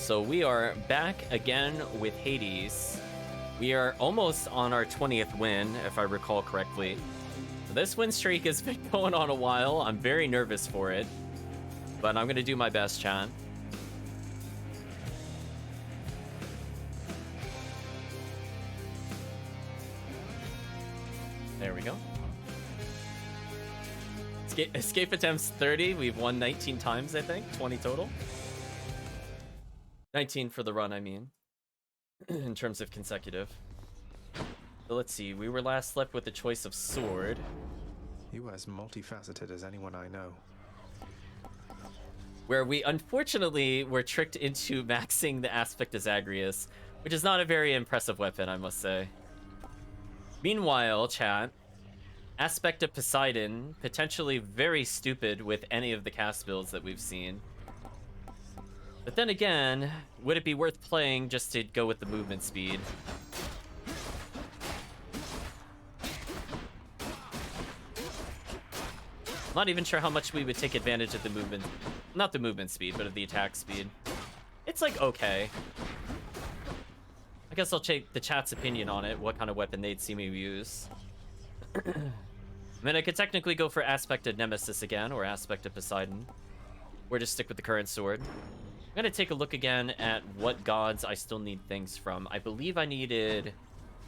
So we are back again with Hades. We are almost on our 20th win, if I recall correctly. So this win streak has been going on a while. I'm very nervous for it, but I'm going to do my best, chat. There we go. Escape attempts 30. We've won 19 times, I think. 20 total. 19 for the run, I mean, in terms of consecutive. So let's see. We were last left with the choice of sword. You are as multifaceted as anyone I know. Where we unfortunately were tricked into maxing the Aspect of Zagreus, which is not a very impressive weapon, I must say. Meanwhile, chat, Aspect of Poseidon, potentially very stupid with any of the cast builds that we've seen. But then again, would it be worth playing just to go with the movement speed? I'm not even sure how much we would take advantage of the movement, not the movement speed, but of the attack speed. It's like okay. I guess I'll take the chat's opinion on it, what kind of weapon they'd see me use. I mean, I could technically go for Aspect of Nemesis again, or Aspect of Poseidon, or just stick with the current sword. I'm gonna take a look again at what gods I still need things from. I believe I needed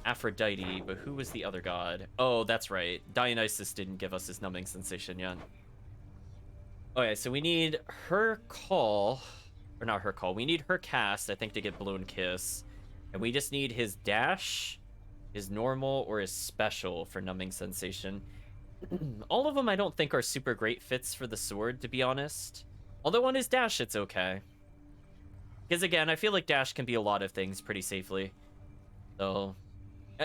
Aphrodite, but who was the other god? Oh, that's right. Dionysus didn't give us his numbing sensation yet. Okay, so we need her call, or not her call. We need her cast, I think, to get Blown Kiss. And we just need his dash, his normal, or his special for numbing sensation. All of them I don't think are super great fits for the sword, to be honest. Although on his dash, it's okay. Because again, I feel like dash can be a lot of things pretty safely. So,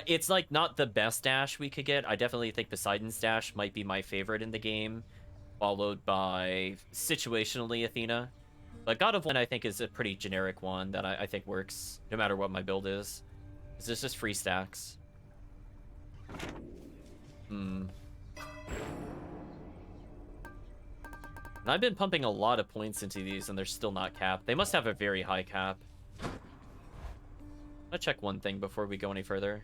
it's like not the best dash we could get. I definitely think Poseidon's dash might be my favorite in the game, followed by situationally Athena. But God of Wind I think is a pretty generic one that I think works no matter what my build is. It's just free stacks. And I've been pumping a lot of points into these, and they're still not capped. They must have a very high cap. I'll check one thing before we go any further.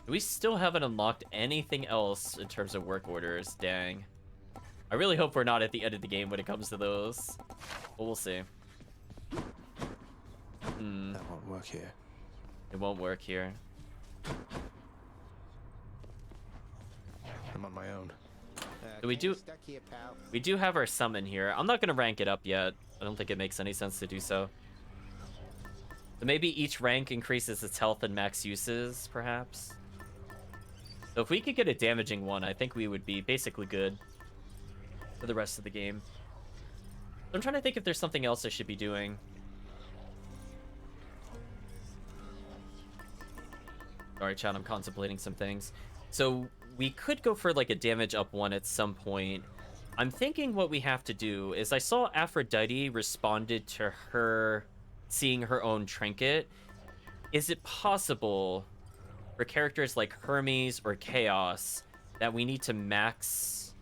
We still haven't unlocked anything else in terms of work orders. Dang. I really hope we're not at the end of the game when it comes to those. But we'll see. That won't work here. It won't work here. I'm on my own. So we do have our summon here. I'm not going to rank it up yet. I don't think it makes any sense to do so. So maybe each rank increases its health and max uses, perhaps. So if we could get a damaging one, I think we would be basically good for the rest of the game. I'm trying to think if there's something else I should be doing. Sorry, chat, I'm contemplating some things. So we could go for like a damage up one at some point. I'm thinking what we have to do is I saw Aphrodite responded to her seeing her own trinket. Is it possible for characters like Hermes or Chaos that we need to max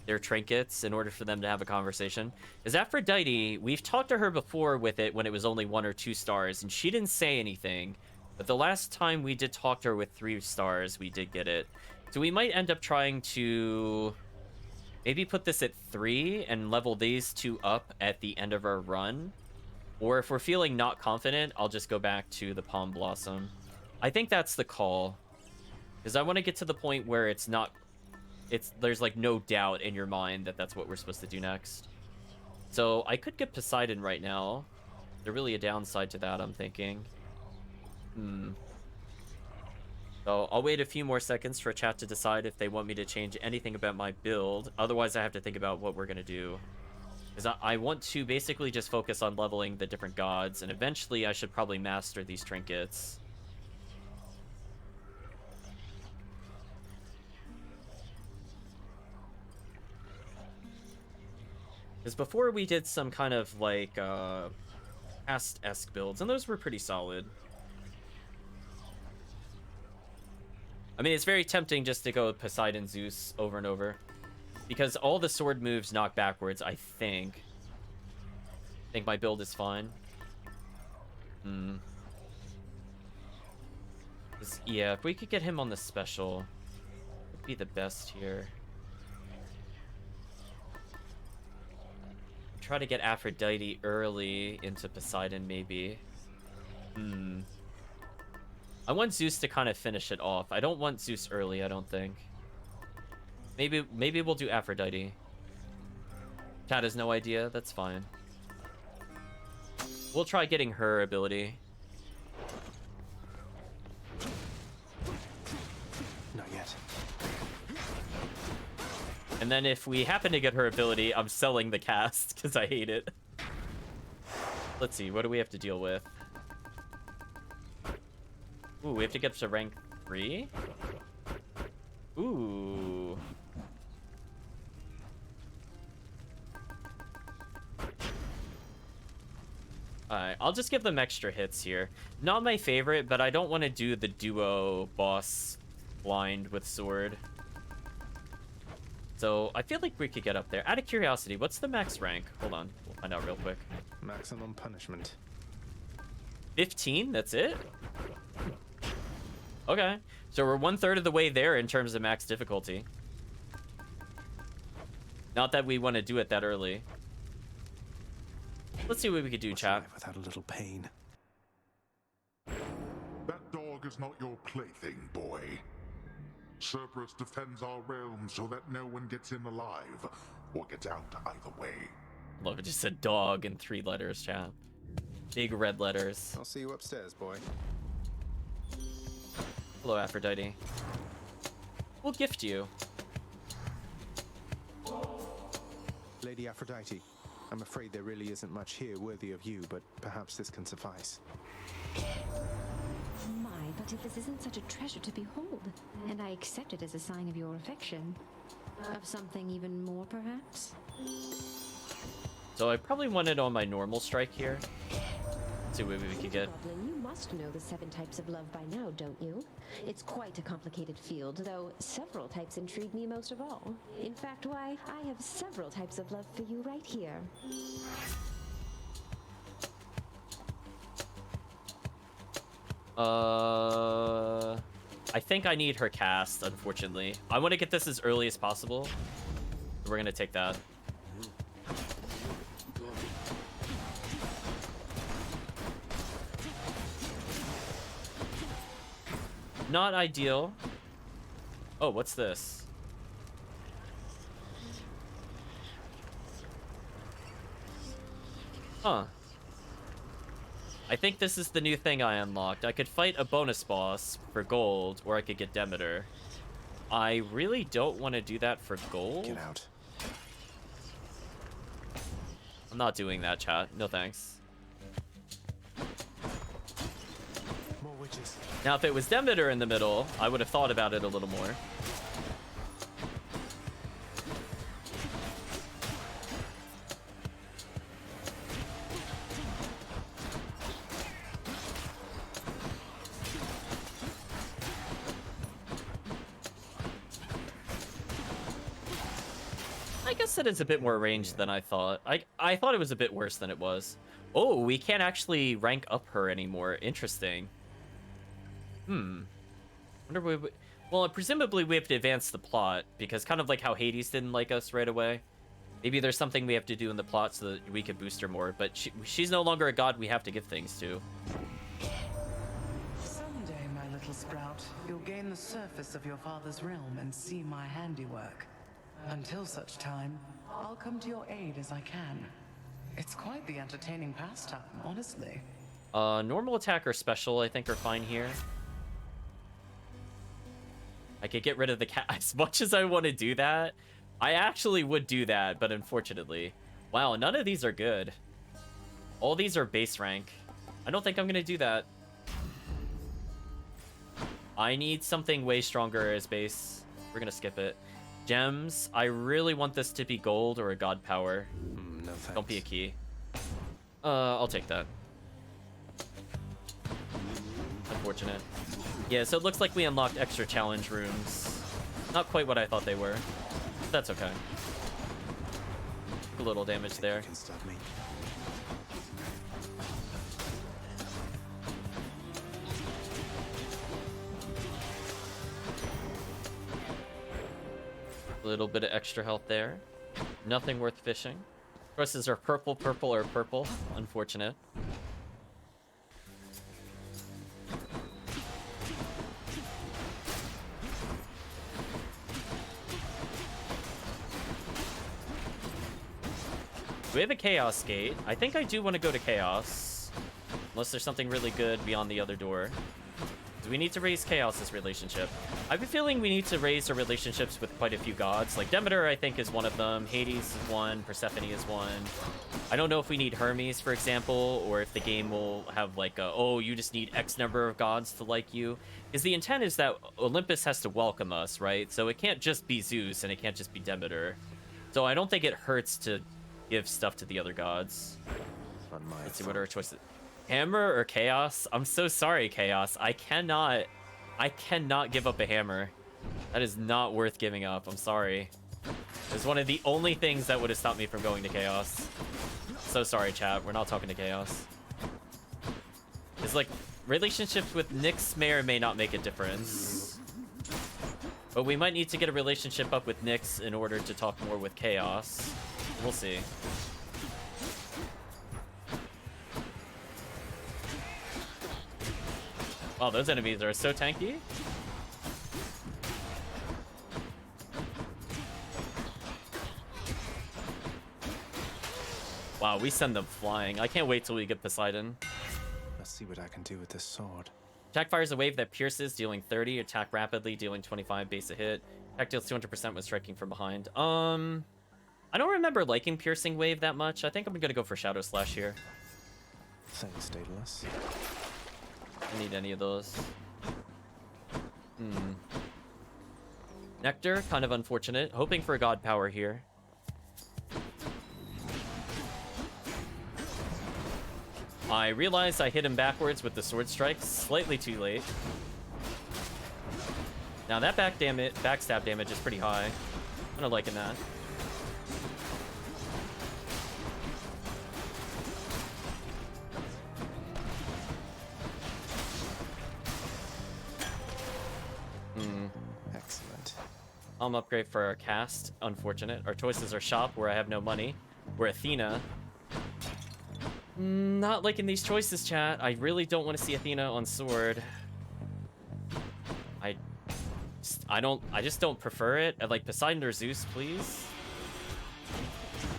their trinkets in order for them to have a conversation? Because Aphrodite, we've talked to her before with it when it was only 1 or 2 stars, and she didn't say anything. But the last time we did talk to her with 3 stars, we did get it. So we might end up trying to maybe put this at 3 and level these 2 up at the end of our run. Or if we're feeling not confident, I'll just go back to the Palm Blossom. I think that's the call. Because I want to get to the point where it's not... there's like no doubt in your mind that that's what we're supposed to do next. So I could get Poseidon right now. There's really a downside to that, I'm thinking. So I'll wait a few more seconds for chat to decide if they want me to change anything about my build. Otherwise, I have to think about what we're going to do. Because I want to basically just focus on leveling the different gods, and eventually I should probably master these trinkets. Because before we did some kind of like cast-esque builds, and those were pretty solid. I mean, it's very tempting just to go with Poseidon Zeus over and over. Because all the sword moves knock backwards, I think. think my build is fine. Yeah, if we could get him on the special, would be the best here. Try to get Aphrodite early into Poseidon, maybe. I want Zeus to kind of finish it off. I don't want Zeus early, I don't think. Maybe we'll do Aphrodite. Cat has no idea. That's fine. We'll try getting her ability. Not yet. And then if we happen to get her ability, I'm selling the cast because I hate it. Let's see, what do we have to deal with? Ooh, we have to get to rank 3? Ooh. Alright, I'll just give them extra hits here. Not my favorite, but I don't want to do the duo boss blind with sword. So I feel like we could get up there. Out of curiosity, what's the max rank? Hold on, we'll find out real quick. Maximum punishment. 15? That's it? Okay, so we're 1/3 of the way there in terms of max difficulty. Not that we want to do it that early. Let's see what we could do, What's chat. life without a little pain? That dog is not your plaything, boy. Cerberus defends our realm so that no one gets in alive, or gets out either way. Look, it just said dog in 3 letters, chat. Big red letters. I'll see you upstairs, boy. Hello, Aphrodite. We'll gift you. Lady Aphrodite, I'm afraid there really isn't much here worthy of you, but perhaps this can suffice. My, but if this isn't such a treasure to behold, and I accept it as a sign of your affection. Of something even more, perhaps? So I probably want it on my normal strike here. Let's see what we could get. Goblin, you must know the 7 types of love by now, don't you? It's quite a complicated field, though several types intrigue me most of all. In fact, why, I have several types of love for you right here. I think I need her cast, unfortunately. I want to get this as early as possible. We're gonna take that. Not ideal. Oh, what's this? Huh. I think this is the new thing I unlocked. I could fight a bonus boss for gold, or I could get Demeter. I really don't want to do that for gold. Get out. I'm not doing that, chat. No thanks. More witches. Now, if it was Demeter in the middle, I would have thought about it a little more. I guess it is a bit more ranged than I thought. I thought it was a bit worse than it was. Oh, we can't actually rank up her anymore. Interesting. Wonder well, presumably we have to advance the plot, because kind of like how Hades didn't like us right away. Maybe there's something we have to do in the plot so that we can boost her more, but she's no longer a god we have to give things to. Someday, my little sprout, you'll gain the surface of your father's realm and see my handiwork. Until such time, I'll come to your aid as I can. It's quite the entertaining pastime, honestly. Normal attack or special, I think, are fine here. I could get rid of the cat. As much as I want to do that, I actually would do that, but unfortunately. Wow, none of these are good. All these are base rank. I don't think I'm going to do that. I need something way stronger as base. We're going to skip it. Gems. I really want this to be gold or a god power. No thanks. Don't be a key. I'll take that. Unfortunate. Yeah, so it looks like we unlocked extra challenge rooms. Not quite what I thought they were. That's okay. A little damage there. You can stop me. A little bit of extra health there. Nothing worth fishing. Choices are purple, purple, or purple. Unfortunate. We have a Chaos Gate. I think I do want to go to Chaos. Unless there's something really good beyond the other door. Do we need to raise Chaos's relationship? I have a feeling we need to raise our relationships with quite a few gods. Like Demeter, I think, is one of them. Hades is one. Persephone is one. I don't know if we need Hermes, for example, or if the game will have like a, oh, you just need X number of gods to like you. Because the intent is that Olympus has to welcome us, right? So it can't just be Zeus and it can't just be Demeter. So I don't think it hurts to give stuff to the other gods. Let's see what our choices. Hammer or Chaos? I'm so sorry, Chaos. I cannot give up a hammer. That is not worth giving up. I'm sorry. It's one of the only things that would have stopped me from going to Chaos. So sorry, chat. We're not talking to Chaos. It's like relationships with Nyx may or may not make a difference. But we might need to get a relationship up with Nyx in order to talk more with Chaos. We'll see. Wow, those enemies are so tanky. Wow, we send them flying. I can't wait till we get Poseidon. Let's see what I can do with this sword. Attack fires a wave that pierces, dealing 30. Attack rapidly, dealing 25 base a hit. Attack deals 200% when striking from behind. I don't remember liking piercing wave that much. I think I'm gonna go for Shadow Slash here. Thanks, Daedalus. I need any of those. Nectar, kind of unfortunate. Hoping for God power here. I realized I hit him backwards with the sword strike. Slightly too late. Now that backstab damage is pretty high. Kind of liking that. Excellent. Upgrade for our cast. Unfortunate. Our choices are shop, where I have no money. We're Athena. Not liking these choices, chat. I really don't want to see Athena on sword. I just don't prefer it. I'd like Poseidon or Zeus, please.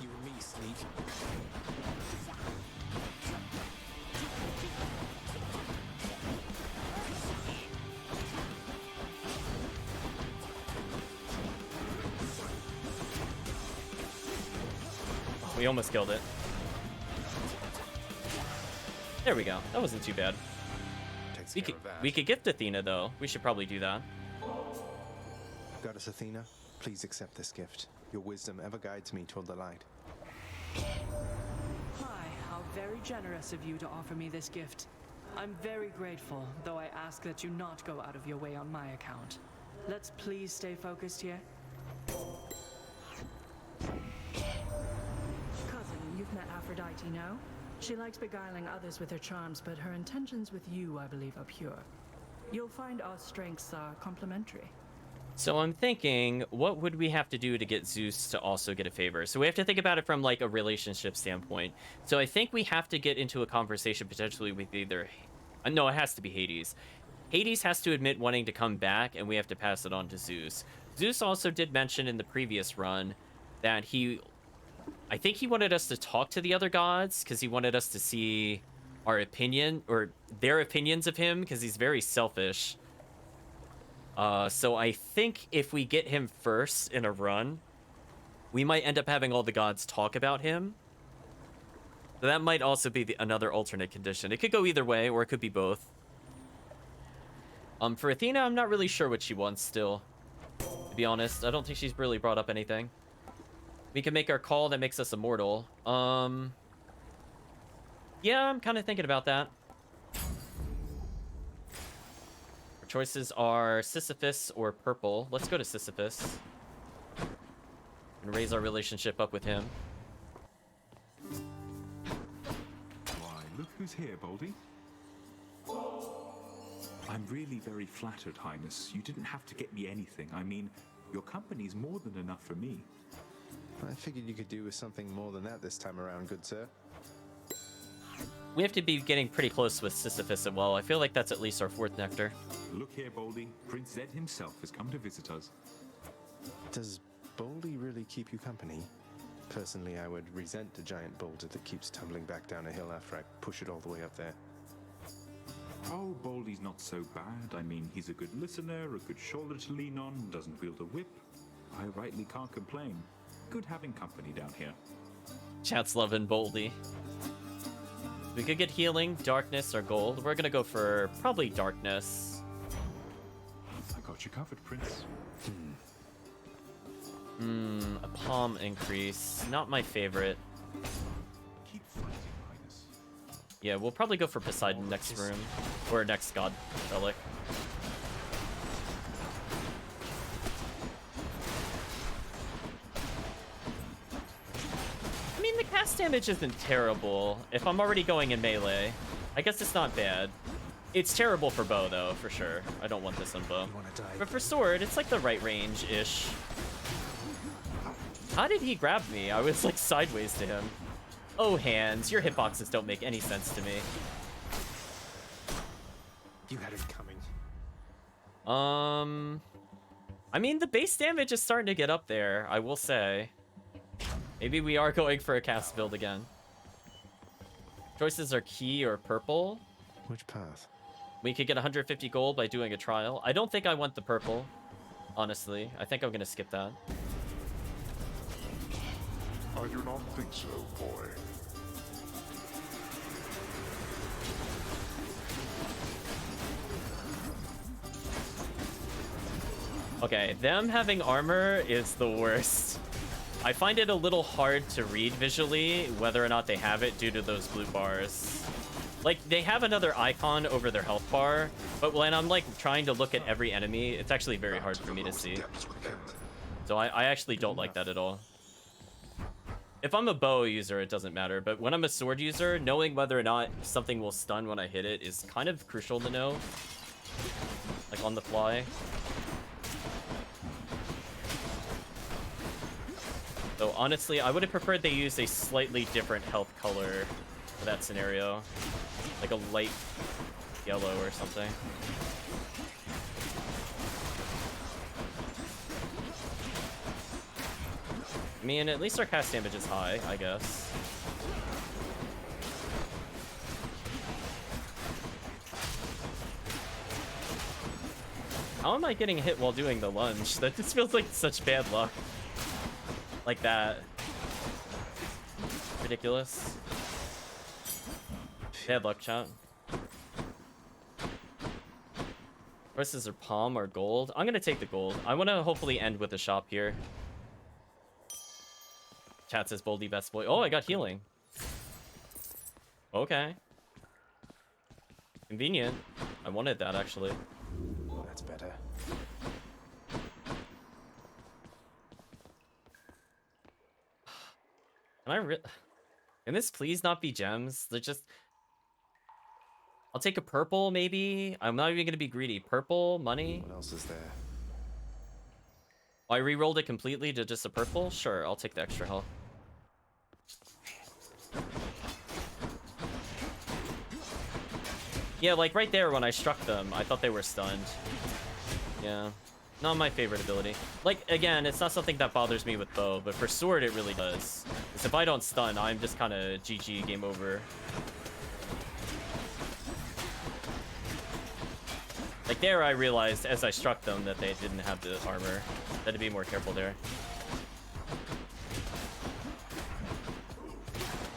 You and me, sneak. We almost killed it. There we go. That wasn't too bad. Takes We care could, of that. we could gift Athena, though. We should probably do that. Goddess Athena, please accept this gift. Your wisdom ever guides me toward the light. Hi, how very generous of you to offer me this gift. I'm very grateful, though I ask that you not go out of your way on my account. Let's please stay focused here. Cousin, you've met Aphrodite, no? She likes beguiling others with her charms, but her intentions with you, I believe, are pure. You'll find our strengths are complementary. So I'm thinking, what would we have to do to get Zeus to also get a favor? So we have to think about it from like a relationship standpoint. So I think we have to get into a conversation potentially with either... No, it has to be Hades. Hades has to admit wanting to come back, and we have to pass it on to Zeus. Zeus also did mention in the previous run that I think he wanted us to talk to the other gods, because he wanted us to see our opinion, or their opinions of him, because he's very selfish. So I think if we get him first in a run, we might end up having all the gods talk about him. So that might also be another alternate condition. It could go either way, or it could be both. For Athena, I'm not really sure what she wants still. To be honest, I don't think she's really brought up anything. We can make our call that makes us immortal. Yeah, I'm kind of thinking about that. Our choices are Sisyphus or purple. Let's go to Sisyphus. And raise our relationship up with him. Why, look who's here, Baldy. I'm really very flattered, Highness. You didn't have to get me anything. I mean, Your company's more than enough for me. I figured you could do with something more than that this time around, good sir. We have to be getting pretty close with Sisyphus as well. I feel like that's at least our 4th nectar. Look here, Baldy. Prince Zed himself has come to visit us. Does Boldy really keep you company? Personally, I would resent a giant boulder that keeps tumbling back down a hill after I push it all the way up there. Oh, Baldy's not so bad. I mean, he's a good listener, a good shoulder to lean on, doesn't wield a whip. I rightly can't complain. Good having company down here. Chat's loving Boldy. We could get healing, darkness, or gold. We're gonna go for probably darkness. I got you covered, Prince. A palm increase. Not my favorite. Keep fighting, Highness. Yeah, we'll probably go for Poseidon next room. Or next god relic. I mean, the cast damage isn't terrible. If I'm already going in melee, I guess it's not bad. It's terrible for bow, though, for sure. I don't want this on bow. But for sword, it's like the right range-ish. How did he grab me? I was like sideways to him. Oh, hands. Your hitboxes don't make any sense to me. You had it coming. I mean, the base damage is starting to get up there, I will say. Maybe we are going for a cast build again. Choices are key or purple. Which path? We could get 150 gold by doing a trial. I don't think I want the purple, honestly. I think I'm going to skip that. I do not think so, boy. Okay, them having armor is the worst. I find it a little hard to read visually whether or not they have it due to those blue bars. Like, they have another icon over their health bar, but when I'm, like, trying to look at every enemy, it's actually very hard for me to see. So I actually don't like that at all. If I'm a bow user, it doesn't matter, but when I'm a sword user, knowing whether or not something will stun when I hit it is kind of crucial to know. Like, on the fly. So honestly, I would have preferred they use a slightly different health color for that scenario. Like a light yellow or something. I mean, at least our cast damage is high, I guess. How am I getting hit while doing the lunge? That just feels like such bad luck. Like that. Ridiculous. Bad luck, chat. Horses are palm or gold. I'm gonna take the gold. I want to hopefully end with a shop here. Chat says Boldy best boy. Oh, I got healing. Okay. Convenient. I wanted that, actually. Oh, that's better. Can this please not be gems? They're just... I'll take a purple, maybe? I'm not even gonna be greedy. Purple, money? What else is there? I re-rolled it completely to just a purple? Sure, I'll take the extra health. Yeah, like right there when I struck them, I thought they were stunned. Yeah. Not my favorite ability. Like, again, it's not something that bothers me with bow, but for sword, it really does. Because if I don't stun, I'm just kind of GG, game over. Like there, I realized as I struck them that they didn't have the armor. Had to be more careful there.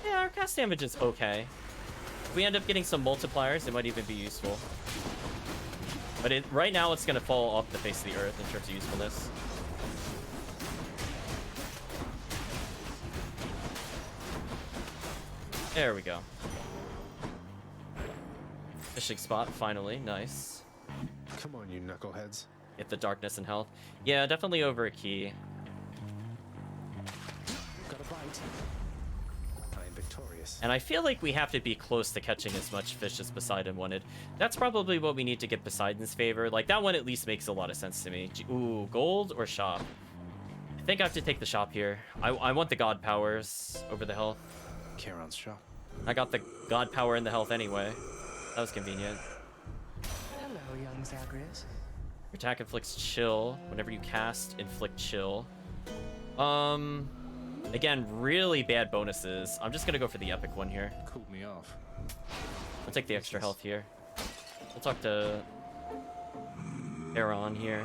Yeah, our cast damage is okay. If we end up getting some multipliers, it might even be useful. But right now, it's going to fall off the face of the earth in terms of usefulness. There we go. Fishing spot, finally. Nice. Come on, you knuckleheads. Get the darkness and health. Yeah, definitely over a key. Got a bite. I am victorious. victorious. And I feel like we have to be close to catching as much fish as Poseidon wanted. That's probably what we need to get Poseidon's favor. Like, that one at least makes a lot of sense to me. Ooh, gold or shop? I think I have to take the shop here. I want the god powers over the health. Charon's shop. I got the god power and the health anyway. That was convenient. Hello, young Zagreus. Your attack inflicts chill. Whenever you cast, inflict chill. Again, really bad bonuses. I'm just gonna go for the epic one here. Cooled me off. I'll take the extra health here. We'll talk to Aaron here.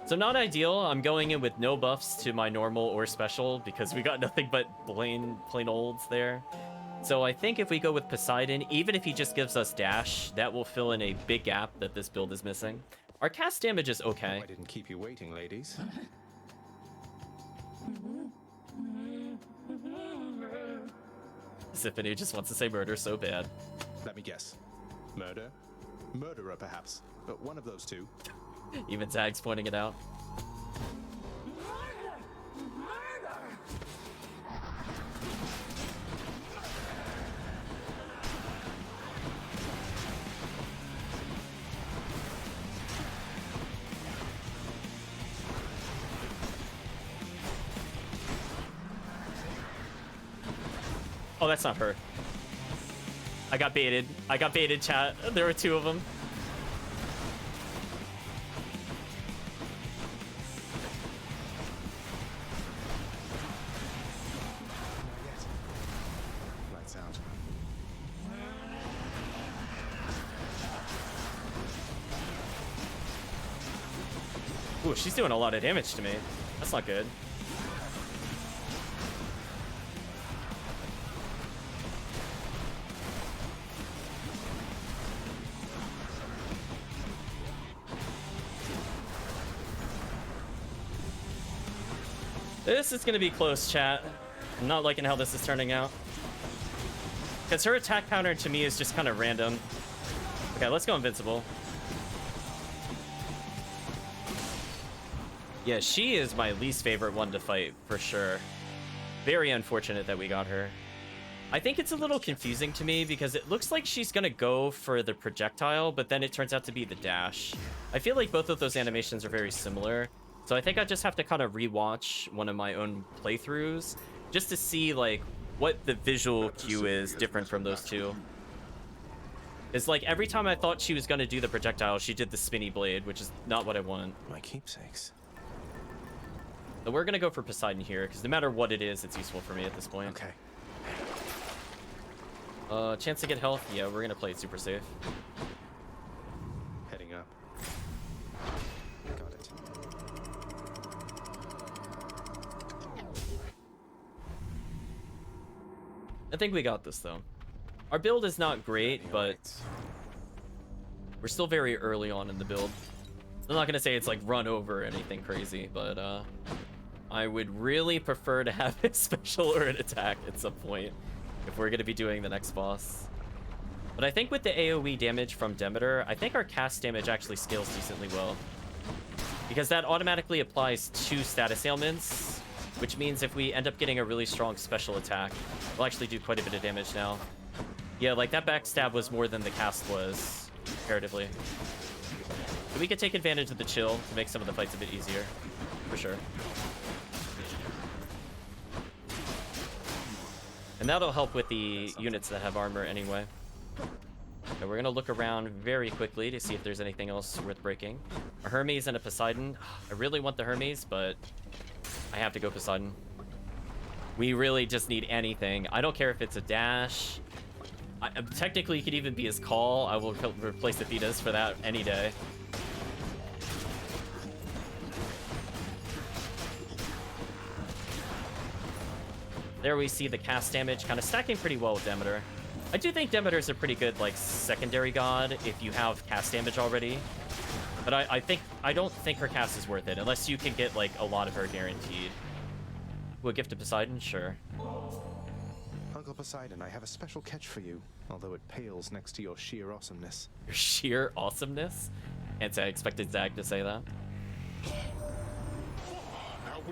So not ideal. I'm going in with no buffs to my normal or special because we got nothing but plain olds there. So I think if we go with Poseidon, even if he just gives us dash, that will fill in a big gap that this build is missing. Our cast damage is okay. I didn't keep you waiting, ladies. Symphony just wants to say murder so bad. Let me guess. Murder? Murderer, perhaps. But one of those two. Even Zag's pointing it out. Oh, that's not her. I got baited. I got baited, chat. There were two of them. Lights out. Ooh, she's doing a lot of damage to me. That's not good. This is gonna be close, chat. I'm not liking how this is turning out. Because her attack pattern to me is just kind of random. Okay, let's go invincible. Yeah, she is my least favorite one to fight, for sure. Very unfortunate that we got her. I think it's a little confusing to me because it looks like she's gonna go for the projectile, but then it turns out to be the dash. I feel like both of those animations are very similar. So I think I just have to kind of rewatch one of my own playthroughs just to see like what the visual cue is different from those two. It's like every time I thought she was going to do the projectile, she did the spinny blade, which is not what I want. My keepsakes. So we're going to go for Poseidon here because no matter what it is, it's useful for me at this point. Okay. Chance to get health? Yeah, we're going to play it super safe. Heading up. Got it. I think we got this though. Our build is not great, but we're still very early on in the build. I'm not gonna say it's like run over or anything crazy, but I would really prefer to have a special or an attack at some point if we're gonna be doing the next boss. But I think with the AoE damage from Demeter, I think our cast damage actually scales decently well. Because that automatically applies to status ailments, which means if we end up getting a really strong special attack, we'll actually do quite a bit of damage now. Yeah, like that backstab was more than the cast was, comparatively. So we could take advantage of the chill to make some of the fights a bit easier, for sure. And that'll help with the units that have armor anyway. So we're gonna look around very quickly to see if there's anything else worth breaking. A Hermes and a Poseidon. I really want the Hermes, but I have to go Poseidon. We really just need anything. I don't care if it's a dash. Technically, it could even be his call. I will replace the Thetis for that any day. There we see the cast damage kind of stacking pretty well with Demeter. I do think Demeter's a pretty good like secondary god if you have cast damage already. But I don't think her cast is worth it unless you can get like a lot of her guaranteed. Will gift to Poseidon? Sure. Uncle Poseidon, I have a special catch for you, although it pales next to your sheer awesomeness. Your sheer awesomeness? And I expected Zag to say that.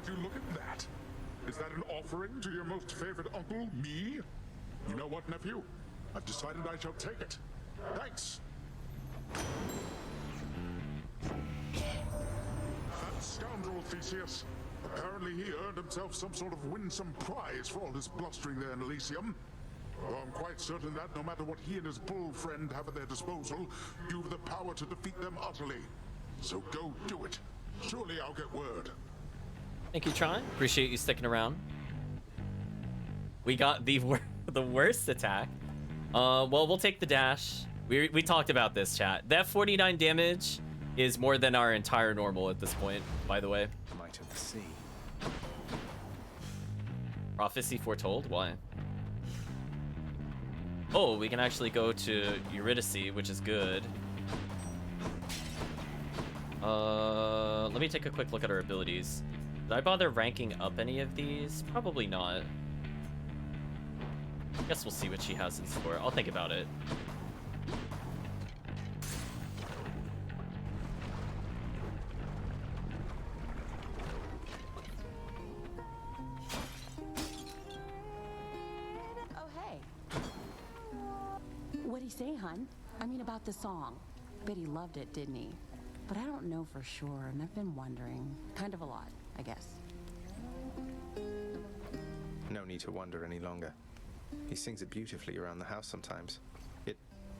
Would you look at that? Is that an offering to your most favorite uncle, me? You know what, nephew? I've decided I shall take it. Thanks. That scoundrel Theseus. Apparently he earned himself some sort of winsome prize for all his blustering there in Elysium. Though I'm quite certain that no matter what he and his bull friend have at their disposal, you've the power to defeat them utterly. So go do it. Surely I'll get word. Thank you, Tron. Appreciate you sticking around. We got the the worst attack. Well, we'll take the dash. We talked about this, chat. That 49 damage is more than our entire normal at this point, by the way. Might of the sea. Prophecy foretold? Why? Oh, we can actually go to Eurydice, which is good. Let me take a quick look at our abilities. Did I bother ranking up any of these? Probably not. Guess we'll see what she has in store. I'll think about it. Oh, hey. What'd he say, hun? I mean, about the song. Bet he loved it, didn't he? But I don't know for sure, and I've been wondering. Kind of a lot, I guess. No need to wonder any longer. He sings it beautifully around the house sometimes. It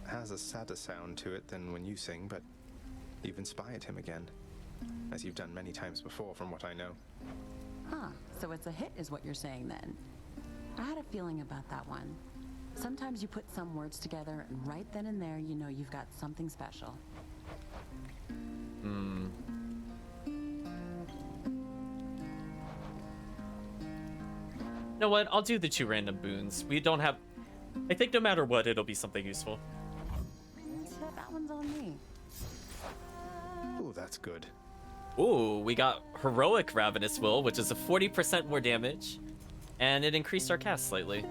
has a sadder sound to it than when you sing, but you've inspired him again. As you've done many times before, from what I know. Huh, so it's a hit is what you're saying then. I had a feeling about that one. Sometimes you put some words together, and right then and there, you know you've got something special. Hmm. You know what? I'll do the 2 random boons. We don't have... I think no matter what, it'll be something useful. That one's on me. Oh, that's good. Ooh, we got Heroic Ravenous Will, which is a 40% more damage. And it increased our cast slightly.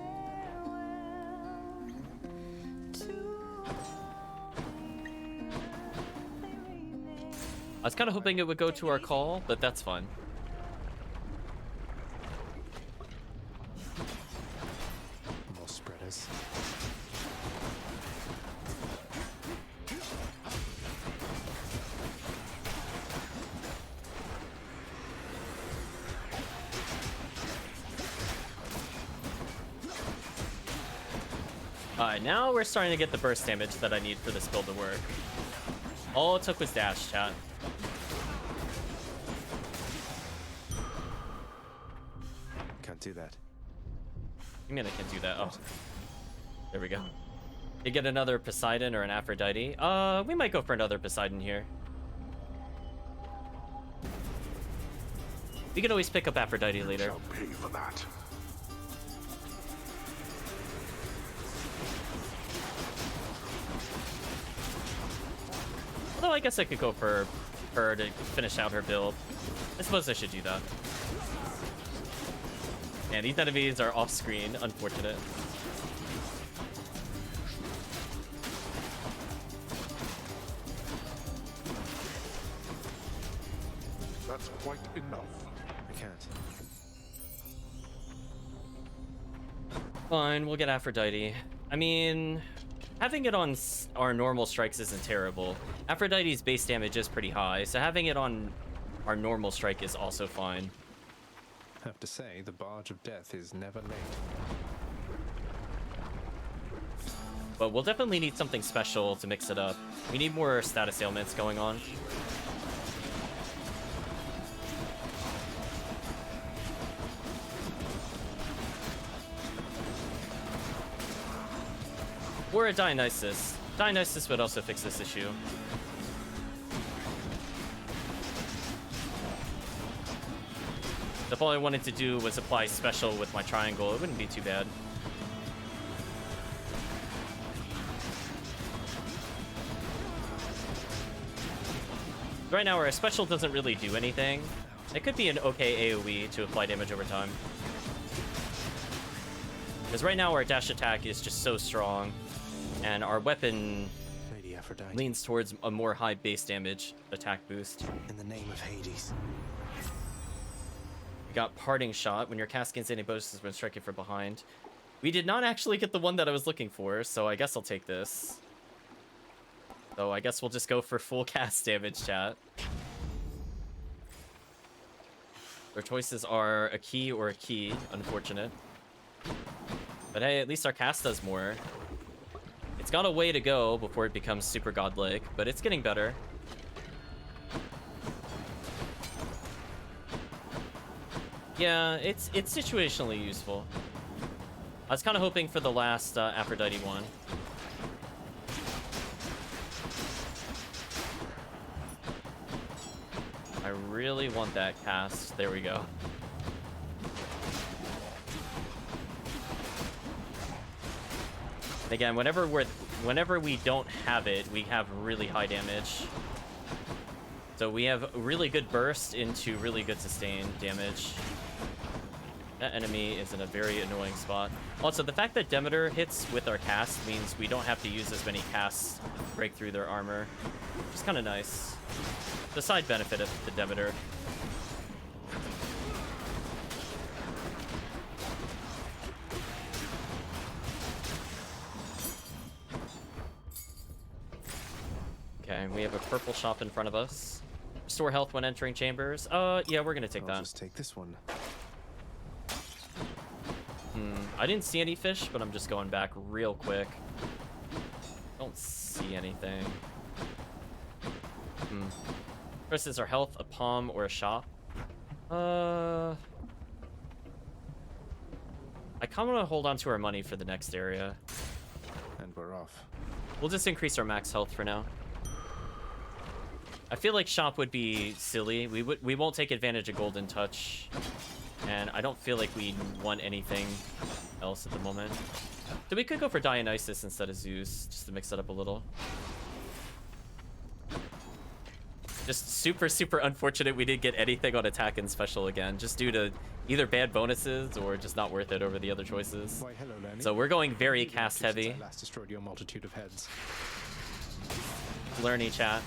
I was kind of hoping it would go to our call, but that's fine. More spreaders. Alright, now we're starting to get the burst damage that I need for this build to work. All it took was dash, chat. Can't do that. I mean, I can do that. Oh, there we go. You get another Poseidon or an Aphrodite. We might go for another Poseidon here. We can always pick up Aphrodite later. Shall pay for that. Although I guess I could go for her to finish out her build. I suppose I should do that. And these enemies are off screen, unfortunate. That's quite enough. I can't. Fine, we'll get Aphrodite. I mean, having it on our normal strikes isn't terrible. Aphrodite's base damage is pretty high, so having it on our normal strike is also fine. Have to say, the Barge of Death is never late. But we'll definitely need something special to mix it up. We need more status ailments going on. Or a Dionysus. Dionysus would also fix this issue. If all I wanted to do was apply special with my triangle, it wouldn't be too bad. Right now, our special doesn't really do anything. It could be an okay AoE to apply damage over time. Because right now, our dash attack is just so strong, and our weapon Lady Aphrodite. leans towards a more high base damage attack boost. In the name of Hades. Got Parting Shot. When your cast gains any bonuses when striking from behind. We did not actually get the one that I was looking for, so I guess I'll take this. So I guess we'll just go for full cast damage, chat. Their choices are a key or a key. Unfortunate. But hey, at least our cast does more. It's got a way to go before it becomes super godlike, but it's getting better. Yeah, it's situationally useful. I was kind of hoping for the last Aphrodite one. I really want that cast. There we go. Again, whenever we don't have it, we have really high damage. So we have really good burst into really good sustain damage. That enemy is in a very annoying spot. Also, the fact that Demeter hits with our cast means we don't have to use as many casts to break through their armor, which is kind of nice. The side benefit of the Demeter. Okay, we have a purple shop in front of us. Restore health when entering chambers. Yeah, we're gonna take that. I'll just take this one. I didn't see any fish, but I'm just going back real quick. Don't see anything. First is our health, a palm, or a shop. I kind of want to hold on to our money for the next area. And we're off. We'll just increase our max health for now. I feel like shop would be silly. We won't take advantage of Golden Touch. And I don't feel like we want anything else at the moment. So we could go for Dionysus instead of Zeus, just to mix it up a little. Just super, super unfortunate we didn't get anything on attack and special again, just due to either bad bonuses or just not worth it over the other choices. Why, hello, Lenny. So we're going very cast Since heavy. I last destroyed your multitude of heads. Learny chat.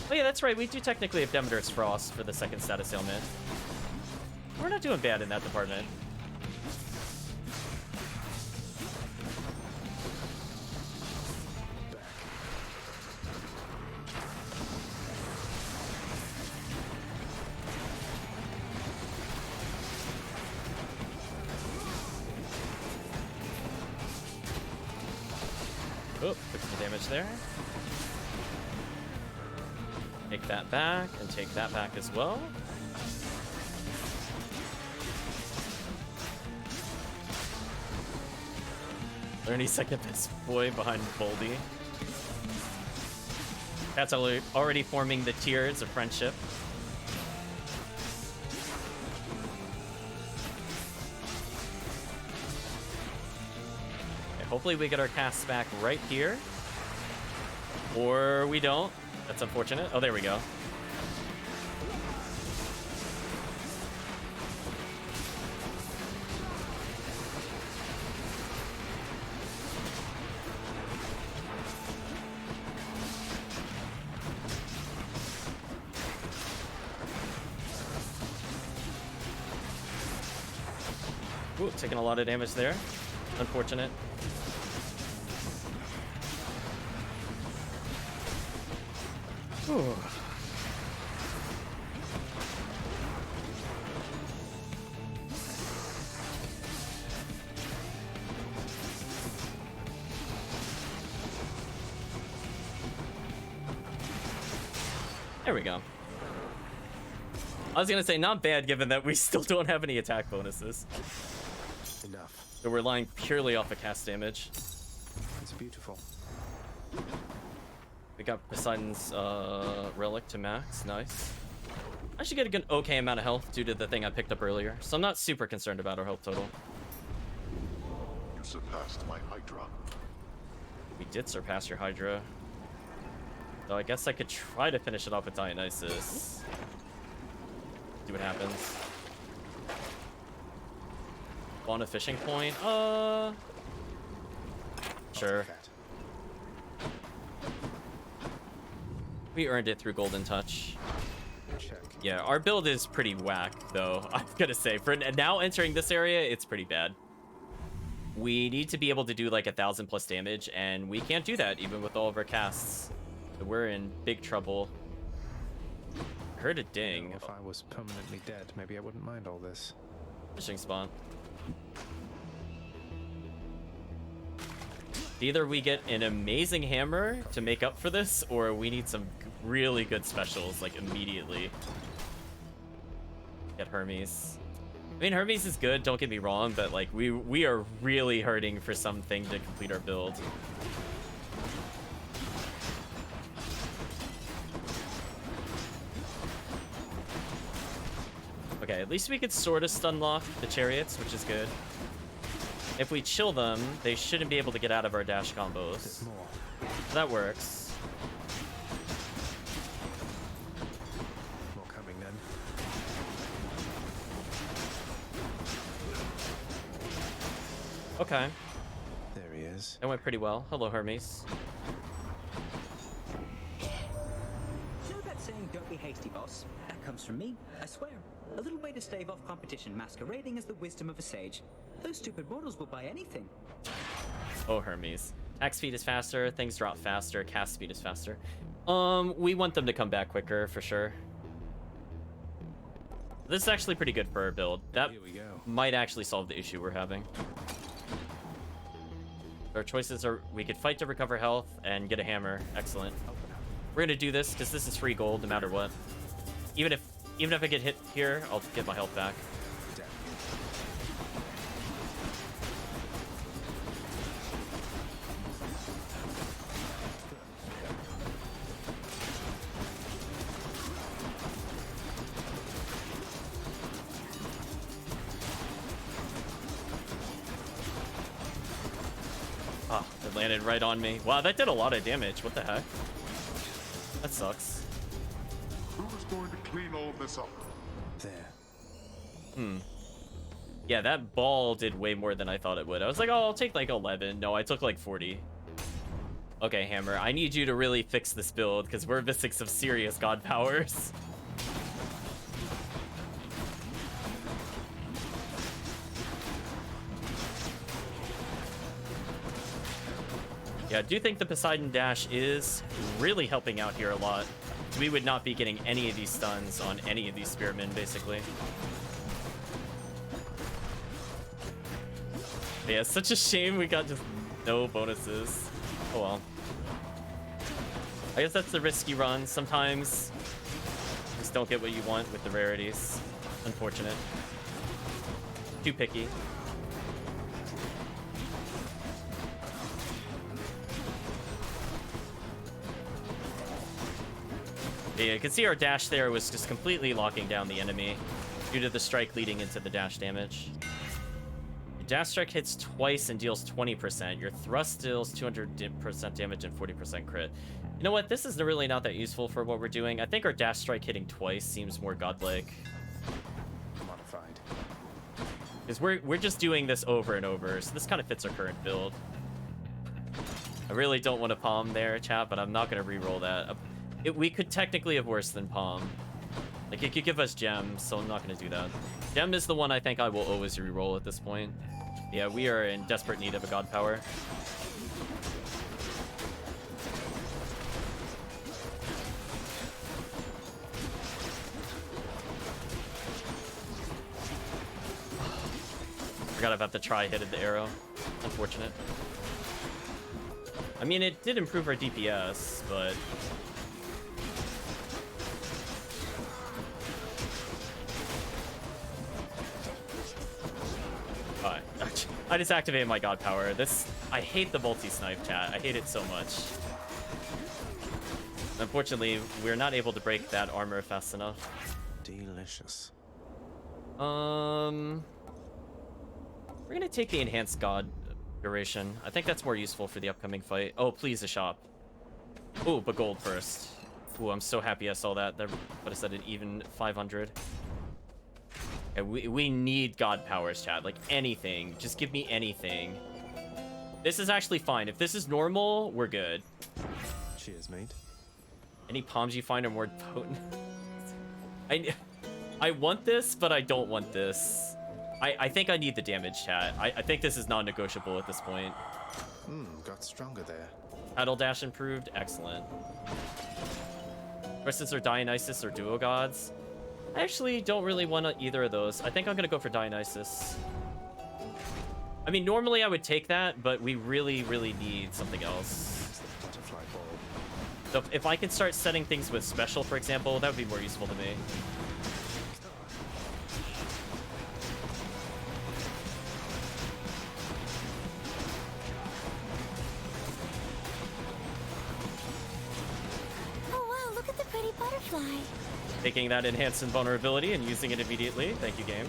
Oh yeah, that's right. We do technically have Demeter's Frost for the second status ailment. We're not doing bad in that department. Oh, took some damage there. Take that back, and take that back as well. Learny second best boy behind Boldy. That's already forming the tiers of friendship. Okay, hopefully we get our casts back right here. Or we don't. That's unfortunate. Oh, there we go. Ooh, taking a lot of damage there. Unfortunate. Ooh. There we go. I was gonna say not bad given that we still don't have any attack bonuses. Enough. So we're relying purely off of cast damage. It's beautiful. We got Poseidon's relic to max. Nice. I should get a good okay amount of health due to the thing I picked up earlier, so I'm not super concerned about our health total. You surpassed my Hydra. We did surpass your Hydra. So I guess I could try to finish it off with Dionysus. See what happens. On a fishing point? Sure. We earned it through Golden Touch. check. Yeah, our build is pretty whack, though. I'm gonna say, for now entering this area, it's pretty bad. We need to be able to do like 1,000+ damage, and we can't do that even with all of our casts. So we're in big trouble. Heard a ding. You know, if I was permanently dead, maybe I wouldn't mind all this. Fishing spawn. Either we get an amazing hammer to make up for this, or we need some really good specials, like, immediately. Get Hermes. I mean, Hermes is good, don't get me wrong, but, like, we are really hurting for something to complete our build. Okay, at least we could sort of stun lock the chariots, which is good. If we chill them, they shouldn't be able to get out of our dash combos. More. So that works. More coming then. Okay, There he is. that went pretty well. Hello, Hermes. You know that saying, don't be hasty, boss? That comes from me, I swear. A little way to stave off competition masquerading as the wisdom of a sage. Those stupid mortals will buy anything. Oh, Hermes. Attack speed is faster, things drop faster, cast speed is faster. We want them to come back quicker, for sure. This is actually pretty good for our build. That Here we go. might actually solve the issue we're having. Our choices are, we could fight to recover health and get a hammer. Excellent. We're gonna do this because this is free gold no matter what. Even if I get hit here, I'll get my health back. Dead. Ah, it landed right on me. Wow, that did a lot of damage. What the heck? That sucks. Who's going to clean all this up? There. Yeah, that ball did way more than I thought it would. I was like, oh, I'll take like 11. No, I took like 40. Okay, Hammer, I need you to really fix this build because we're missing some serious god powers. Yeah, I do think the Poseidon Dash is really helping out here a lot. We would not be getting any of these stuns on any of these spearmen, basically. Yeah, it's such a shame we got just no bonuses. Oh well. I guess that's the risky run. Sometimes you just don't get what you want with the rarities. Unfortunate. Too picky. Yeah, you can see our dash there was just completely locking down the enemy due to the strike leading into the dash damage. Your dash strike hits twice and deals 20%. Your thrust deals 200% damage and 40% crit. You know what? This is really not that useful for what we're doing. I think our dash strike hitting twice seems more godlike. Modified. Because we're just doing this over and over, so this kind of fits our current build. I really don't want to palm there, chat, but I'm not going to re-roll that. We could technically have worse than palm. Like, it could give us gem, so I'm not going to do that. Gem is the one I think I will always re-roll at this point. Yeah, we are in desperate need of a god power. Forgot about the tri-hit of the arrow. Unfortunate. I mean, it did improve our DPS, but... Alright, I just activated my god power. I hate the multi-snipe, chat. I hate it so much. Unfortunately, we're not able to break that armor fast enough. Delicious. We're gonna take the enhanced god duration. I think that's more useful for the upcoming fight. Oh, please, a shop. Oh, but gold first. Ooh, I'm so happy I saw that. That put us at an even 500. Yeah, we need god powers, chat. Like, anything. Just give me anything. This is actually fine. If this is normal, we're good. Cheers, mate. Any palms you find are more potent. I want this, but I don't want this. I think I need the damage, chat. I think this is non-negotiable at this point. Got stronger there. Battle dash improved. Excellent. Versus or Dionysus or Duo Gods. I actually don't really want either of those. I think I'm going to go for Dionysus. I mean, normally I would take that, but we really, really need something else. It's the butterfly ball. So if I can start setting things with special, for example, that would be more useful to me. Taking that enhanced invulnerability and using it immediately. Thank you, game.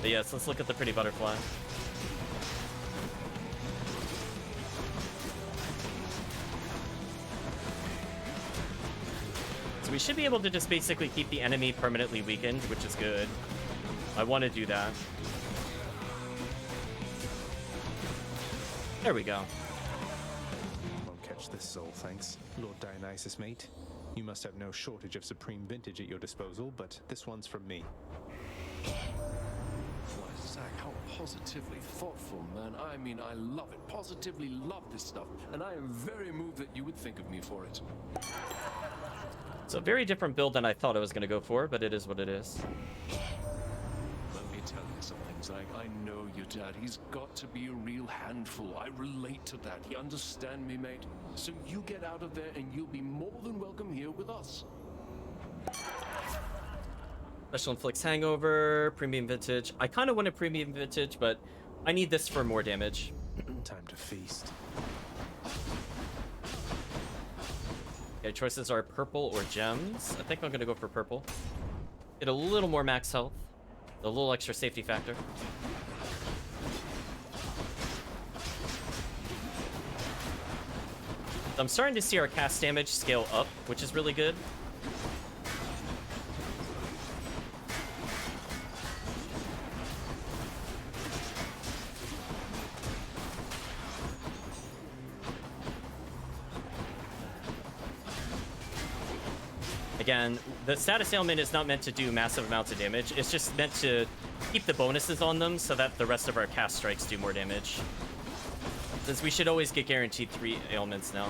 But yes, let's look at the pretty butterfly. So we should be able to just basically keep the enemy permanently weakened, which is good. I want to do that. There we go. Won't catch this soul, thanks. Lord Dionysus, mate. You must have no shortage of supreme vintage at your disposal, but this one's from me. Why, Zach, how positively thoughtful, man. I mean, I love it. Positively love this stuff. And I am very moved that you would think of me for it. It's a very different build than I thought I was going to go for, but it is what it is. Let me tell you something, Zach. I know your dad. He's got to be a real handful. I relate to that. You understand me, mate? So you get out of there and you'll be more than welcome here with us. Special Inflicts Hangover, Premium Vintage. I kind of want a Premium Vintage, but I need this for more damage. Time to feast. Okay, choices are purple or gems. I think I'm going to go for purple. Get a little more max health. A little extra safety factor. I'm starting to see our cast damage scale up, which is really good. Again, the status ailment is not meant to do massive amounts of damage. It's just meant to keep the bonuses on them so that the rest of our cast strikes do more damage. Since we should always get guaranteed 3 ailments now.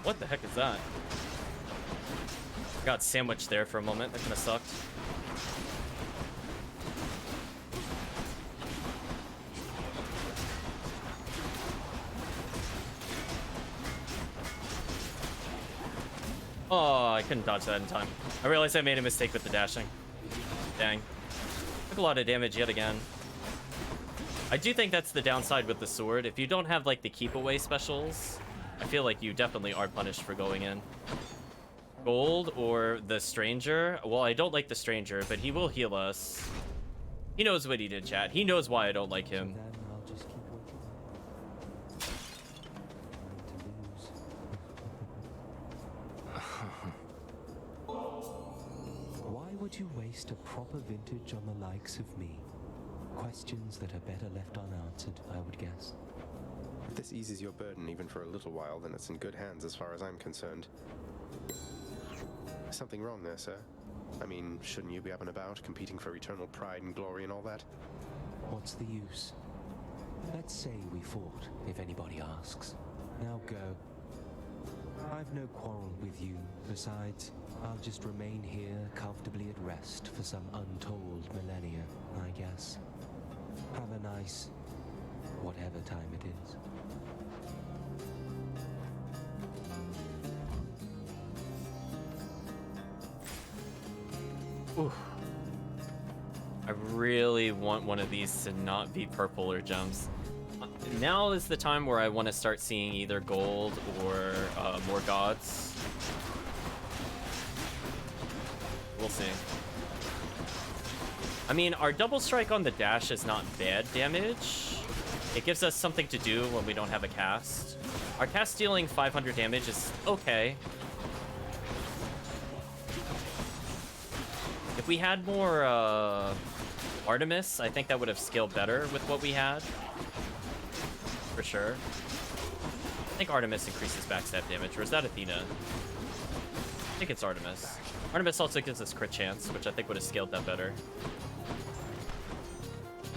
What the heck is that? Got sandwiched there for a moment. That kind of sucked. Oh, I couldn't dodge that in time. I realized I made a mistake with the dashing. Dang. Took a lot of damage yet again. I do think that's the downside with the sword. If you don't have, like, the keep away specials, I feel like you definitely are punished for going in. Gold or the stranger? Well, I don't like the stranger, but he will heal us. He knows what he did, chat. He knows why I don't like him. Why would you waste a proper vintage on the likes of me? Questions that are better left unanswered, I would guess. If this eases your burden even for a little while, then it's in good hands as far as I'm concerned. Something wrong there, sir? I mean, shouldn't you be up and about, competing for eternal pride and glory and all that? What's the use? Let's say we fought, if anybody asks. Now go. I've no quarrel with you. Besides, I'll just remain here comfortably at rest for some untold millennia, I guess. Have a nice... whatever time it is. Ooh. I really want one of these to not be purple or gems. Now is the time where I want to start seeing either gold or more gods. We'll see. I mean, our double strike on the dash is not bad damage. It gives us something to do when we don't have a cast. Our cast dealing 500 damage is okay. If we had more Artemis, I think that would have scaled better with what we had. For sure. I think Artemis increases backstab damage, or is that Athena? I think it's Artemis. Artemis also gives us crit chance, which I think would have scaled that better.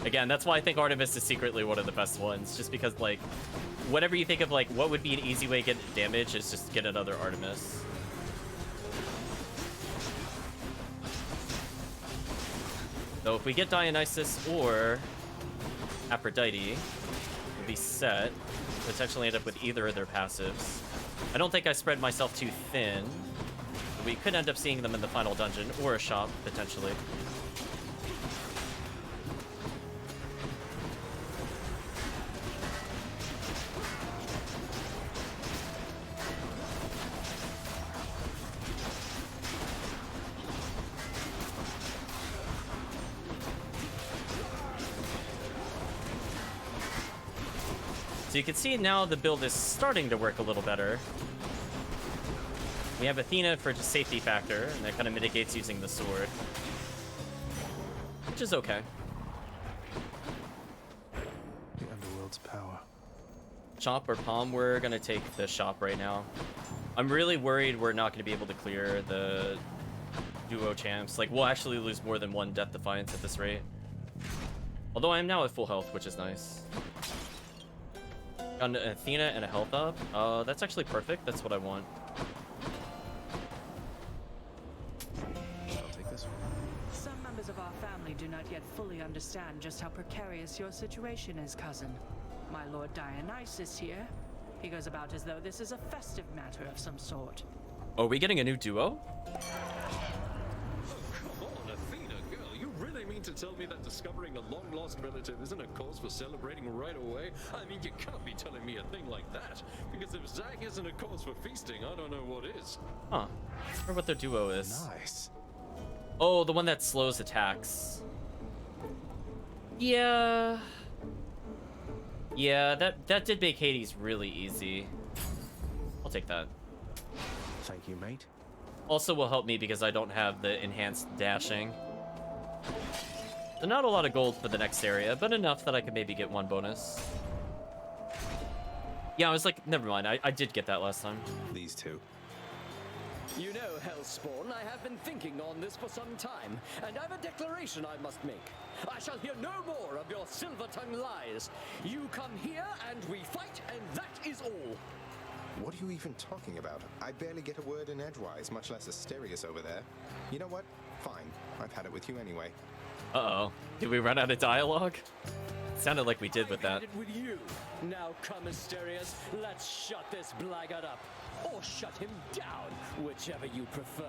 Again, that's why I think Artemis is secretly one of the best ones, just because, like, whatever you think of, like, what would be an easy way to get damage is just get another Artemis. So if we get Dionysus or Aphrodite, we'll be set. Potentially end up with either of their passives. I don't think I spread myself too thin. We could end up seeing them in the final dungeon, or a shop, potentially. So you can see now the build is starting to work a little better. We have Athena for just safety factor, and that kind of mitigates using the sword. Which is okay. The underworld's power. Shop or Palm, we're gonna take the shop right now. I'm really worried we're not gonna be able to clear the duo champs. Like, we'll actually lose more than one Death Defiance at this rate. Although I am now at full health, which is nice. Got an Athena and a health up. That's actually perfect. That's what I want. I'll take this one. Some members of our family do not yet fully understand just how precarious your situation is, cousin. My Lord Dionysus here. He goes about as though this is a festive matter of some sort. Oh, are we getting a new duo? Come on, Athena, girl. You really mean to tell me that discovering a long-lost relative isn't a cause for celebrating right away? I mean, you can't be telling me a thing like that. Because if Zach isn't a cause for feasting, I don't know what is. Huh. I wonder what their duo is. Nice. Oh, the one that slows attacks. Yeah. Yeah, that did make Hades really easy. I'll take that. Thank you, mate. Also will help me because I don't have the enhanced dashing. So not a lot of gold for the next area, but enough that I could maybe get one bonus. Yeah, I was like, never mind. I did get that last time. These two. You know, Hellspawn, I have been thinking on this for some time, and I've a declaration I must make. I shall hear no more of your silver-tongued lies. You come here, and we fight, and that is all. What are you even talking about? I barely get a word in edgewise, much less Asterius over there. You know what? Fine. I've had it with you anyway. Uh-oh. Did we run out of dialogue? Sounded like we did with that. I've had it with you. Now come, Asterius, let's shut this blackguard up. Or shut him down, whichever you prefer.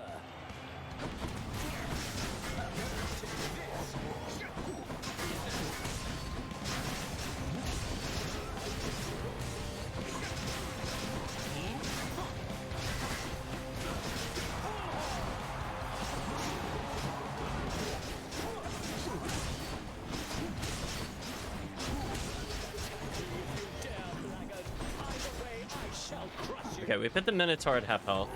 Okay, we put the Minotaur at half health.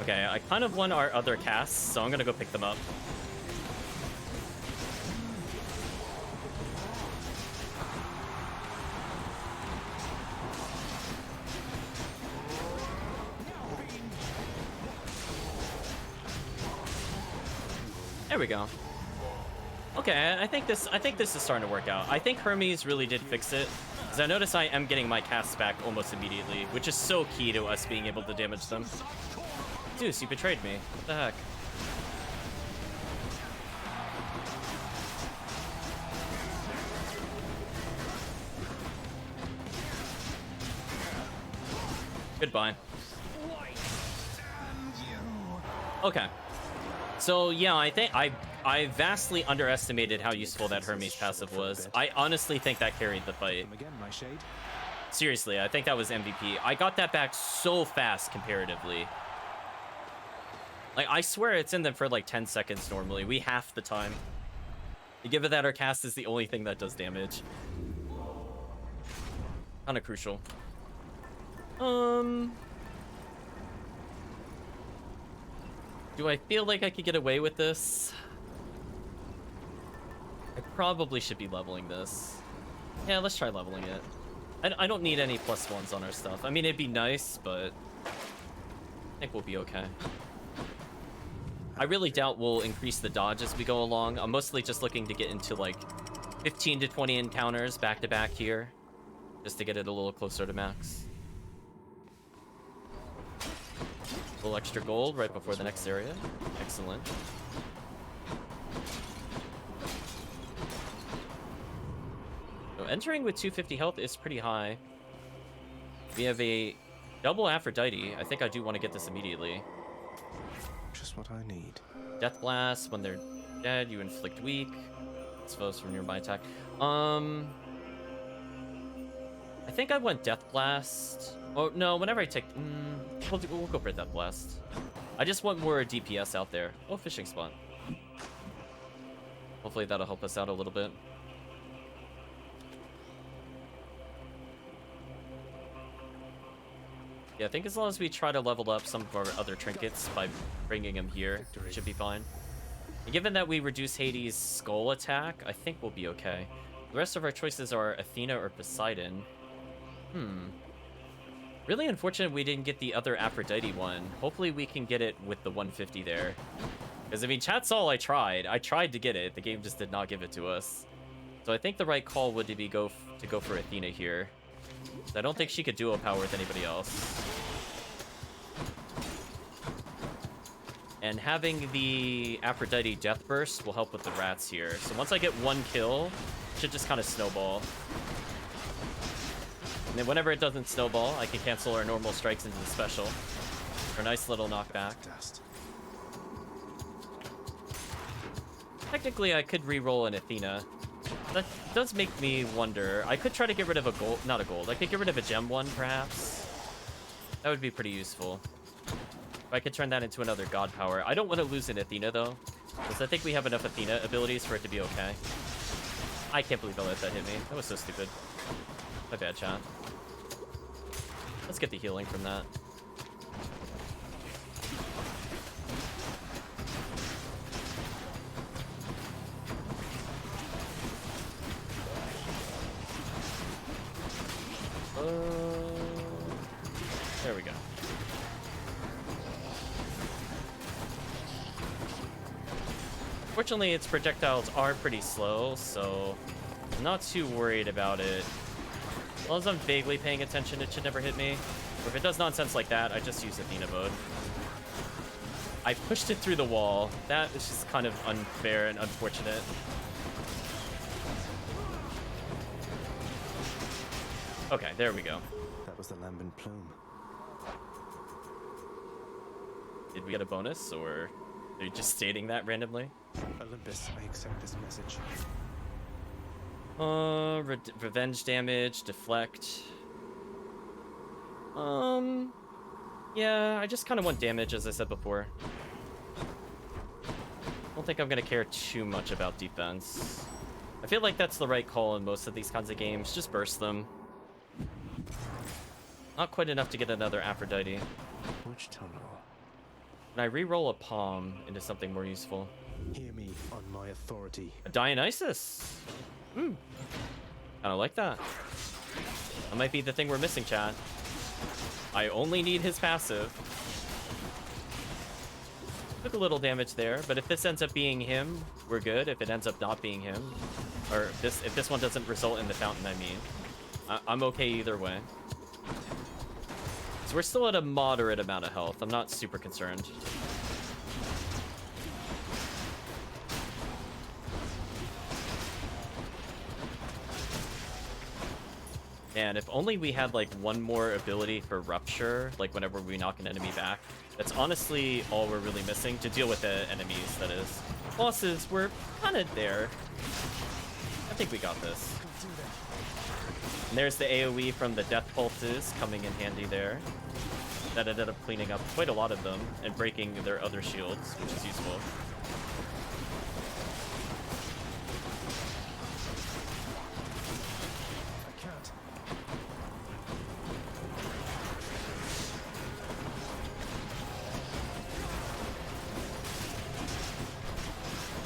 Okay, I kind of want our other casts, so I'm gonna go pick them up. There we go. Okay, I think this is starting to work out. I think Hermes really did fix it, because I notice I am getting my casts back almost immediately, which is so key to us being able to damage them. Zeus, you betrayed me. What the heck? Goodbye. Okay. So yeah, I think I vastly underestimated how useful that Hermes passive was. I honestly think that carried the fight. Seriously, I think that was MVP. I got that back so fast comparatively. Like, I swear it's in them for like 10 seconds normally. We half the time. Given that our cast is the only thing that does damage. Kinda crucial. Do I feel like I could get away with this? I probably should be leveling this. Yeah, let's try leveling it. I don't need any +1s on our stuff. I mean, it'd be nice, but I think we'll be okay. I really doubt we'll increase the dodge as we go along. I'm mostly just looking to get into like 15 to 20 encounters back to back here, just to get it a little closer to max. A little extra gold right before the next area. Excellent. So entering with 250 health is pretty high. We have a double Aphrodite. I think I do want to get this immediately. Just what I need. Death Blast. When they're dead, you inflict weak. It's foes from nearby attack. I think I want Death Blast. Oh, no, whenever I take... we'll go for Death Blast. I just want more DPS out there. Oh, fishing spot. Hopefully that'll help us out a little bit. Yeah, I think as long as we try to level up some of our other trinkets by bringing them here, it should be fine. And given that we reduce Hades' skull attack, I think we'll be okay. The rest of our choices are Athena or Poseidon. Really unfortunate we didn't get the other Aphrodite one. Hopefully we can get it with the 150 there. Because, I mean, chat saw I tried. I tried to get it. The game just did not give it to us. So I think the right call would be to go for Athena here. I don't think she could duo power with anybody else. And having the Aphrodite Death Burst will help with the rats here. So once I get one kill, it should just kind of snowball. And then whenever it doesn't snowball, I can cancel our normal strikes into the special. For a nice little knockback. Technically, I could re-roll an Athena. That does make me wonder. I could try to get rid of a gold, not a gold. I could get rid of a gem one, perhaps. That would be pretty useful. If I could turn that into another god power. I don't want to lose an Athena, though, because I think we have enough Athena abilities for it to be okay. I can't believe I let that hit me. That was so stupid. My bad, chat. Let's get the healing from that. There we go. Fortunately, its projectiles are pretty slow, so I'm not too worried about it. As long as I'm vaguely paying attention, it should never hit me. Or if it does nonsense like that, I just use Athena mode. I pushed it through the wall. That is just kind of unfair and unfortunate. Okay, there we go. That was the lambent plume. Did we get a bonus, or are you just stating that randomly? Olympus, I accept this message. Revenge damage, deflect. Yeah, I just kind of want damage, as I said before. I don't think I'm gonna care too much about defense. I feel like that's the right call in most of these kinds of games. Just burst them. Not quite enough to get another Aphrodite. Which tunnel? Can I re-roll a palm into something more useful? Hear me on my authority. A Dionysus! Kinda like that. That might be the thing we're missing, chat. I only need his passive. Took a little damage there, but if this ends up being him, we're good. If it ends up not being him, or if this one doesn't result in the fountain, I mean, I'm okay either way. So we're still at a moderate amount of health. I'm not super concerned. And if only we had like one more ability for rupture, like whenever we knock an enemy back. That's honestly all we're really missing to deal with the enemies, that is. Bosses, we're kind of there. I think we got this. And there's the AoE from the death pulses coming in handy there. That ended up cleaning up quite a lot of them and breaking their other shields, which is useful.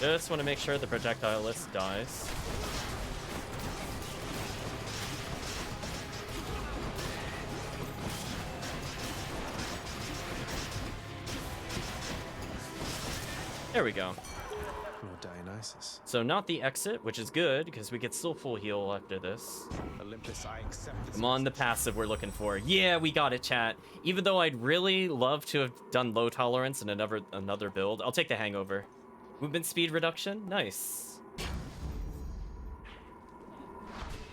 Just want to make sure the projectile list dies. There we go. Lord Dionysus. So not the exit, which is good, because we get still full heal after this. Olympus, I accept this. I'm on the passive we're looking for. Yeah, we got it, chat. Even though I'd really love to have done low tolerance in another build, I'll take the hangover. Movement speed reduction? Nice.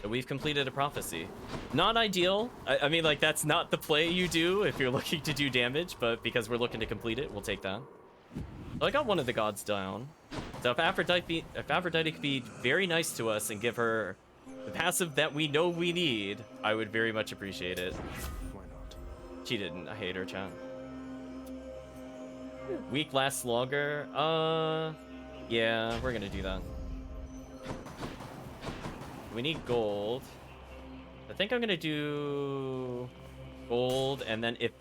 So we've completed a prophecy. Not ideal. I mean, like, that's not the play you do if you're looking to do damage, but because we're looking to complete it, we'll take that. So I got one of the gods down. So if Aphrodite could be very nice to us and give her the passive that we know we need, I would very much appreciate it. Why not? She didn't. I hate her, chat. Week lasts longer. Yeah, we're gonna do that. We need gold. I think I'm gonna do gold, and then if...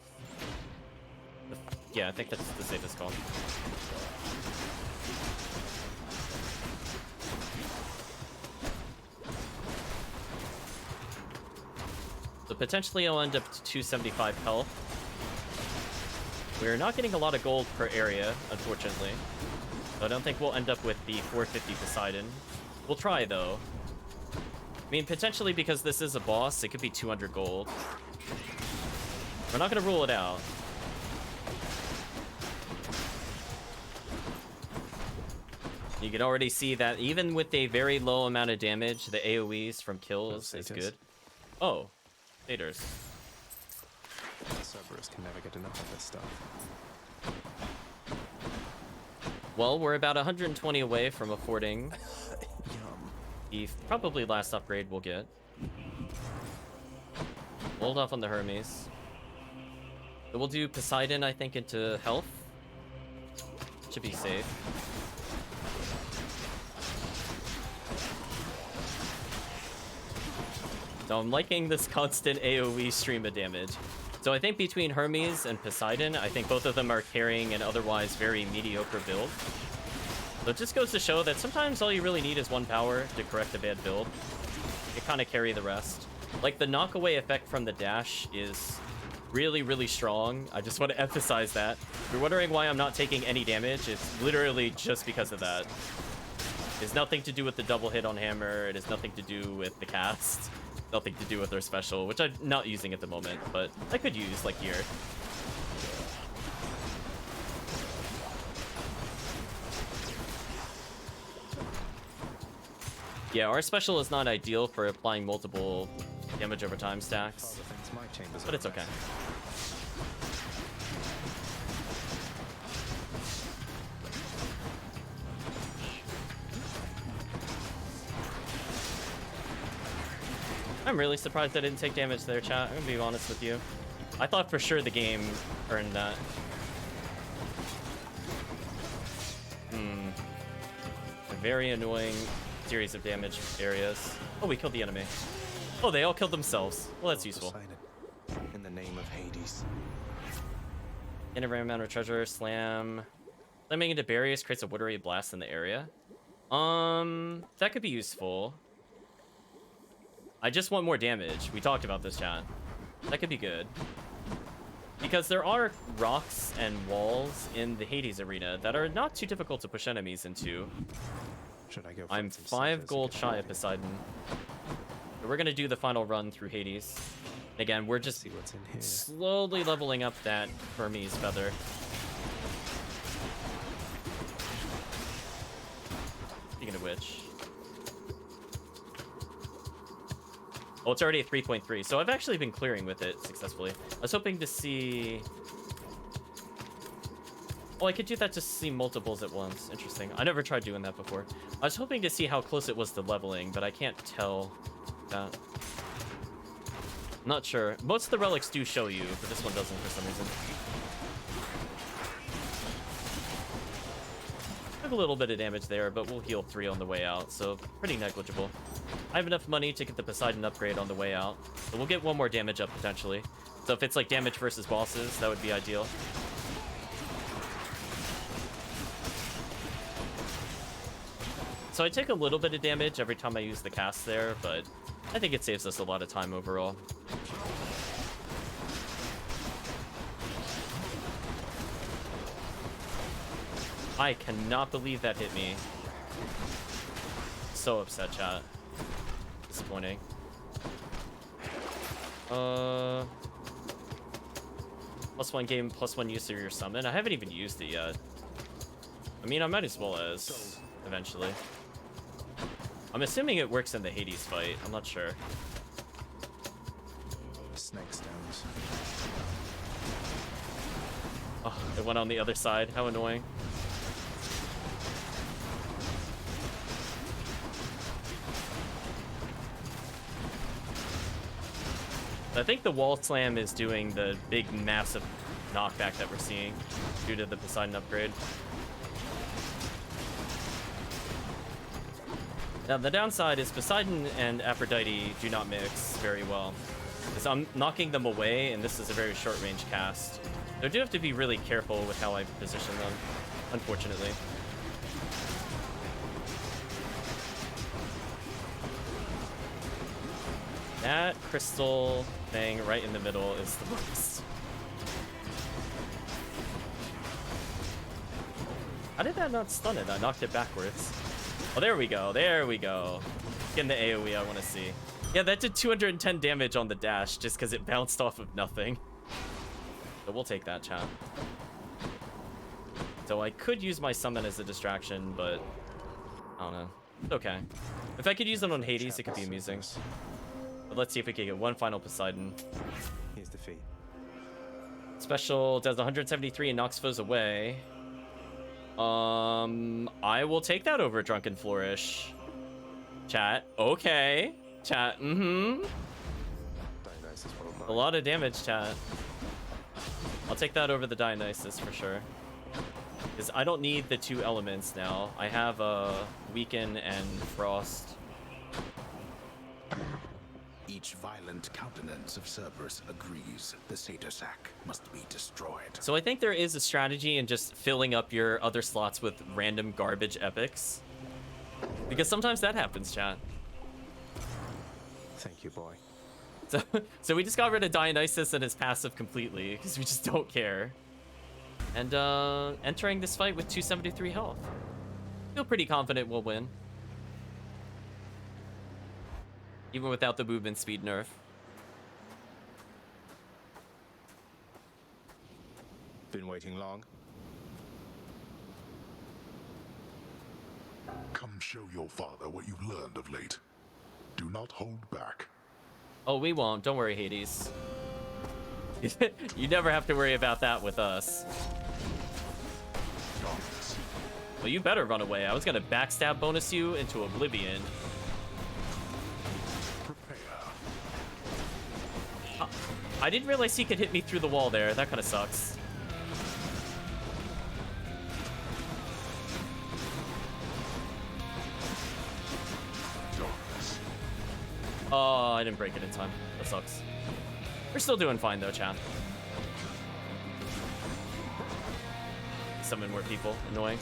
Yeah, I think that's the safest call. So potentially I'll end up to 275 health. We're not getting a lot of gold per area, unfortunately. So I don't think we'll end up with the 450 Poseidon. We'll try, though. I mean, potentially because this is a boss, it could be 200 gold. We're not going to rule it out. You can already see that even with a very low amount of damage, the AoEs from kills is good. Oh, Satyrs. Cerberus can never get enough of this stuff. Well, we're about 120 away from affording the probably last upgrade we'll get. Hold off on the Hermes. So we'll do Poseidon, I think, into health. Should be safe. So I'm liking this constant AoE stream of damage. So I think between Hermes and Poseidon, I think both of them are carrying an otherwise very mediocre build. So it just goes to show that sometimes all you really need is one power to correct a bad build. You kind of carry the rest. Like, the knockaway effect from the dash is really, really strong. I just want to emphasize that. If you're wondering why I'm not taking any damage, it's literally just because of that. It has nothing to do with the double hit on hammer. It has nothing to do with the cast. Nothing to do with their special, which I'm not using at the moment, but I could use, like, here. Yeah, our special is not ideal for applying multiple damage over time stacks, but it's okay. I'm really surprised I didn't take damage there, chat. I'm gonna be honest with you. I thought for sure the game earned that. A very annoying series of damage areas. Oh, we killed the enemy. Oh, they all killed themselves. Well, that's useful. In the name of Hades. Infinite amount of treasure, slam. Slamming into barriers creates a watery blast in the area. That could be useful. I just want more damage. We talked about this, chat. That could be good. Because there are rocks and walls in the Hades arena that are not too difficult to push enemies into. Should I go? I'm 5 gold shy of Poseidon. So we're gonna do the final run through Hades. Again, we're just slowly leveling up that Hermes feather. Speaking of which. Oh, it's already at 3.3, so I've actually been clearing with it successfully. I was hoping to see... Oh, I could do that to see multiples at once. Interesting. I never tried doing that before. I was hoping to see how close it was to leveling, but I can't tell that. Not sure. Most of the relics do show you, but this one doesn't for some reason. Took a little bit of damage there, but we'll heal 3 on the way out, so pretty negligible. I have enough money to get the Poseidon upgrade on the way out, so we'll get 1 more damage up potentially. So if it's like damage versus bosses, that would be ideal. So I take a little bit of damage every time I use the cast there, but I think it saves us a lot of time overall. I cannot believe that hit me. So upset, chat. Disappointing. +1 game, +1 use of your summon. I haven't even used it yet. I mean, I might as well as eventually. I'm assuming it works in the Hades fight. I'm not sure. Snake stones. Oh, it went on the other side. How annoying. I think the wall slam is doing the big, massive knockback that we're seeing due to the Poseidon upgrade. Now, the downside is Poseidon and Aphrodite do not mix very well. Because I'm knocking them away, and this is a very short-range cast. So I do have to be really careful with how I position them, unfortunately. That crystal thing right in the middle is the worst. How did that not stun it? I knocked it backwards. Oh, there we go. There we go. Getting the AoE I want to see. Yeah, that did 210 damage on the dash just because it bounced off of nothing. So we'll take that, chat. So I could use my summon as a distraction, but I don't know. It's okay. If I could use it on Hades, it could be amusing. But let's see if we can get one final Poseidon. Here's the fee. Special does 173 and knocks foes away. I will take that over Drunken Flourish. Chat. Okay. Chat. Mm-hmm. A lot of damage, chat. I'll take that over the Dionysus for sure. Because I don't need the 2 elements now. I have Weaken and Frost. Each violent countenance of Cerberus agrees the Satyr Sack must be destroyed. So I think there is a strategy in just filling up your other slots with random garbage epics. Because sometimes that happens, chat. Thank you, boy. So we just got rid of Dionysus and his passive completely, because we just don't care. And entering this fight with 273 health. Feel pretty confident we'll win. Even without the movement speed nerf. Been waiting long? Come show your father what you've learned of late. Do not hold back. Oh, we won't. Don't worry, Hades. You never have to worry about that with us. Well, you better run away. I was gonna backstab bonus you into oblivion. I didn't realize he could hit me through the wall there. That kind of sucks. Oh, I didn't break it in time. That sucks. We're still doing fine though, chat. Summon more people. Annoying.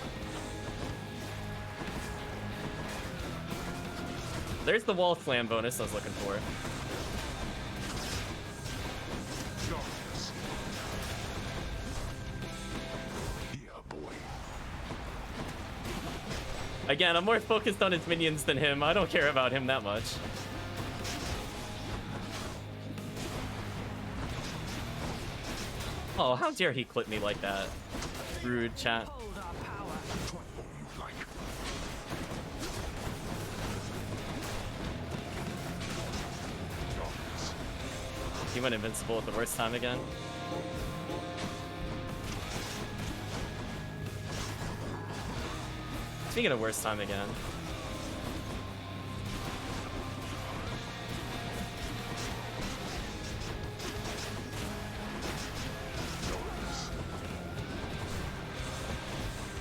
There's the wall slam bonus I was looking for. Again, I'm more focused on his minions than him. I don't care about him that much. Oh, how dare he clip me like that? Rude, chat. He went invincible at the worst time again. Speaking of worst time again.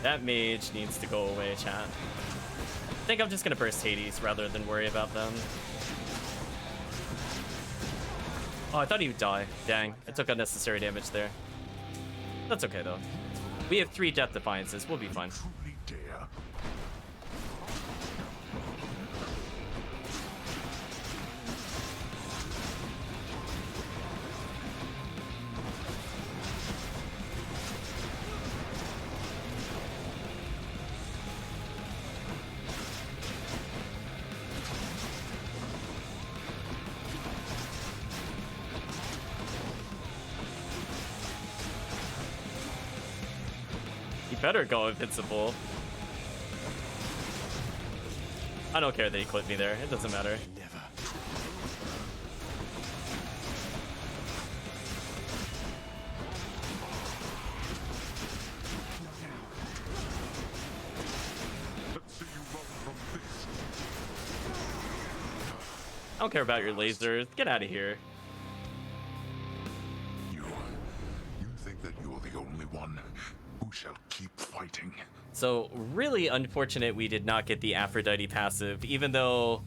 That mage needs to go away, chat. I think I'm just gonna burst Hades rather than worry about them. Oh, I thought he would die. Dang, I took unnecessary damage there. That's okay though. We have 3 Death Defiances, we'll be fine. better go invincible. I don't care that he clipped me there. It doesn't matter. Never. Let's see you run from this. I don't care about your lasers. Get out of here. You think that you're the only one who shall keep fighting? So really unfortunate we did not get the Aphrodite passive, even though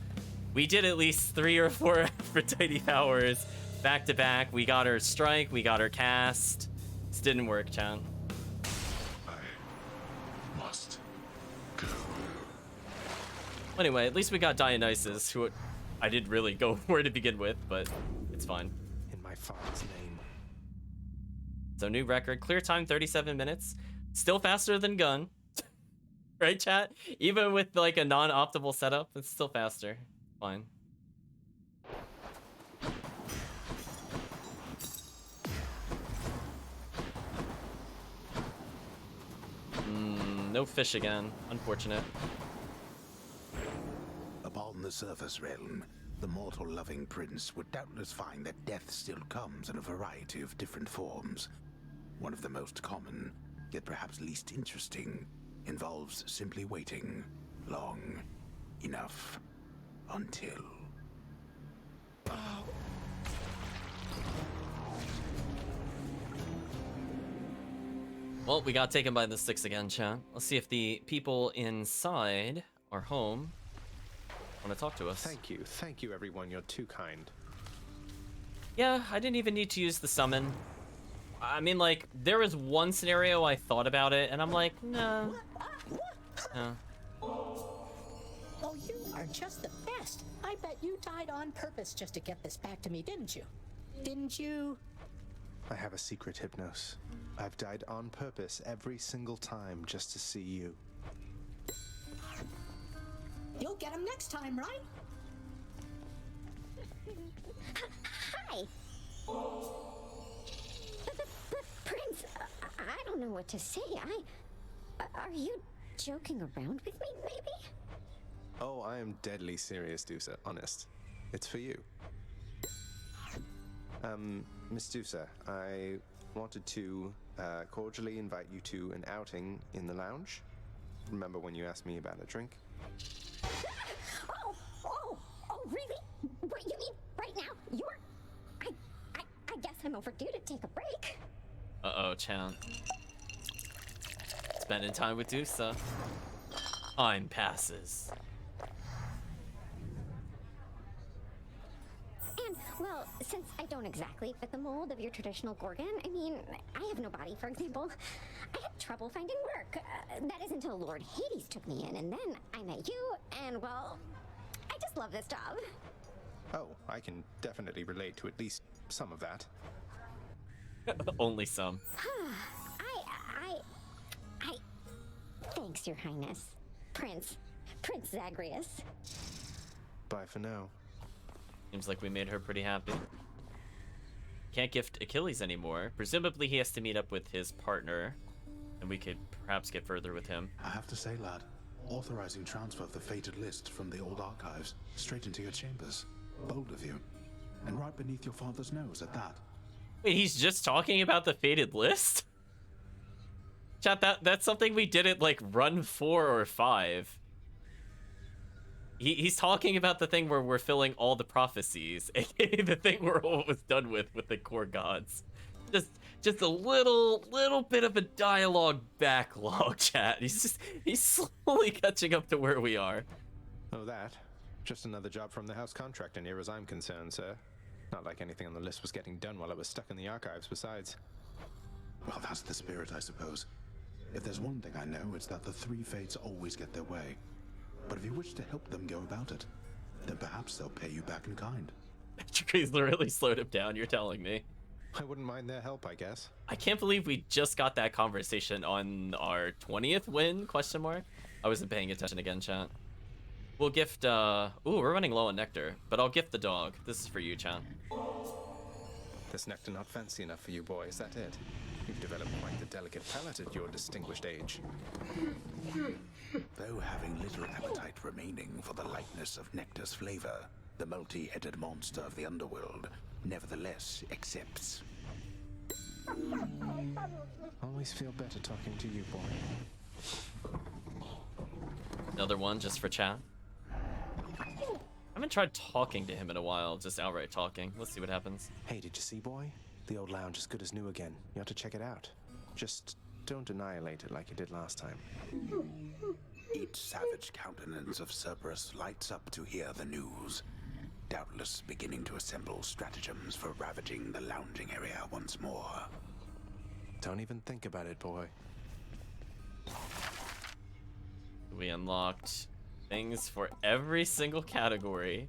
we did at least 3 or 4 Aphrodite powers back to back. We got her strike, we got her cast. This didn't work, Chan. I must go. Anyway, at least we got Dionysus, who I did really go for to begin with, but it's fine. In my father's name. So new record, clear time 37 minutes. Still faster than Gun. Right, chat? Even with like a non-optimal setup, it's still faster. Fine. No fish again. Unfortunate. Upon the surface realm, the mortal-loving prince would doubtless find that death still comes in a variety of different forms. One of the most common, yet perhaps least interesting, involves simply waiting long enough until... Well, we got taken by the sticks again, chat. Let's see if the people inside our home want to talk to us. Thank you everyone, you're too kind. Yeah, I didn't even need to use the summon. I mean, like, there was one scenario I thought about it, and I'm like, no. No. Oh, you are just the best. I bet you died on purpose just to get this back to me, didn't you? Didn't you? I have a secret, Hypnos. I've died on purpose every single time just to see you. You'll get him next time, right? Hi. Prince, I don't know what to say. Are you joking around with me, maybe? Oh, I am deadly serious, Dusa. Honest. It's for you. Miss Dusa, I wanted to cordially invite you to an outing in the lounge. Remember when you asked me about a drink? Oh, really? What, you mean right now? I guess I'm overdue to take a break. Uh-oh, Chan. Spending time with Dusa. Time passes. And, well, since I don't exactly fit the mold of your traditional Gorgon, I mean, I have no body, for example. I had trouble finding work. That is until Lord Hades took me in, and then I met you, and, well, I just love this job. Oh, I can definitely relate to at least some of that. Only some. Thanks, Your Highness. Prince Zagreus. Bye for now. Seems like we made her pretty happy. Can't gift Achilles anymore. Presumably he has to meet up with his partner, and we could perhaps get further with him. I have to say, lad, authorizing transfer of the fated list from the old archives straight into your chambers. Bold of you. And right beneath your father's nose at that. Wait, he's just talking about the fated list? Chat, that's something we did at like run 4 or 5. He's talking about the thing where we're filling all the prophecies, aka the thing we're almost done with the core gods. Just a little bit of a dialogue backlog, chat. He's slowly catching up to where we are. Oh, that? Just another job from the house contractor near as I'm concerned, sir. Not like anything on the list was getting done while it was stuck in the archives besides. Well, that's the spirit, I suppose. If there's one thing I know, it's that the three fates always get their way. But if you wish to help them go about it, then perhaps they'll pay you back in kind. He's really slowed him down, you're telling me. I wouldn't mind their help, I guess. I can't believe we just got that conversation on our 20th win, question mark? I wasn't paying attention again, chat. We'll gift, ooh, we're running low on nectar, but I'll gift the dog. This is for you, chat. This nectar not fancy enough for you, boy, is that it? You You've developed quite the delicate palate at your distinguished age. Though having little appetite remaining for the lightness of nectar's flavor, the multi-headed monster of the underworld nevertheless accepts. Always feel better talking to you, boy. Another one just for chat. I haven't tried talking to him in a while, just outright talking. Let's see what happens. Hey, did you see, boy? The old lounge is good as new again. You ought to check it out. Just don't annihilate it like you did last time. Each savage countenance of Cerberus lights up to hear the news, doubtless beginning to assemble stratagems for ravaging the lounging area once more. Don't even think about it, boy. We unlocked things for every single category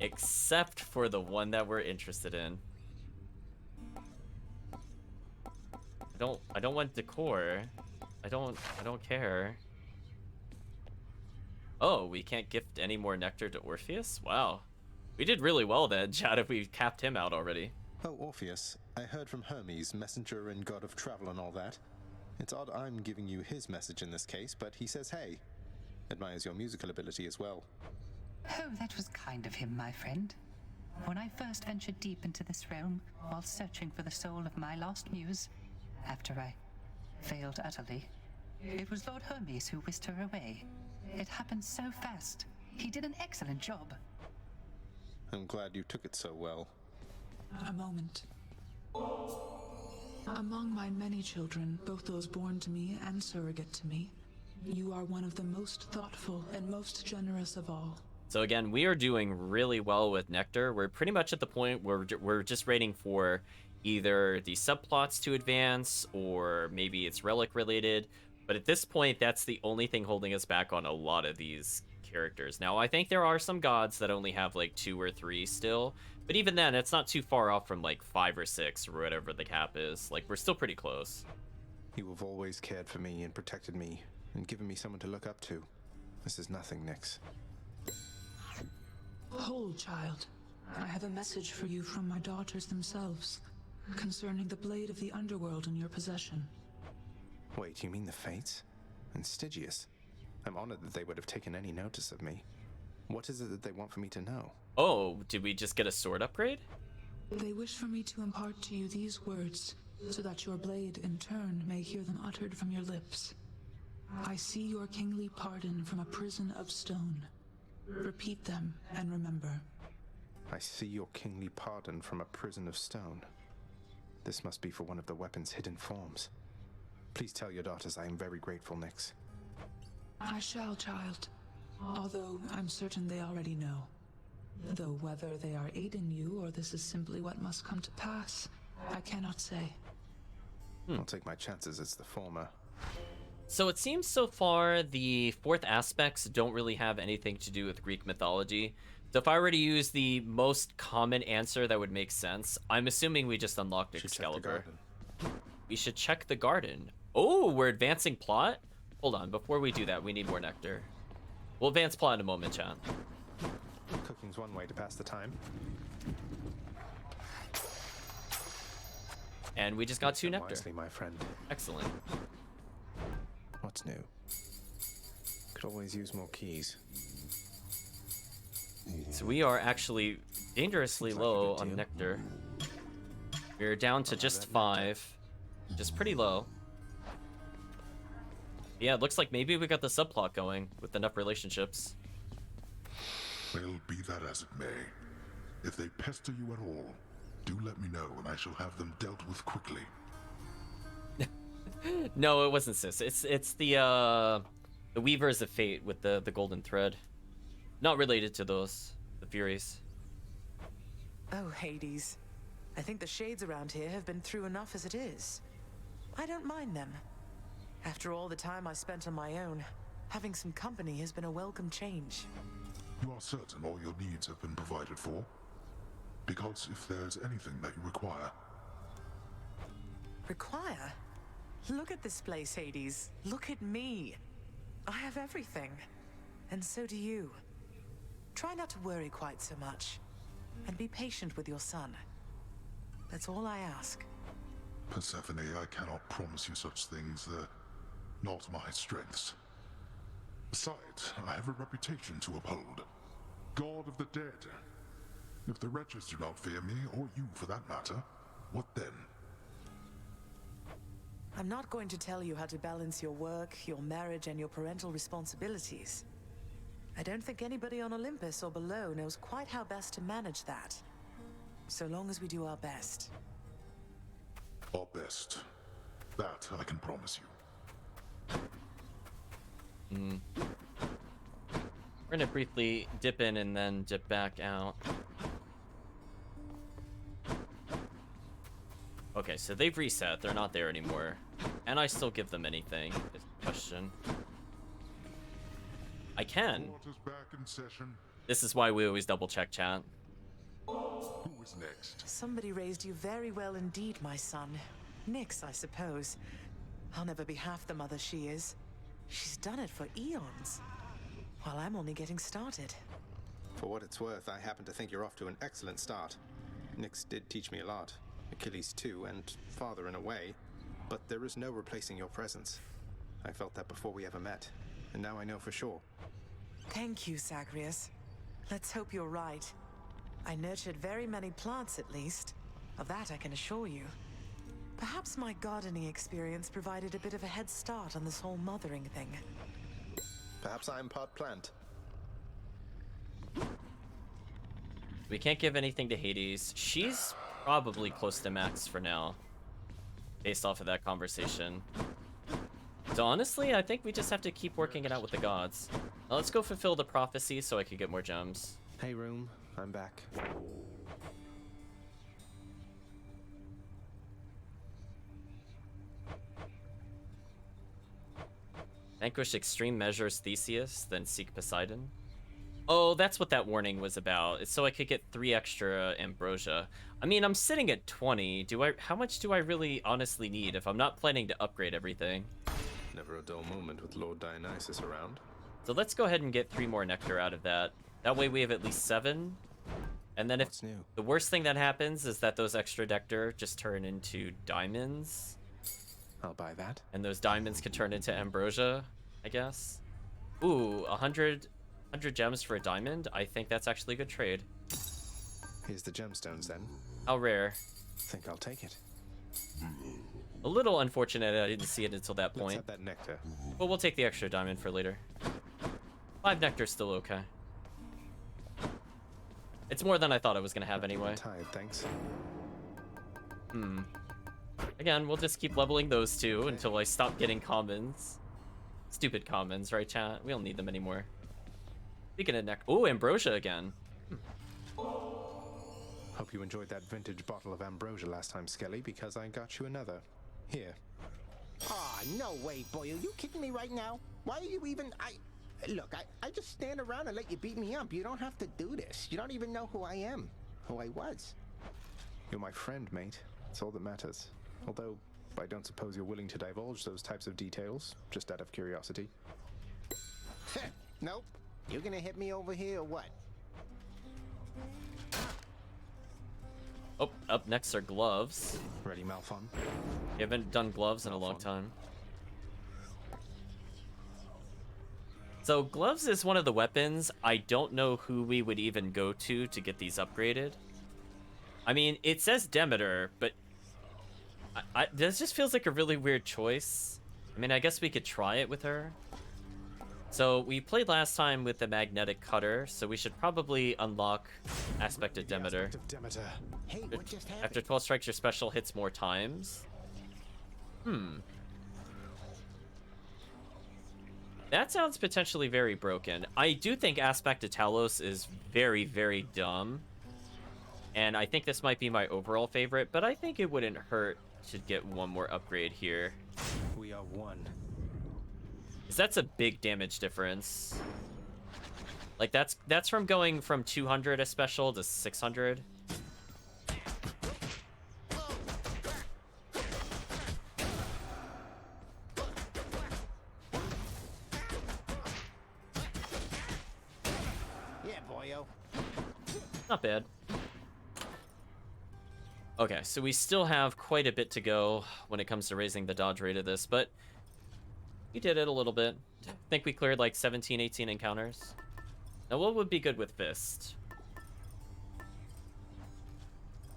except for the one that we're interested in. I don't want decor. I don't care. Oh, we can't gift any more nectar to Orpheus? Wow. We did really well then, Chad, if we capped him out already. Oh, Orpheus. I heard from Hermes, messenger and god of travel and all that. It's odd I'm giving you his message in this case, but he says hey. Admires your musical ability as well. Oh, that was kind of him, my friend. When I first ventured deep into this realm, while searching for the soul of my lost muse, after I failed utterly, it was Lord Hermes who whisked her away. It happened so fast. He did an excellent job. I'm glad you took it so well. A moment. Among my many children, both those born to me and surrogate to me, you are one of the most thoughtful and most generous of all. So again, we are doing really well with Nectar. We're pretty much at the point where we're just waiting for either the subplots to advance or maybe it's relic related. But at this point, that's the only thing holding us back on a lot of these characters. Now, I think there are some gods that only have like 2 or 3 still. But even then, it's not too far off from like 5 or 6 or whatever the cap is. Like, we're still pretty close. You have always cared for me and protected me and given me someone to look up to. This is nothing, Nyx. Hold, child. I have a message for you from my daughters themselves, concerning the blade of the underworld in your possession. Wait, you mean the Fates? And Stygius? I'm honored that they would have taken any notice of me. What is it that they want for me to know? Oh, did we just get a sword upgrade? They wish for me to impart to you these words, so that your blade, in turn, may hear them uttered from your lips. I see your kingly pardon from a prison of stone. Repeat them and remember. I see your kingly pardon from a prison of stone. This must be for one of the weapon's hidden forms. Please tell your daughters I am very grateful, Nyx. I shall, child. Although I'm certain they already know. Though whether they are aiding you or this is simply what must come to pass, I cannot say. I'll take my chances it's the former. So it seems so far the 4th aspects don't really have anything to do with Greek mythology. So if I were to use the most common answer that would make sense, I'm assuming we just unlocked Excalibur. We should check the garden. Oh, we're advancing plot? Hold on, before we do that, we need more nectar. We'll advance plot in a moment, chat. Cooking's one way to pass the time. And we just got 2 nectar. Wisely, my friend. Excellent. What's new? Could always use more keys. So we are actually dangerously low on nectar. We're down to just 5, just pretty low. Yeah, it looks like maybe we got the subplot going with enough relationships. Well, be that as it may, if they pester you at all, do let me know and I shall have them dealt with quickly. No, it wasn't Sis. It's the Weavers of Fate with the golden thread. Not related to those, the Furies. Oh, Hades. I think the shades around here have been through enough as it is. I don't mind them. After all the time I spent on my own, having some company has been a welcome change. You are certain all your needs have been provided for? Because if there's anything that you require... Require? Look at this place, Hades. Look at me. I have everything. And so do you. Try not to worry quite so much. And be patient with your son. That's all I ask. Persephone, I cannot promise you such things. They're not my strengths. Besides, I have a reputation to uphold. God of the dead. If the wretches do not fear me, or you for that matter, what then? I'm not going to tell you how to balance your work, your marriage, and your parental responsibilities. I don't think anybody on Olympus or below knows quite how best to manage that. So long as we do our best. Our best. That I can promise you. We're gonna briefly dip in and then dip back out. Okay, so they've reset. They're not there anymore. And I still give them anything, is the question. I can. Court is back in session. This is why we always double check chat. Who is next? Somebody raised you very well indeed, my son. Nyx, I suppose. I'll never be half the mother she is. She's done it for eons. While I'm only getting started. For what it's worth, I happen to think you're off to an excellent start. Nyx did teach me a lot. Achilles too, and father in a way. But there is no replacing your presence. I felt that before we ever met, and now I know for sure. Thank you, Zagreus. Let's hope you're right. I nurtured very many plants, at least. Of that I can assure you. Perhaps my gardening experience provided a bit of a head start on this whole mothering thing. Perhaps I'm part plant. We can't give anything to Hades. She's probably close to max for now, based off of that conversation. So honestly, I think we just have to keep working it out with the gods. Now let's go fulfill the prophecy so I could get more gems. Hey, room. I'm back. Vanquish extreme measures Theseus, then seek Poseidon. Oh, that's what that warning was about. It's so I could get 3 extra ambrosia. I mean, I'm sitting at 20. How much do I really honestly need if I'm not planning to upgrade everything? Never a dull moment with Lord Dionysus around. So let's go ahead and get 3 more nectar out of that. That way we have at least 7. And then if the worst thing that happens is that those extra nectar just turn into diamonds. I'll buy that. And those diamonds could turn into ambrosia, I guess. Ooh, 100 gems for a diamond? I think that's actually a good trade. Here's the gemstones then. How rare. Think I'll take it. A little unfortunate I didn't see it until that point. Let's have that nectar. But we'll take the extra diamond for later. 5 nectar's still okay. It's more than I thought I was gonna have anyway. Tired, thanks. Again, we'll just keep leveling those 2 until I stop getting commons. Stupid commons, right, chat? We don't need them anymore. Speaking of oh, ambrosia again. Hope you enjoyed that vintage bottle of ambrosia last time, Skelly, because I got you another. Here. Aw, no way, boy. Are you kidding me right now? Why are you even... Look, I just stand around and let you beat me up. You don't have to do this. You don't even know who I am. Who I was. You're my friend, mate. That's all that matters. Although, I don't suppose you're willing to divulge those types of details, just out of curiosity. Nope. You gonna hit me over here or what? Oh, up next are gloves. Ready, Malphon? We haven't done gloves in a long time. So gloves is one of the weapons. I don't know who we would even go to get these upgraded. I mean, it says Demeter, but this just feels like a really weird choice. I mean, I guess we could try it with her. So we played last time with the magnetic cutter, so we should probably unlock Aspect of Demeter. Hey, what just happened? After 12 strikes, your special hits more times. That sounds potentially very broken. I do think Aspect of Talos is very, very dumb. And I think this might be my overall favorite, but I think it wouldn't hurt to get one more upgrade here. We are one. Because that's a big damage difference. Like, that's from going from 200 a special to 600. Yeah, boyo. Not bad. Okay, so we still have quite a bit to go when it comes to raising the dodge rate of this, but we did it a little bit. I think we cleared like 17, 18 encounters. Now, what would be good with Fist?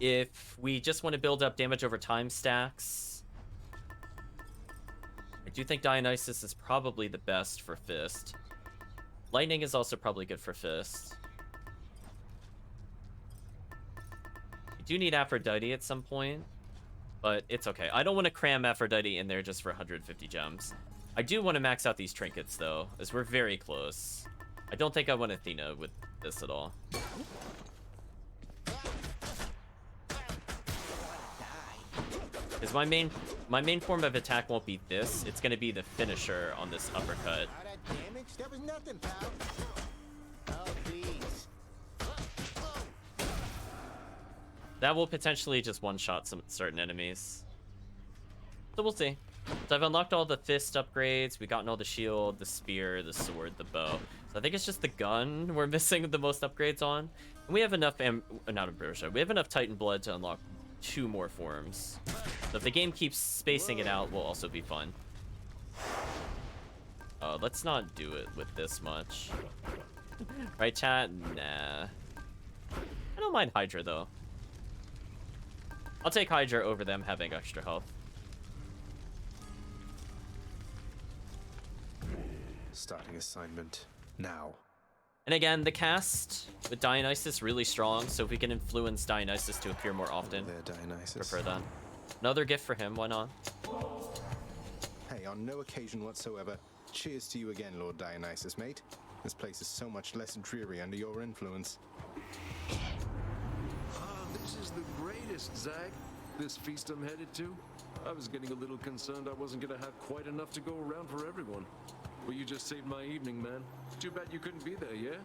If we just want to build up damage over time stacks, I do think Dionysus is probably the best for Fist. Lightning is also probably good for Fist. You do need Aphrodite at some point, but it's okay. I don't want to cram Aphrodite in there just for 150 gems. I do want to max out these trinkets, though, as we're very close. I don't think I want Athena with this at all. Because my main form of attack won't be this. It's going to be the finisher on this uppercut. Damage? That was nothing, pal. Oh, please. That will potentially just one-shot some certain enemies. So we'll see. So I've unlocked all the fist upgrades. We've gotten all the shield, the spear, the sword, the bow. So I think it's just the gun we're missing the most upgrades on. And we have enough, not Ambrosia, we have enough Titan blood to unlock 2 more forms. So if the game keeps spacing it out, will also be fun. Let's not do it with this much. Right, chat? Nah. I don't mind Hydra, though. I'll take Hydra over them having extra health. Starting assignment now. And again, the cast with Dionysus really strong, so if we can influence Dionysus to appear more often, prefer that. Another gift for him, why not? Hey, on no occasion whatsoever. Cheers to you again, Lord Dionysus, mate. This place is so much less dreary under your influence. This is the greatest, Zag. This feast I'm headed to. I was getting a little concerned I wasn't gonna have quite enough to go around for everyone. Well, you just saved my evening, man. Too bad you couldn't be there, yeah?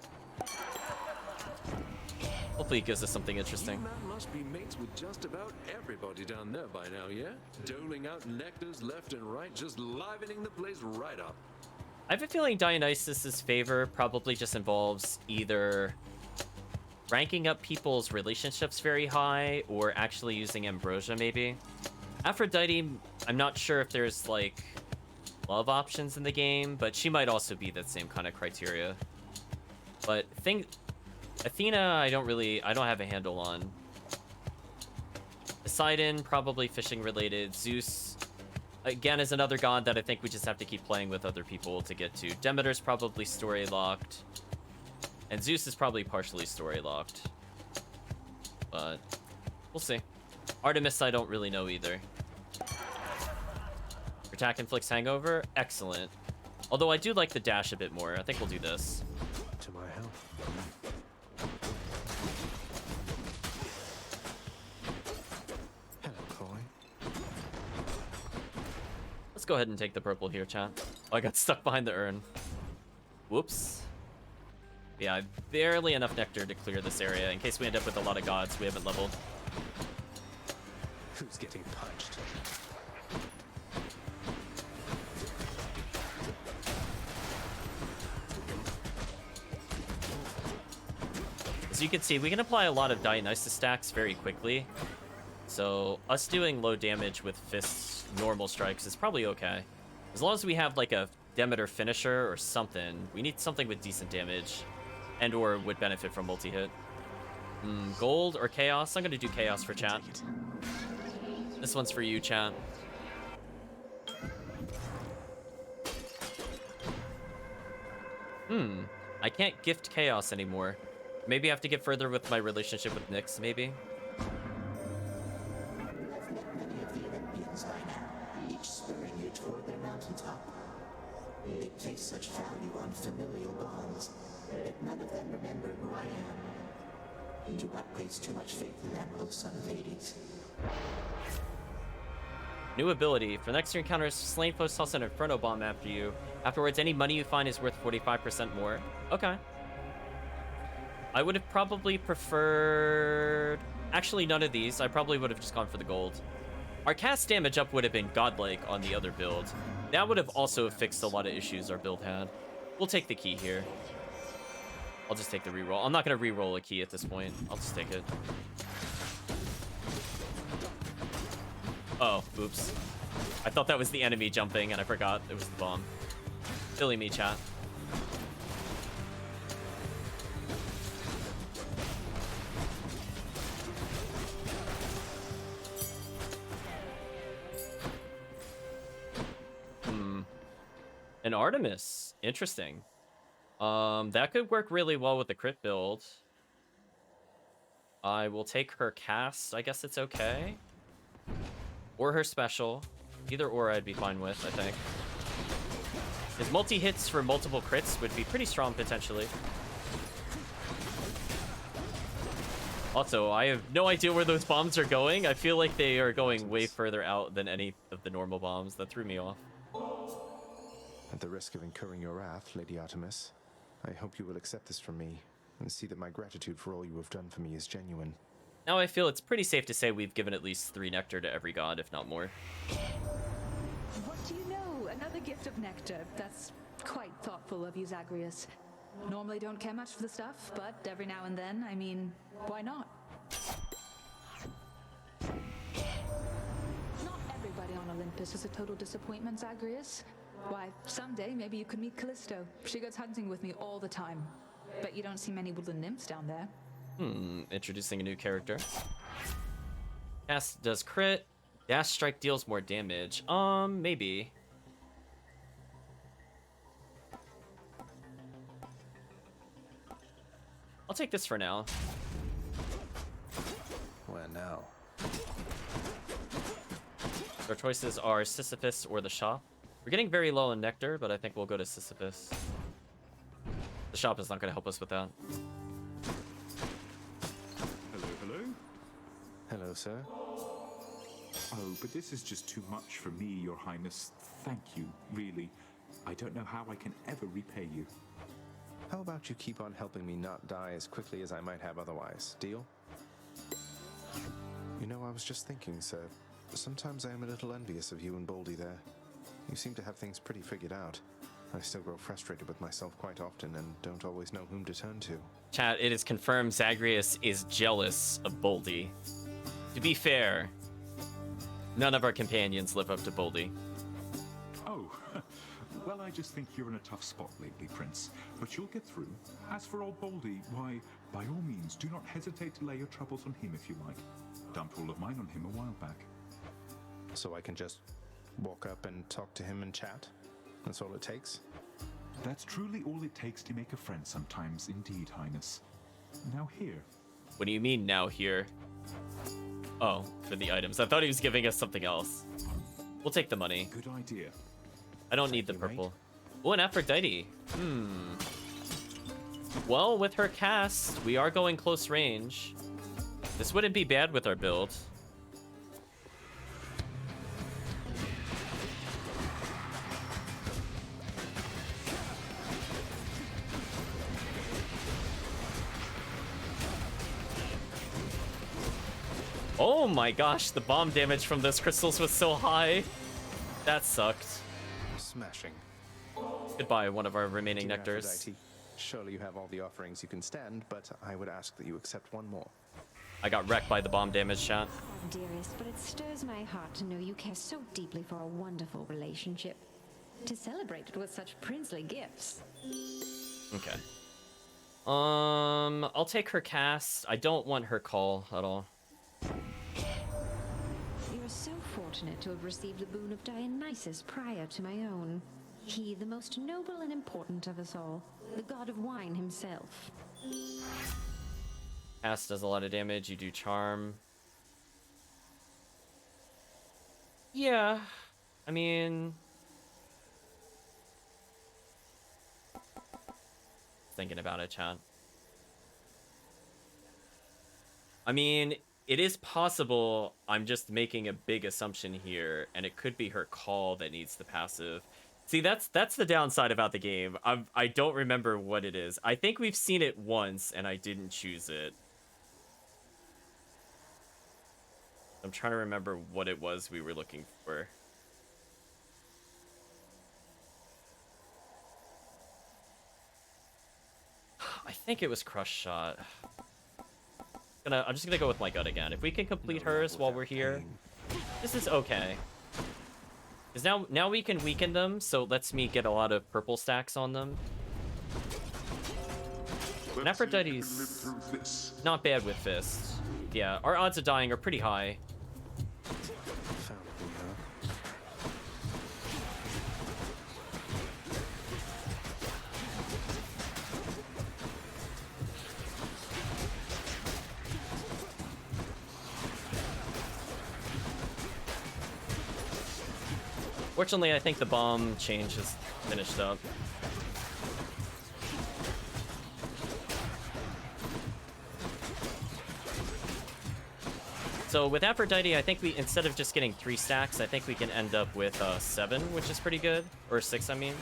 Hopefully it gives us something interesting. You man must be mates with just about everybody down there by now, yeah? Doling out nectars left and right, just livening the place right up. I have a feeling Dionysus's favor probably just involves either ranking up people's relationships very high or actually using Ambrosia, maybe. Aphrodite, I'm not sure if there's, like, love options in the game, but she might also be that same kind of criteria. But Athena, I don't have a handle on. Poseidon, probably fishing related. Zeus, again, is another god that I think we just have to keep playing with other people to get to. Demeter's probably story locked. And Zeus is probably partially story locked. But we'll see. Artemis, I don't really know either. Attack inflicts hangover, excellent. Although I do like the dash a bit more. I think we'll do this. To my health. Hello, Coy. Let's go ahead and take the purple here, chat. Oh, I got stuck behind the urn. Whoops. Yeah, barely enough nectar to clear this area. In case we end up with a lot of gods we haven't leveled. Who's getting punched? As you can see, we can apply a lot of Dionysus stacks very quickly. So us doing low damage with Fist's normal strikes is probably okay. As long as we have like a Demeter finisher or something. We need something with decent damage and or would benefit from multi-hit. Gold or chaos? I'm gonna do chaos for chat. This one's for you, chat. I can't gift chaos anymore. Maybe I have to get further with my relationship with Nyx, maybe? Each spurring you toward their mountaintop. They place such value on familial bonds, but none of them remember who I am. Do not place too much faith in them, O son of Hades. New ability. For the next 3 encounters, slain foes toss an Inferno Bomb after you. Afterwards, any money you find is worth 45% more. Okay. I would have probably preferred... Actually, none of these. I probably would have just gone for the gold. Our cast damage up would have been godlike on the other build. That would have also fixed a lot of issues our build had. We'll take the key here. I'll just take the reroll. I'm not going to reroll a key at this point. I'll just take it. Oh, oops. I thought that was the enemy jumping, and I forgot it was the bomb. Silly me, chat. An Artemis. Interesting. That could work really well with the crit build. I will take her cast. I guess it's okay. Or her special. Either or I'd be fine with, I think. His multi-hits for multiple crits would be pretty strong, potentially. Also, I have no idea where those bombs are going. I feel like they are going way further out than any of the normal bombs. That threw me off. At the risk of incurring your wrath, Lady Artemis, I hope you will accept this from me and see that my gratitude for all you have done for me is genuine. Now I feel it's pretty safe to say we've given at least 3 nectar to every god, if not more. What do you know? Another gift of nectar. That's quite thoughtful of you, Zagreus. Normally don't care much for the stuff, but every now and then, I mean, why not? Not everybody on Olympus is a total disappointment, Zagreus. Why, someday maybe you could meet Callisto. She goes hunting with me all the time. Bet you don't see many woodland nymphs down there. Introducing a new character. Cast does crit. Dash strike deals more damage. Maybe. I'll take this for now. Where now? Our choices are Sisyphus or the shop. We're getting very low in nectar, but I think we'll go to Sisyphus. The shop is not going to help us with that. Hello, hello? Hello, sir. Oh, but this is just too much for me, Your Highness. Thank you, really. I don't know how I can ever repay you. How about you keep on helping me not die as quickly as I might have otherwise? Deal? You know, I was just thinking, sir. Sometimes I am a little envious of you and Baldy there. You seem to have things pretty figured out. I still grow frustrated with myself quite often and don't always know whom to turn to. Chat, it is confirmed Zagreus is jealous of Boldy. To be fair, none of our companions live up to Boldy. Oh, well, I just think you're in a tough spot lately, Prince. But you'll get through. As for old Baldy, why, by all means, do not hesitate to lay your troubles on him if you like. Dumped all of mine on him a while back. So I can just walk up and talk to him and chat? That's all it takes? That's truly all it takes to make a friend sometimes, indeed, Highness. Now here. What do you mean, now here? Oh, for the items. I thought he was giving us something else. We'll take the money. Good idea. I don't need the purple. Oh, an Aphrodite. Well, with her cast, we are going close range. This wouldn't be bad with our build. Oh my gosh, the bomb damage from those crystals was so high. That sucked. Smashing. Goodbye, one of our remaining Dear nectars. Aphrodite, surely you have all the offerings you can stand, but I would ask that you accept one more. I got wrecked by the bomb damage, chat. Dearest, but it stirs my heart to know you care so deeply for a wonderful relationship. To celebrate it with such princely gifts. Okay. I'll take her cast. I don't want her call at all. You are so fortunate to have received the boon of Dionysus prior to my own. He, the most noble and important of us all, the god of wine himself. Cast does a lot of damage. You do charm. Yeah. I mean... Thinking about it, chat. I mean, it is possible I'm just making a big assumption here, and it could be her call that needs the passive. See, that's the downside about the game. I don't remember what it is. I think we've seen it once, and I didn't choose it. I'm trying to remember what it was we were looking for. I think it was Crush Shot. I'm just gonna go with my gut again. If we can complete hers while we're here, This is okay. Because now we can weaken them, so it lets me get a lot of purple stacks on them. And Aphrodite's not bad with fists. Yeah, our odds of dying are pretty high. Fortunately, I think the bomb change is finished up. So with Aphrodite, I think we, instead of just getting 3 stacks, I think we can end up with 7, which is pretty good. Or 6, I mean.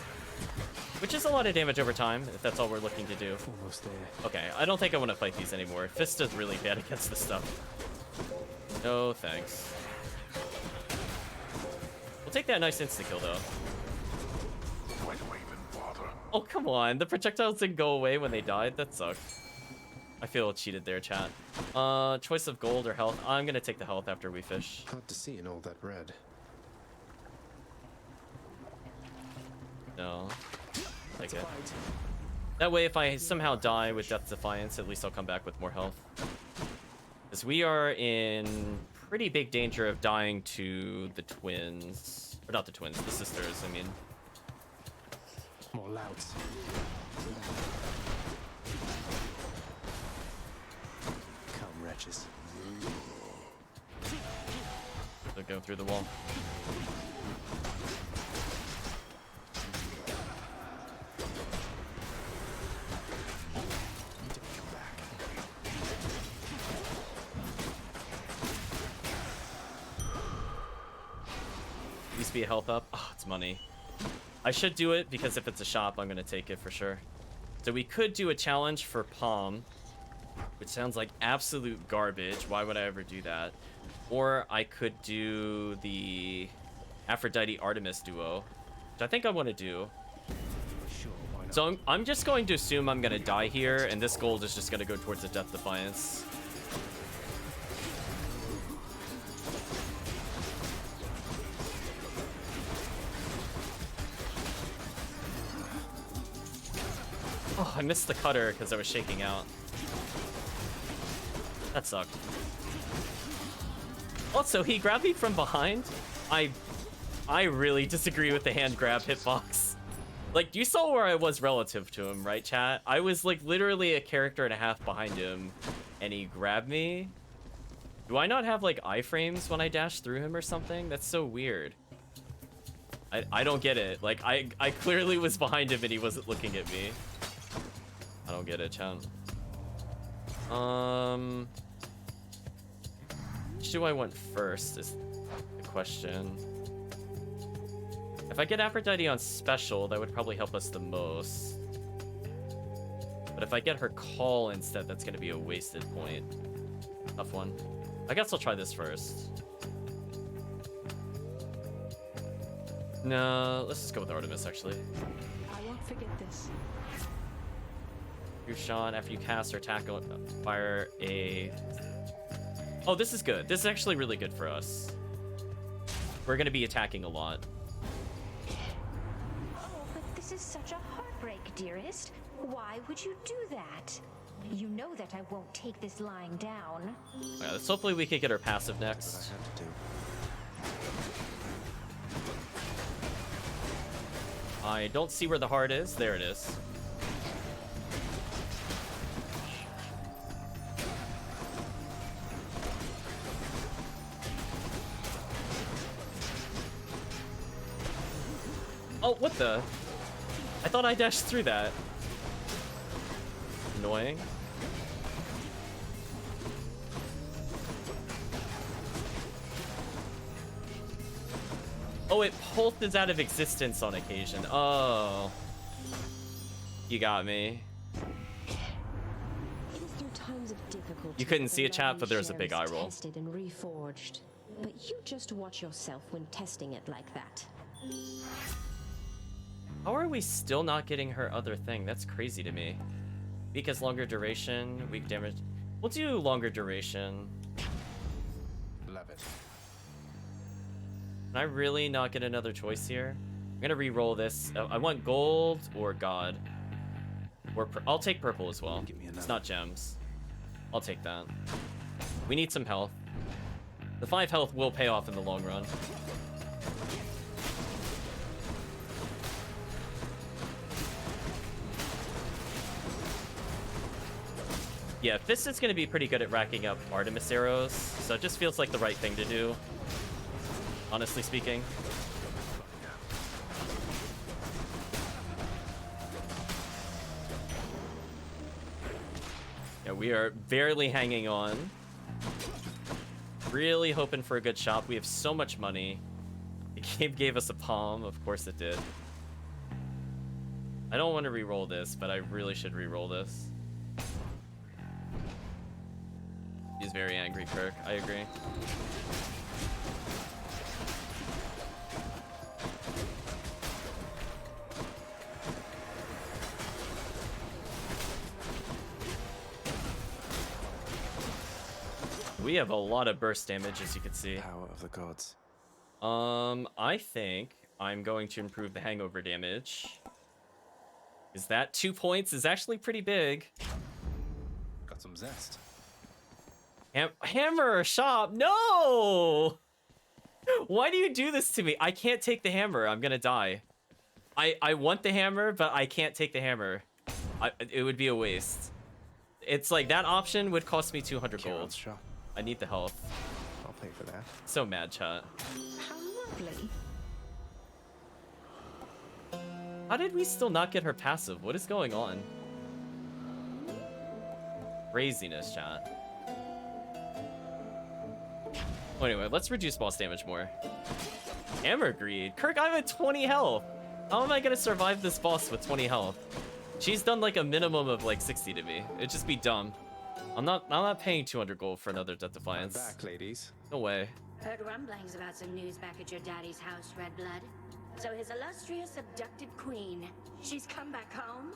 Which is a lot of damage over time, if that's all we're looking to do. Almost there. Okay, I don't think I want to fight these anymore. Fist is really bad against this stuff. No thanks. We'll take that nice insta-kill, though. Why do I even bother? Oh, come on. The projectiles didn't go away when they died. That sucked. I feel cheated there, chat. Choice of gold or health. I'm gonna take the health after we fish. Hard to see in all that red. No. Take it. That way, if I somehow die with Death Defiance, at least I'll come back with more health. Because we are in pretty big danger of dying to the twins. Or not the twins, the sisters, I mean. More louds. Come, wretches. They're going through the wall. Needs to be a health up. Oh, it's money. I should do it because if it's a shop, I'm gonna take it for sure. So we could do a challenge for Palm, which sounds like absolute garbage. Why would I ever do that? Or I could do the Aphrodite Artemis duo, which I think I want to do. So I'm just going to assume I'm gonna die here, and this gold is just gonna go towards the Death Defiance. Oh, I missed the cutter because I was shaking out. That sucked. Also, he grabbed me from behind. I really disagree with the hand grab hitbox. Like, you saw where I was relative to him, right, chat? I was, like, literally a character and a half behind him, and he grabbed me. Do I not have, like, iframes when I dash through him or something? That's so weird. I don't get it. Like, I clearly was behind him and he wasn't looking at me. I don't get it, chat. Which do I want first is the question. If I get Aphrodite on special, that would probably help us the most. But if I get her call instead, that's going to be a wasted point. Tough one. I guess I'll try this first. No, let's just go with Artemis, actually. I won't forget this. You, Sean, after you cast or attack, fire a... Oh, this is good. This is actually really good for us. We're going to be attacking a lot. Oh, but this is such a heartbreak, dearest. Why would you do that? You know that I won't take this lying down. Yeah, let's hopefully we can get our passive next. I don't see where the heart is. There it is. Oh, what the? I thought I dashed through that. Annoying. Oh, it pulses out of existence on occasion. Oh. You got me. It is through times of difficulty You couldn't see that it, chat, the but there's a share big is eye roll. Tested and reforged. But you just watch yourself when testing it like that. How are we still not getting her other thing? That's crazy to me. Because longer duration, weak damage. We'll do longer duration. Love it. Can I really not get another choice here? I'm gonna re-roll this. I want gold or god. Or I'll take purple as well. It's not gems. I'll take that. We need some health. The 5 health will pay off in the long run. Yeah, Fist is going to be pretty good at racking up Artemis arrows, so it just feels like the right thing to do, honestly speaking. Yeah, we are barely hanging on. Really hoping for a good shot. We have so much money. The game gave us a palm. Of course it did. I don't want to re-roll this, but I really should re-roll this. He's very angry, Kirk. I agree. We have a lot of burst damage, as you can see. Power of the gods. I think I'm going to improve the hangover damage. Is that 2 points? Is actually pretty big. Got some zest. Hammer or shop? No! Why do you do this to me? I can't take the hammer. I'm gonna die. I want the hammer, but I can't take the hammer. It would be a waste. It's like that option would cost me 200 gold. I need the health. I'll pay for that. So mad, chat. How lovely. How did we still not get her passive? What is going on? Craziness, chat. Well, anyway, let's reduce boss damage more. Hammer greed. Kirk, I'm at 20 health. How am I gonna survive this boss with 20 health? She's done like a minimum of like 60 to me. It'd just be dumb. I'm not paying 200 gold for another Death Defiance. I'm back, ladies. No way. Heard rumblings about some news back at your daddy's house, Redblood. So his illustrious abducted queen, she's come back home?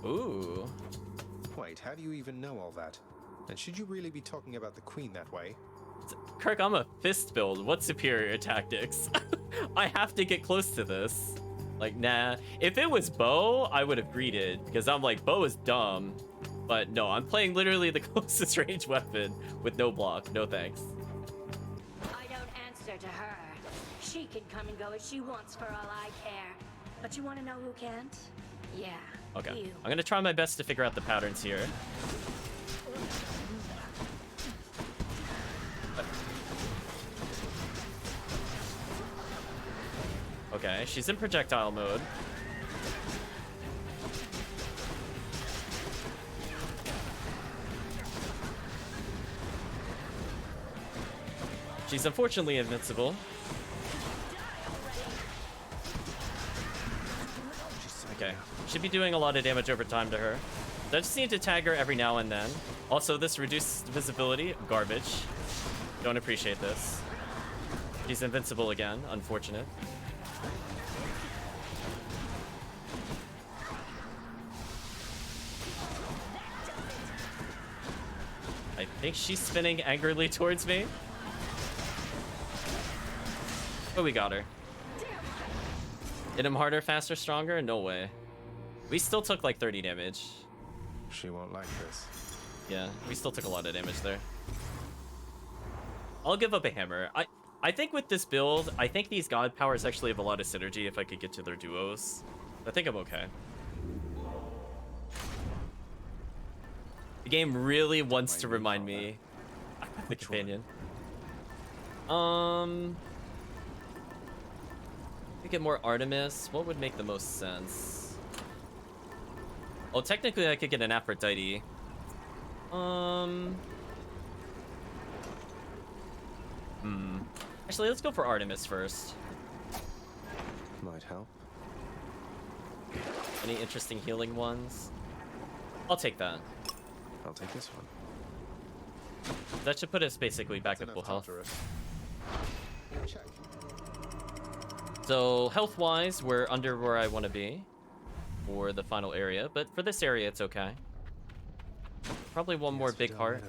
Ooh. Wait, how do you even know all that? And should you really be talking about the queen that way? Kirk, I'm a fist build. What superior tactics? I have to get close to this. Like, nah. If it was bow, I would have greeted, because I'm like, bow is dumb. But no, I'm playing literally the closest range weapon with no block. No thanks. I don't answer to her. She can come and go as she wants for all I care. But you want to know who can't? Yeah. Okay. You. I'm gonna try my best to figure out the patterns here. Okay, she's in projectile mode. She's unfortunately invincible. Okay, should be doing a lot of damage over time to her. I just need to tag her every now and then. Also, this reduced visibility, garbage. Don't appreciate this. She's invincible again, unfortunate. I think she's spinning angrily towards me. But we got her. Hit him harder, faster, stronger? No way. We still took like 30 damage. She won't like this. Yeah, we still took a lot of damage there. I'll give up a hammer. I think with this build, I think these god powers actually have a lot of synergy if I could get to their duos. I think I'm okay. The game really wants to remind me of the companion. We get more Artemis. What would make the most sense? Oh, technically I could get an Aphrodite. Actually, let's go for Artemis first. Might help. Any interesting healing ones? I'll take that. I'll take this one. That should put us basically back at full health. Check. So health-wise, we're under where I want to be for the final area, but for this area, it's okay. Probably one more big heart.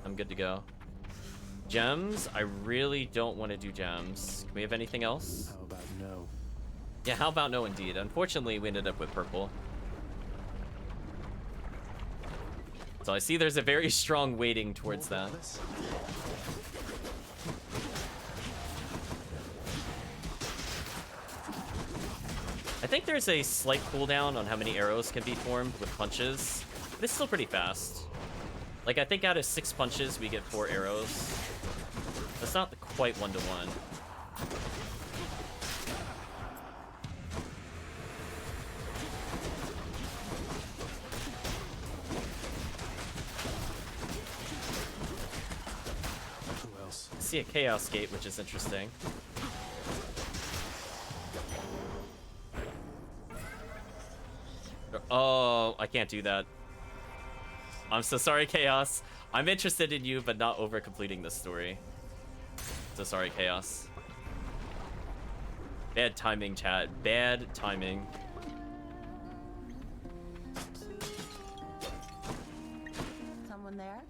I'm good to go. Gems? I really don't want to do gems. Can we have anything else? How about no? Yeah, how about no indeed? Unfortunately, we ended up with purple. So I see there's a very strong weighting towards that. I think there's a slight cooldown on how many arrows can be formed with punches, but it's still pretty fast. Like, I think out of 6 punches, we get 4 arrows. That's not quite 1-to-1. Who else? I see a Chaos Gate, which is interesting. Oh, I can't do that. I'm so sorry, Chaos. I'm interested in you, but not over completing this story. So sorry, Chaos. Bad timing, chat. Bad timing. Someone there?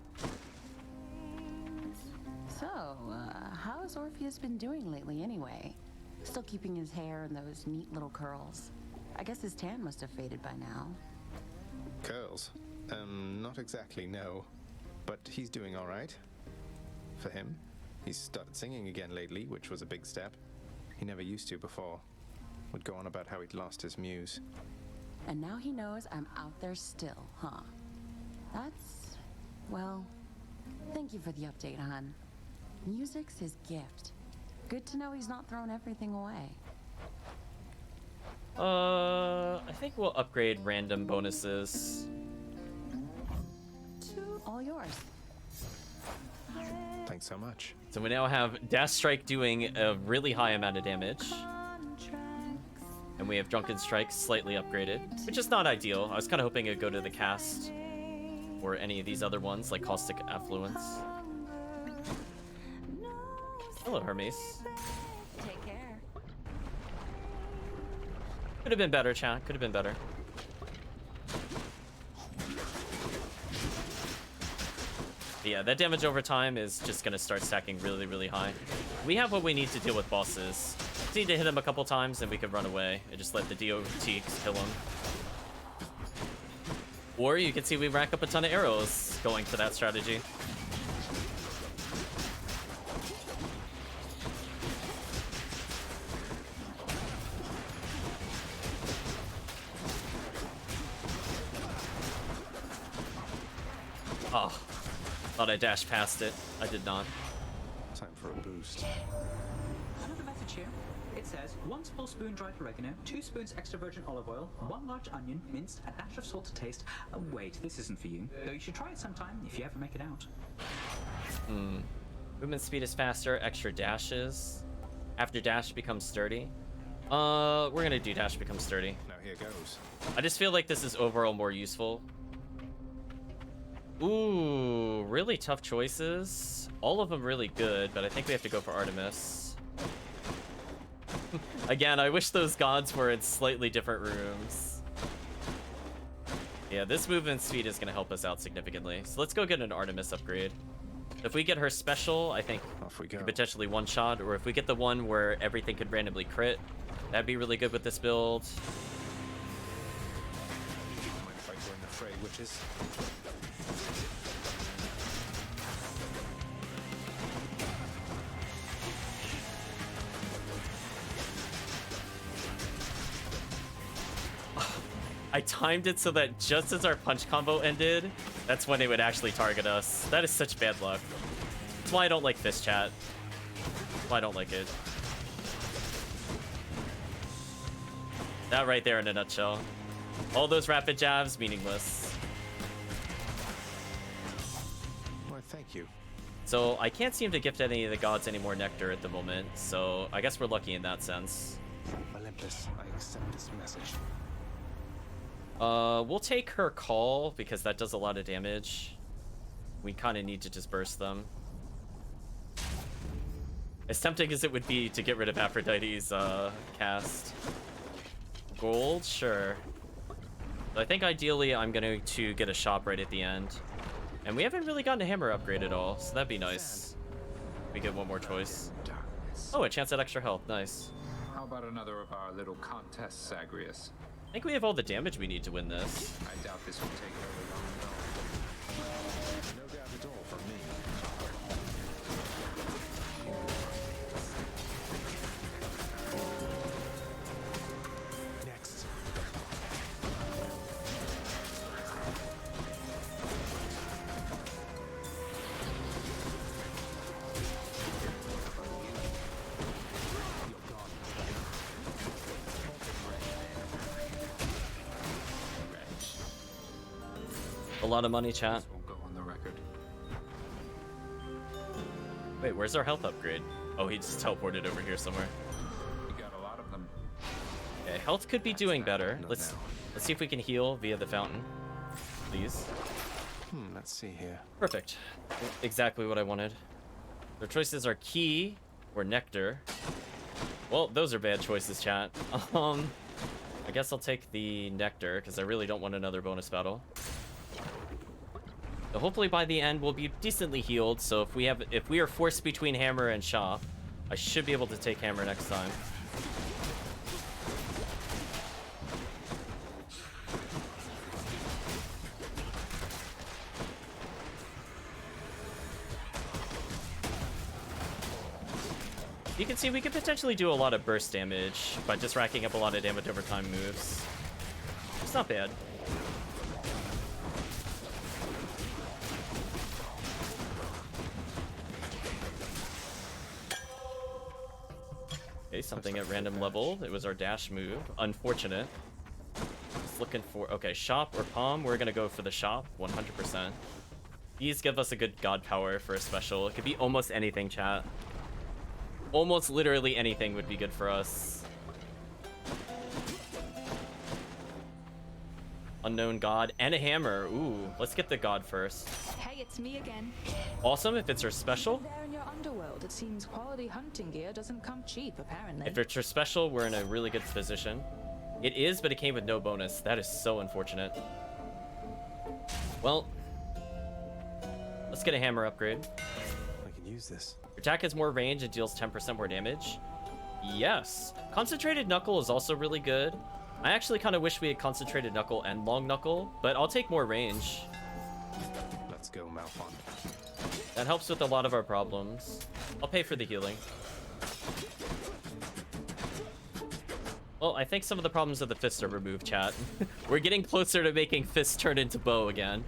So, how's Orpheus been doing lately anyway? Still keeping his hair in those neat little curls. I guess his tan must have faded by now. Curls? Not exactly, no. But he's doing all right. For him. He's started singing again lately, which was a big step. He never used to before. Would go on about how he'd lost his muse. And now he knows I'm out there still, huh? That's... well, thank you for the update, hon. Music's his gift. Good to know he's not thrown everything away. I think we'll upgrade random bonuses. All yours. Thanks so much. So we now have Dash Strike doing a really high amount of damage. And we have Drunken Strike slightly upgraded, which is not ideal. I was kind of hoping it'd go to the cast or any of these other ones like Caustic Affluence. Hello, Hermes. Take care. Could have been better, chat. Could have been better. But yeah, that damage over time is just gonna start stacking really, really high. We have what we need to deal with bosses. Just need to hit him a couple times and we can run away and just let the DOTs kill him. Or you can see we rack up a ton of arrows going for that strategy. Oh, thought I dashed past it. I did not. Time for a boost. Another message here. It says 1 small spoon dried oregano, 2 spoons extra virgin olive oil, 1 large onion, minced, a dash of salt to taste. Wait, this isn't for you. Though you should try it sometime if you ever make it out. Movement speed is faster, extra dashes. After dash becomes sturdy. We're gonna do dash becomes sturdy. Now here goes. I just feel like this is overall more useful. Ooh, really tough choices. All of them really good, but I think we have to go for Artemis. Again, I wish those gods were in slightly different rooms. Yeah, this movement speed is going to help us out significantly. So let's go get an Artemis upgrade. If we get her special, I think off we we go. could potentially one-shot, or if we get the one where everything could randomly crit, that'd be really good with this build. Mind if I join the fray, witches? I timed it so that just as our punch combo ended, that's when it would actually target us. That is such bad luck. That's why I don't like this chat. That's why I don't like it. That right there in a nutshell. All those rapid jabs, meaningless. Why, thank you. So I can't seem to gift any of the gods any more nectar at the moment, so I guess we're lucky in that sense. Olympus, I accept this message. We'll take her call because that does a lot of damage. We kind of need to just burst them. As tempting as it would be to get rid of Aphrodite's cast. Gold, sure. But I think ideally I'm going to get a shop right at the end. And we haven't really gotten a hammer upgrade at all, so that'd be nice. We get one more choice. Oh, a chance at extra health. Nice. How about another of our little contests, Zagreus? I think we have all the damage we need to win this. I doubt this will take very long, though. No doubt at all from me. Next. A lot of money, chat. This won't go on the record. Wait, where's our health upgrade? Oh, he just teleported over here somewhere. You got a lot of them. Okay, health could be doing better. Let's see if we can heal via the fountain, please. Let's see here. Perfect. Exactly what I wanted. Their choices are key or nectar. Well, those are bad choices, chat. I guess I'll take the nectar because I really don't want another bonus battle. So hopefully by the end we'll be decently healed. So if we are forced between hammer and shop, I should be able to take hammer next time. You can see we could potentially do a lot of burst damage by just racking up a lot of damage over time moves. It's not bad. Okay, something at random level. It was our dash move. Unfortunate. Just looking for... Okay, shop or palm. We're going to go for the shop, 100%. These give us a good god power for a special. It could be almost anything, chat. Almost literally anything would be good for us. Unknown god and a hammer. Ooh, let's get the god first. Hey, it's me again. Awesome if it's her special. There in your underworld, it seems quality hunting gear doesn't come cheap, apparently. If it's her special, we're in a really good position. It is, but it came with no bonus. That is so unfortunate. Well, let's get a hammer upgrade. I can use this. Attack has more range and deals 10% more damage. Yes. Concentrated Knuckle is also really good. I actually kind of wish we had Concentrated Knuckle and Long Knuckle, but I'll take more range. Let's go, Malphon. That helps with a lot of our problems. I'll pay for the healing. Well, I think some of the problems of the fist are removed, chat. We're getting closer to making fists turn into bow again.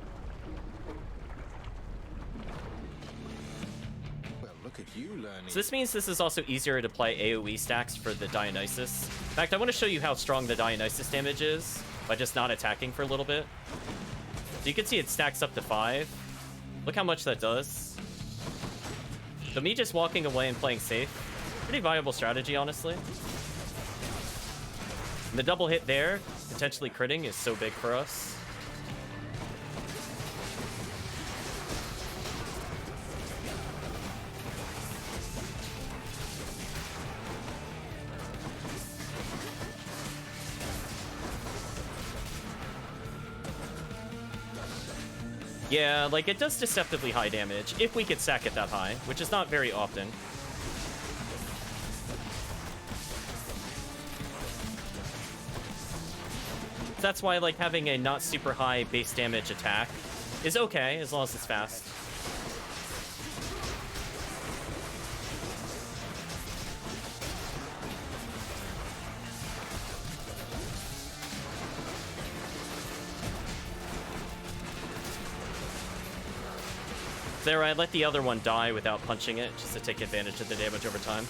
Look at you learning. So this means this is also easier to apply AoE stacks for the Dionysus. In fact, I want to show you how strong the Dionysus damage is by just not attacking for a little bit. So you can see it stacks up to 5. Look how much that does. So me just walking away and playing safe, pretty viable strategy, honestly. And the double hit there, potentially critting, is so big for us. Yeah, like, it does deceptively high damage, if we could stack it that high, which is not very often. That's why, like, having a not super high base damage attack is okay, as long as it's fast. There, I let the other one die without punching it, just to take advantage of the damage over time.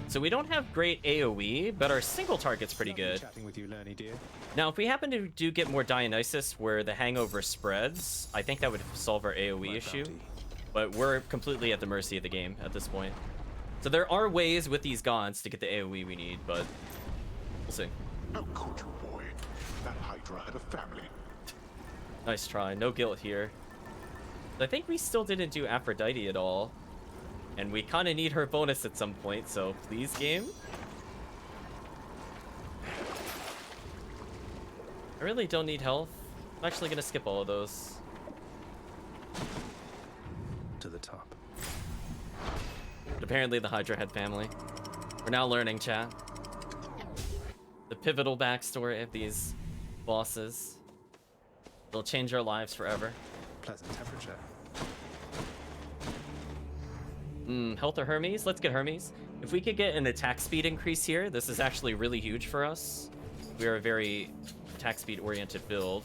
So we don't have great AoE, but our single target's pretty good. Chatting with you, Lerny, dear. Now, if we happen to do get more Dionysus where the hangover spreads, I think that would solve our AoE issue. But we're completely at the mercy of the game at this point. So there are ways with these gods to get the AoE we need, but we'll see. How could you, boy? That Hydra had a family. Nice try. No guilt here. I think we still didn't do Aphrodite at all. And we kind of need her bonus at some point, so please, game. I really don't need health. I'm actually gonna skip all of those. To the top. But apparently the Hydra Head family. We're now learning, chat. The pivotal backstory of these bosses. They'll change our lives forever. Pleasant temperature. Health or Hermes? Let's get Hermes. If we could get an attack speed increase here, this is actually really huge for us. We are a very attack speed oriented build.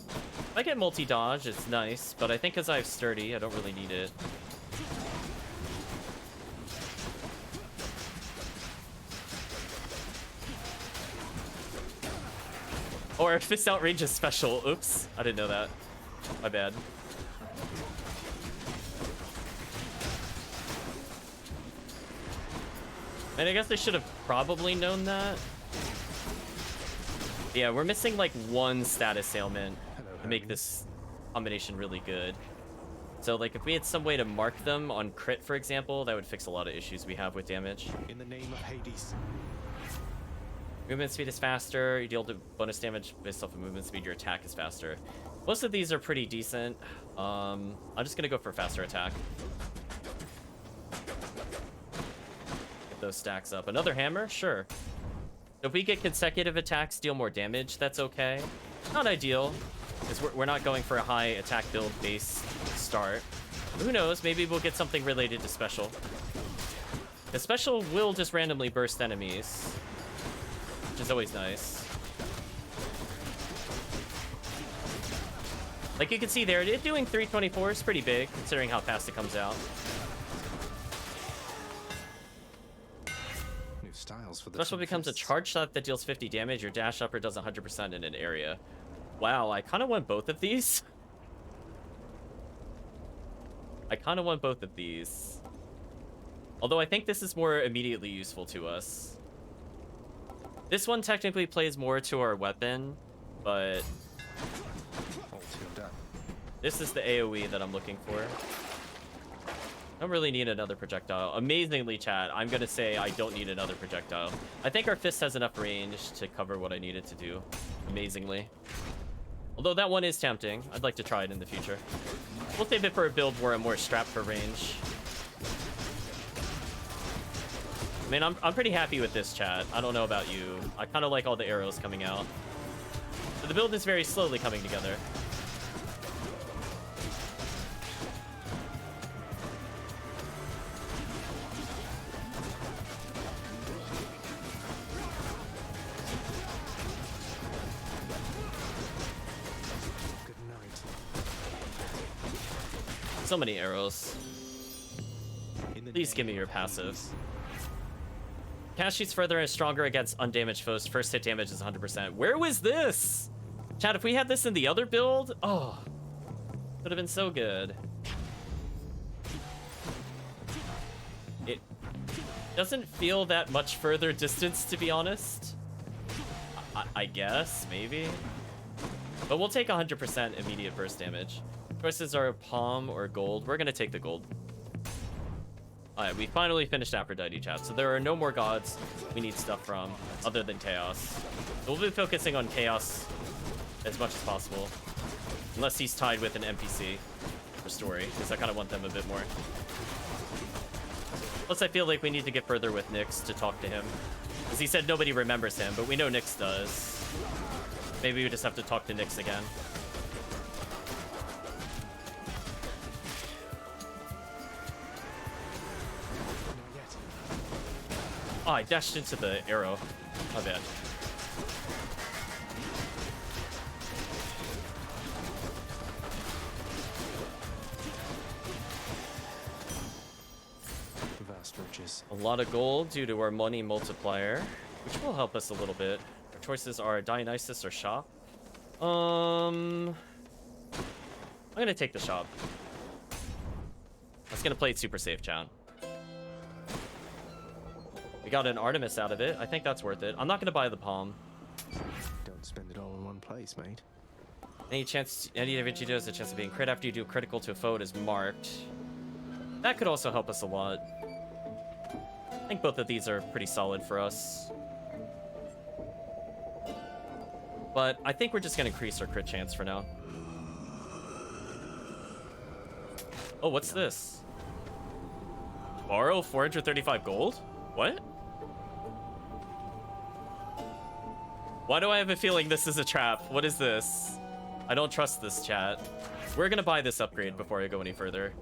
If I get multi-dodge, it's nice, but I think because I have sturdy, I don't really need it. Or Fist Outrange is special. Oops, I didn't know that. My bad. And I guess I should have probably known that. Yeah, we're missing like one status ailment to make this combination really good. So like if we had some way to mark them on crit, for example, that would fix a lot of issues we have with damage. In the name of Hades. Movement speed is faster. You deal bonus damage based off of movement speed. Your attack is faster. Most of these are pretty decent. I'm just gonna go for faster attack. Get those stacks up. Another hammer? Sure. If we get consecutive attacks, deal more damage, that's okay. Not ideal, because we're not going for a high attack build base start. Who knows? Maybe we'll get something related to special. The special will just randomly burst enemies, which is always nice. Like you can see there, it doing 324 is pretty big, considering how fast it comes out. New styles for the Special becomes a charge shot that deals 50 damage. Your dash upper does 100% in an area. Wow, I kind of want both of these. I kind of want both of these. Although I think this is more immediately useful to us. This one technically plays more to our weapon, but this is the AoE that I'm looking for. I don't really need another projectile. Amazingly, chat, I'm gonna say I don't need another projectile. I think our fist has enough range to cover what I need it to do. Amazingly. Although that one is tempting. I'd like to try it in the future. We'll save it for a build where I'm more strapped for range. I mean, I'm pretty happy with this, chat. I don't know about you. I kind of like all the arrows coming out. But the build is very slowly coming together. So many arrows. Please give me your passive. Cast shoots further and is stronger against undamaged foes. First hit damage is 100%. Where was this? Chat, if we had this in the other build, oh, would have been so good. It doesn't feel that much further distance, to be honest. I guess, maybe. But we'll take 100% immediate burst damage. Choices are palm or gold. We're gonna take the gold. Alright, we finally finished Aphrodite, chat. So there are no more gods we need stuff from other than Chaos. So we'll be focusing on Chaos as much as possible. Unless he's tied with an NPC for story, because I kind of want them a bit more. Plus, I feel like we need to get further with Nyx to talk to him. Because he said nobody remembers him, but we know Nyx does. Maybe we just have to talk to Nyx again. Oh, I dashed into the arrow. My bad. Vast riches. A lot of gold due to our money multiplier, which will help us a little bit. Our choices are Dionysus or shop. I'm gonna take the shop. I was gonna play it super safe, chat. We got an Artemis out of it. I think that's worth it. I'm not going to buy the palm. Don't spend it all in one place, mate. Any Da Vinci has a chance of being crit after you do critical to a foe, it is marked. That could also help us a lot. I think both of these are pretty solid for us. But I think we're just gonna increase our crit chance for now. Oh, what's this? Borrow 435 gold? What? Why do I have a feeling this is a trap? What is this? I don't trust this, chat. We're gonna buy this upgrade before I go any further.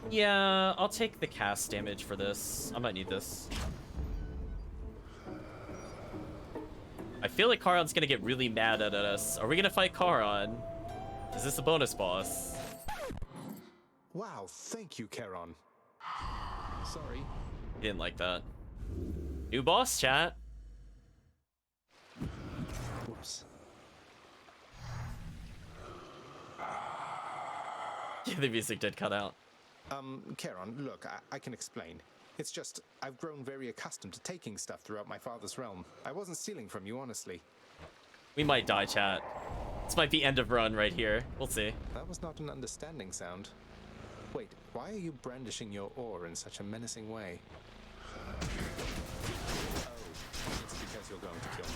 Yeah, I'll take the cast damage for this. I might need this. I feel like Charon's gonna get really mad at us. Are we gonna fight Charon? Is this a bonus boss? Wow, thank you, Charon. Sorry. Didn't like that. New boss, chat. Whoops. Yeah, the music did cut out. Charon, look, I can explain. It's just, I've grown very accustomed to taking stuff throughout my father's realm. I wasn't stealing from you, honestly. We might die, chat. This might be end of run right here. We'll see. That was not an understanding sound. Wait, why are you brandishing your oar in such a menacing way? Oh, it's because you're going to kill me.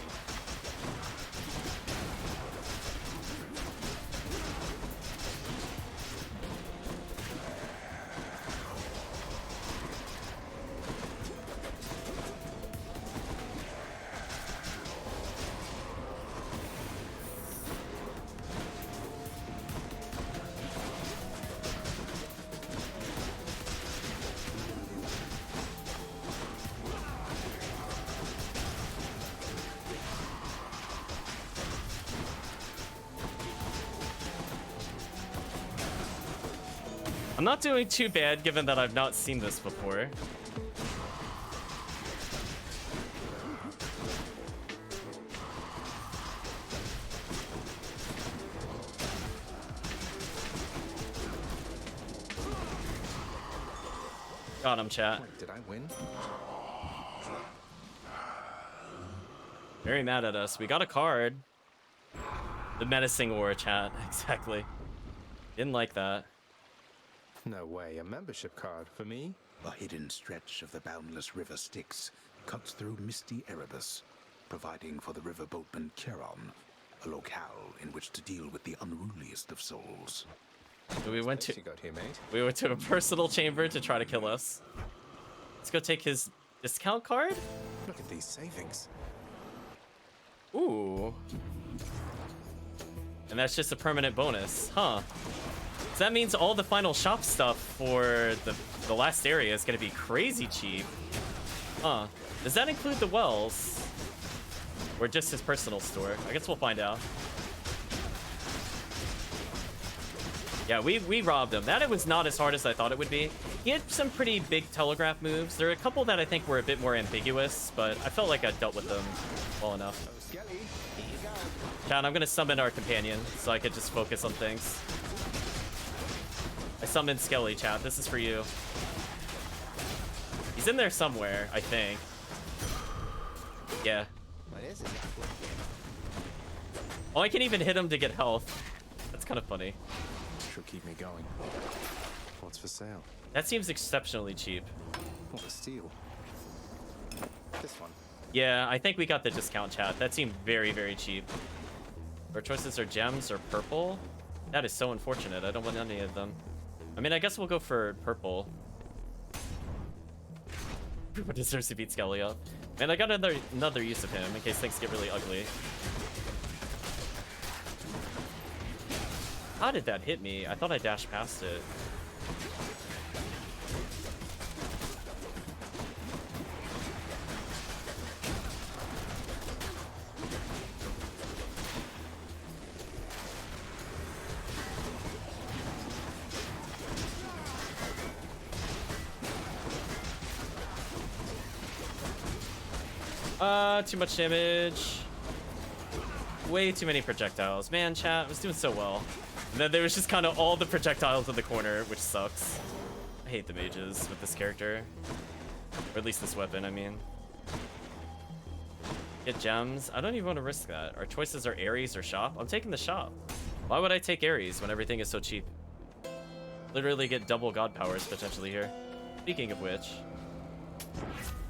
I'm not doing too bad given that I've not seen this before. Got him, chat. Wait, did I win? Very mad at us. We got a card. The menacing aura, chat. Exactly. Didn't like that. No way, a membership card for me? A hidden stretch of the boundless river Styx cuts through misty Erebus, providing for the river boatman Charon a locale in which to deal with the unruliest of souls. So we went to got here, mate. We went to a personal chamber to try to kill us. Let's go take his discount card. Look at these savings. Ooh. And that's just a permanent bonus, huh? So that means all the final shop stuff for the last area is gonna be crazy cheap. Huh. Does that include the wells? Or just his personal store? I guess we'll find out. Yeah, we robbed him. That it was not as hard as I thought it would be. He had some pretty big telegraph moves. There are a couple that I think were a bit more ambiguous, but I felt like I dealt with them well enough. Oh, Skelly, here you go. Chat, I'm gonna summon our companion so I could just focus on things. I summoned Skelly, chat. This is for you. He's in there somewhere, I think. Yeah. What is it? Oh, I can even hit him to get health. That's kind of funny. She'll keep me going. What's for sale? That seems exceptionally cheap. What a steal. This one. Yeah, I think we got the discount, chat. That seemed very, very cheap. Our choices are gems or purple. That is so unfortunate. I don't want any of them. I mean, I guess we'll go for purple. Everyone deserves to beat Skelly up. Man, I got another use of him in case things get really ugly. How did that hit me? I thought I dashed past it. Too much damage. Way too many projectiles. Man, chat, I was doing so well. And then there was just kind of all the projectiles in the corner, which sucks. I hate the mages with this character. Or at least this weapon, I mean. Get gems. I don't even want to risk that. Our choices are Ares or shop. I'm taking the shop. Why would I take Ares when everything is so cheap? Literally get double god powers potentially here. Speaking of which.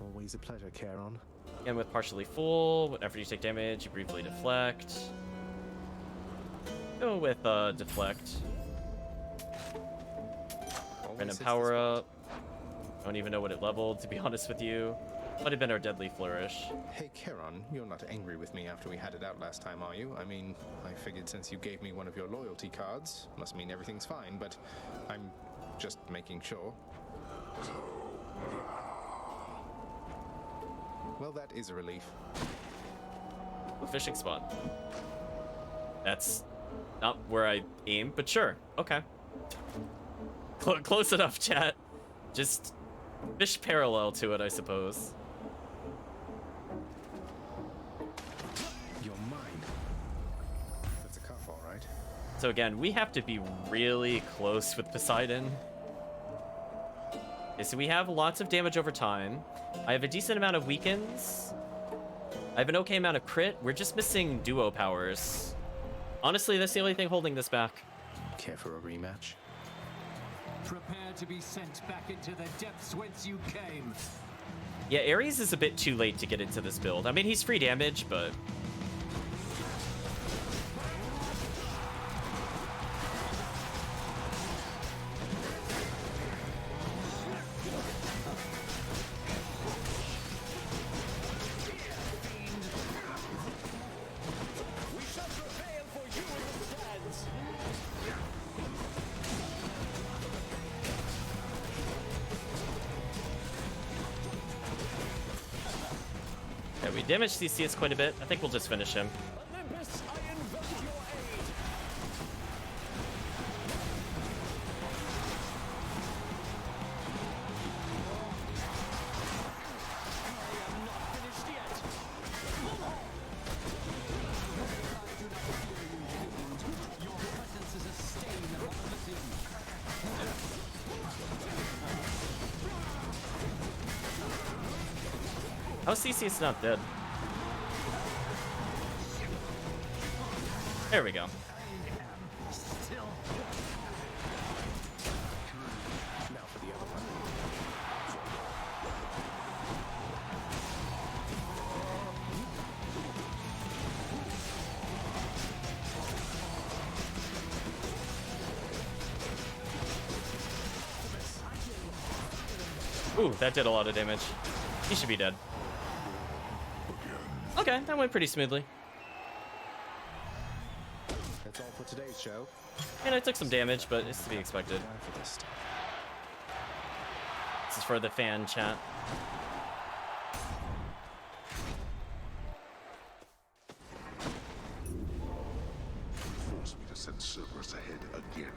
Always a pleasure, Charon. Again, with partially full, whenever you take damage, you briefly deflect. Go with deflect. Random power up. Don't even know what it leveled, to be honest with you. Might have been our deadly flourish. Hey, Charon, you're not angry with me after we had it out last time, are you? I mean, I figured since you gave me one of your loyalty cards, must mean everything's fine, but I'm just making sure. Well, that is a relief. Ooh, fishing spot. That's not where I aim, but sure. Okay. Close enough, chat. Just fish parallel to it, I suppose. You're mine. That's a cuff, all right. So again, we have to be really close with Poseidon. Okay, so we have lots of damage over time. I have a decent amount of weakens. I have an okay amount of crit. We're just missing duo powers. Honestly, that's the only thing holding this back. Care for a rematch? Prepare to be sent back into the depths whence you came. Yeah, Ares is a bit too late to get into this build. I mean, he's free damage, but... we damaged CCS quite a bit. I think we'll just finish him. Olympus, I invoke your aid. I am not finished yet. Your presence is a stain upon Elysium. How's CCS not dead? There we go. Now for the other one. Ooh, that did a lot of damage. He should be dead. Okay, that went pretty smoothly. That's all for today's show. And I took some damage, but it's to be expected. This is for the fan chat. Force me to send Cerberus ahead again.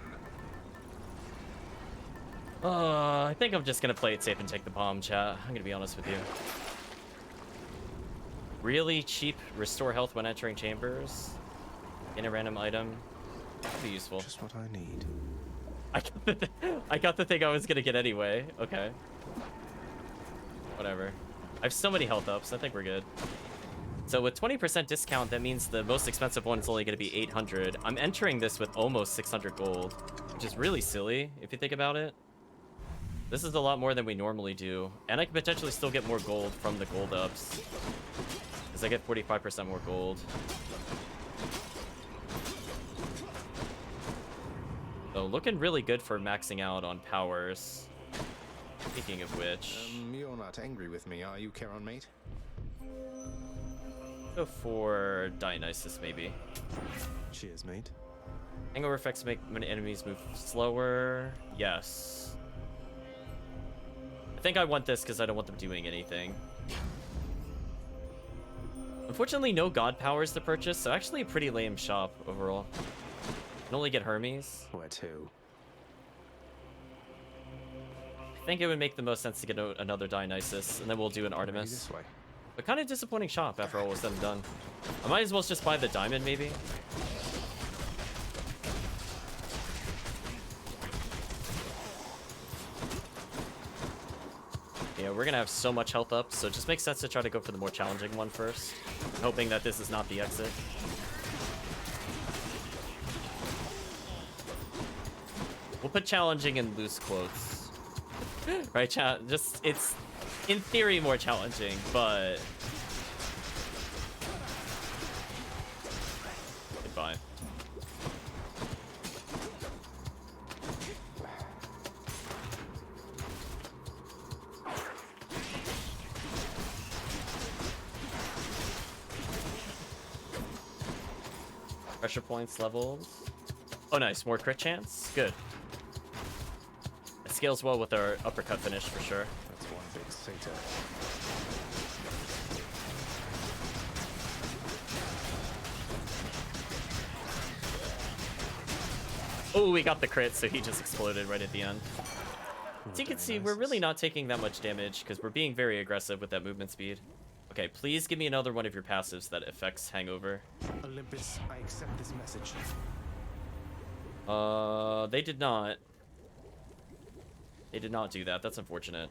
I think I'm just gonna play it safe and take the bomb, chat. I'm gonna be honest with you. Really cheap restore health when entering chambers. In a random item. That'd be useful. Just what I need. I got the thing I was gonna get anyway. Okay. Whatever. I have so many health ups. I think we're good. So with 20% discount, that means the most expensive one is only gonna be 800. I'm entering this with almost 600 gold, which is really silly if you think about it. This is a lot more than we normally do, and I can potentially still get more gold from the gold ups. Because I get 45% more gold. So looking really good for maxing out on powers. Speaking of which... You're not angry with me, are you, Charon, mate? Go for Dionysus, maybe. Cheers, mate. Hangover effects make enemies move slower. Yes. I think I want this because I don't want them doing anything. Unfortunately, no god powers to purchase, so actually a pretty lame shop overall. Can only get Hermes. Where to? I think it would make the most sense to get another Dionysus, and then we'll do an Artemis. This way. But kind of disappointing shop after all was said and done. I might as well just buy the diamond, maybe. Yeah, we're gonna have so much health up, so it just makes sense to try to go for the more challenging one first, hoping that this is not the exit. We'll put challenging in loose quotes. Right, chat? Just, it's, in theory, more challenging, but fine. Pressure points levels. Oh, nice. More crit chance. Good. It scales well with our uppercut finish for sure. That's one big satyr. Oh, we got the crit, so he just exploded right at the end. So you can see we're really not taking that much damage because we're being very aggressive with that movement speed. Okay, please give me another one of your passives that affects Hangover. Olympus, I accept this message. They did not. They did not do that. That's unfortunate.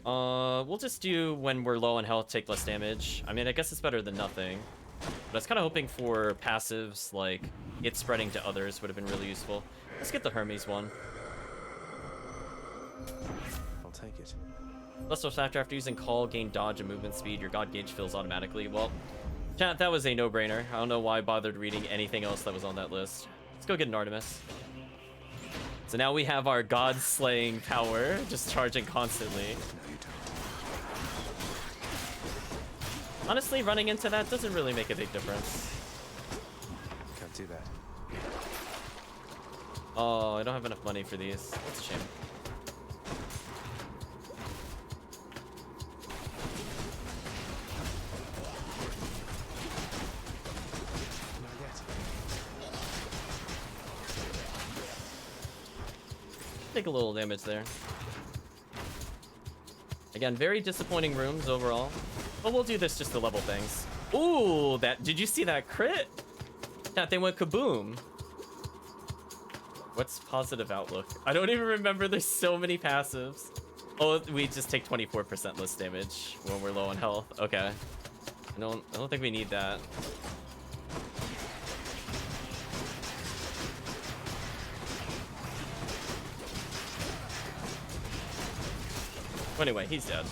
We'll just do when we're low on health, take less damage. I mean, I guess it's better than nothing. But I was kind of hoping for passives like it spreading to others would have been really useful. Let's get the Hermes one. I'll take it. Lust Factor, after using Call, gain dodge and movement speed, your God gauge fills automatically. Well, chat, that was a no-brainer. I don't know why I bothered reading anything else that was on that list. Let's go get an Artemis. So now we have our God-slaying power, just charging constantly. Honestly, running into that doesn't really make a big difference. Can't do that. Oh, I don't have enough money for these. That's a shame. Take a little damage there. Again, very disappointing rooms overall. But we'll do this just to level things. Ooh, that, did you see that crit? That they went kaboom. What's positive outlook? I don't even remember, there's so many passives. Oh, we just take 24% less damage when we're low on health. Okay. I don't think we need that. Anyway, he's dead.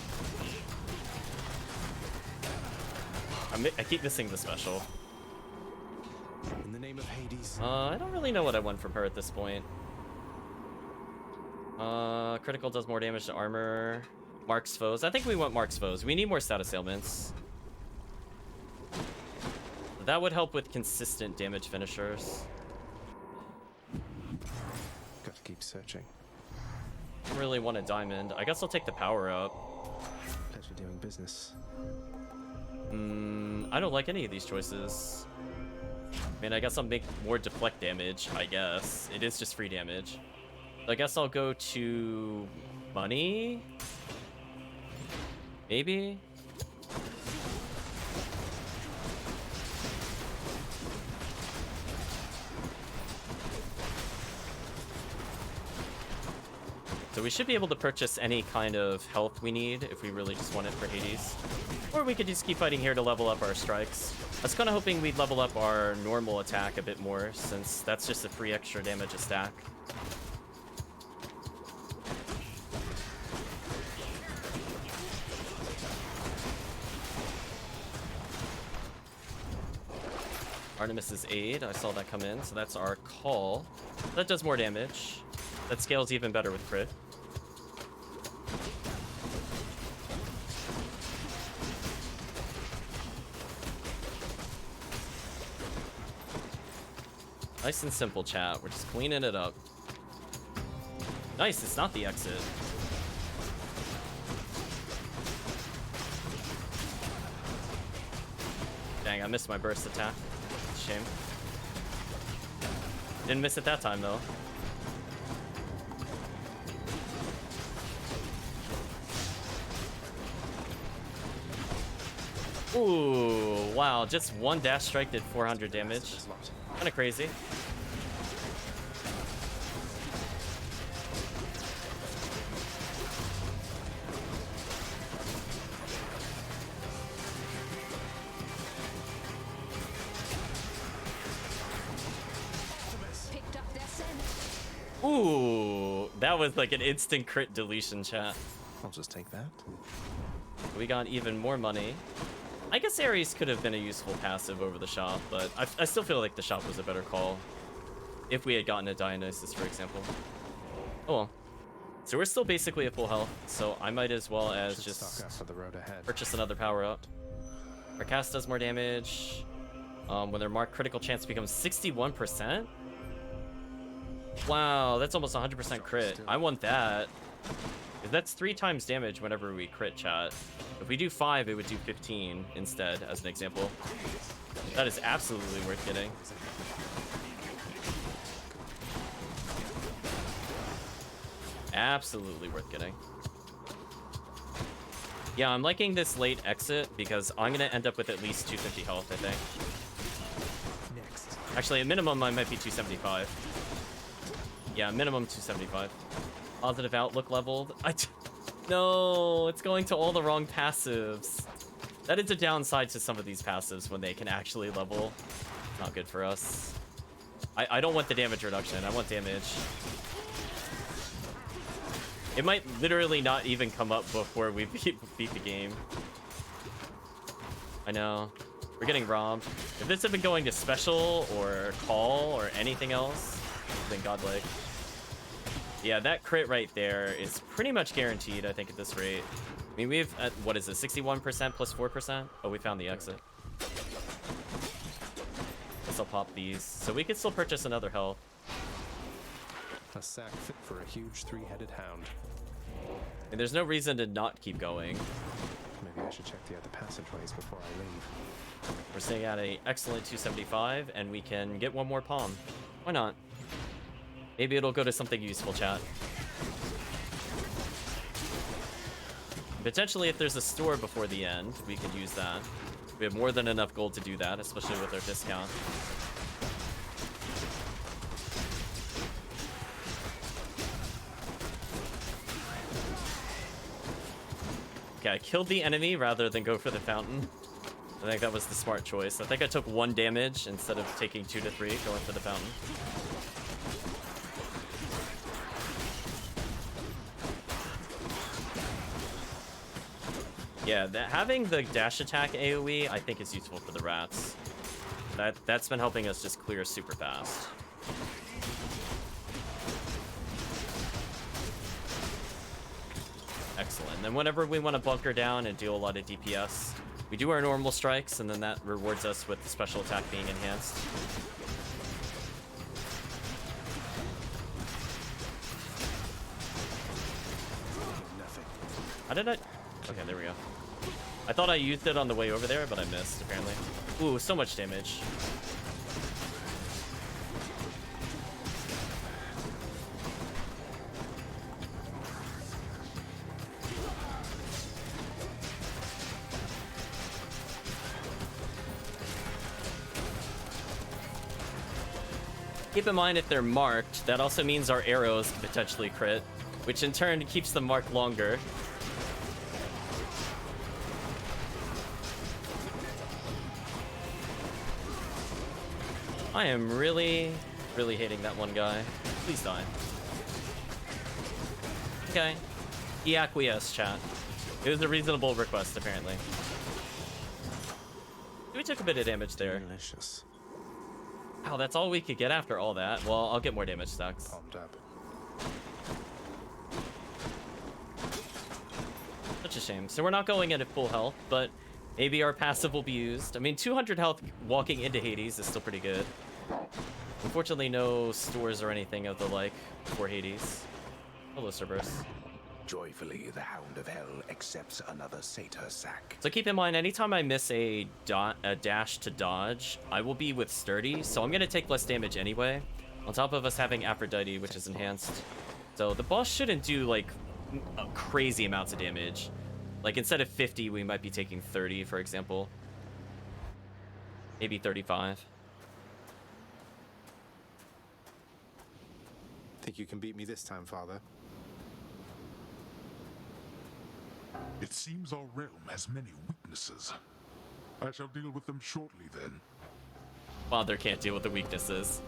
I keep missing the special. In the name of Hades. I don't really know what I want from her at this point. Critical does more damage to armor. Marks foes. I think we want marks foes. We need more status ailments. That would help with consistent damage finishers. Got to keep searching. I really want a diamond. I guess I'll take the power up. Pleasure doing business. I don't like any of these choices. I mean, I guess I'll make more deflect damage, I guess. It is just free damage. I guess I'll go to money? Maybe? So we should be able to purchase any kind of health we need if we really just want it for Hades. Or we could just keep fighting here to level up our strikes. I was kind of hoping we'd level up our normal attack a bit more, since that's just a free extra damage a stack. Artemis's aid, I saw that come in, so that's our call. That does more damage. That scales even better with crit. Nice and simple, chat. We're just cleaning it up. Nice, it's not the exit. Dang, I missed my burst attack. Shame. Didn't miss it that time, though. Ooh, wow, just one dash strike did 400 damage. Kinda crazy. Ooh, that was like an instant crit deletion, chat. I'll just take that. We got even more money. I guess Ares could have been a useful passive over the shop, but I still feel like the shop was a better call. If we had gotten a Dionysus, for example. Oh well. So we're still basically at full health, so I might as well as just stock up for the road ahead. purchase another power-up. Our cast does more damage. When their mark critical chance becomes 61%? Wow, that's almost 100% crit. I want that. 'Cause that's 3 times damage whenever we crit, chat. If we do 5, it would do 15 instead, as an example. That is absolutely worth getting. Absolutely worth getting. Yeah, I'm liking this late exit because I'm gonna end up with at least 250 health, I think. Next. Actually, at minimum, I might be 275. Yeah, minimum 275. Positive outlook leveled. No, it's going to all the wrong passives. That is a downside to some of these passives when they can actually level. Not good for us. I don't want the damage reduction. I want damage. It might literally not even come up before we beat the game. I know. We're getting robbed. If this had been going to special or call or anything else, then godlike. Yeah, that crit right there is pretty much guaranteed, I think, at this rate. I mean, we've at, what is it, 61% plus 4%? Oh, we found the exit. Guess I'll pop these. So we could still purchase another health. A sack fit for a huge 3-headed hound. And there's no reason to not keep going. Maybe I should check the other passageways before I leave. We're staying at a excellent 275, and we can get one more palm. Why not? Maybe it'll go to something useful, chat. Potentially, if there's a store before the end, we could use that. We have more than enough gold to do that, especially with our discount. Okay, I killed the enemy rather than go for the fountain. I think that was the smart choice. I think I took 1 damage instead of taking 2 to 3 going for the fountain. Yeah, having the dash attack AoE I think is useful for the rats. That's been helping us just clear super fast. Excellent. And whenever we want to bunker down and deal a lot of DPS, we do our normal strikes, and then that rewards us with the special attack being enhanced. How did I... Okay, there we go. I thought I used it on the way over there, but I missed, apparently. Ooh, so much damage. Keep in mind, if they're marked, that also means our arrows can potentially crit, which in turn keeps them marked longer. I am really, really hating that one guy. Please die. Okay. He acquiesced, chat. It was a reasonable request, apparently. We took a bit of damage there. Delicious. Wow, that's all we could get after all that. Well, I'll get more damage stacks. Palmed up. Such a shame. So we're not going in at full health, but maybe our passive will be used. I mean, 200 health walking into Hades is still pretty good. Unfortunately, no stores or anything of the like for Hades. Hello, Cerberus. Joyfully, the Hound of Hell accepts another satyr sack. So keep in mind, anytime I miss a dash to dodge, I will be with Sturdy, so I'm going to take less damage anyway, on top of us having Aphrodite, which is enhanced. So the boss shouldn't do, like, crazy amounts of damage. Like, instead of 50, we might be taking 30, for example. Maybe 35. Think you can beat me this time, Father? It seems our realm has many weaknesses. I shall deal with them shortly then. Father can't deal with the weaknesses.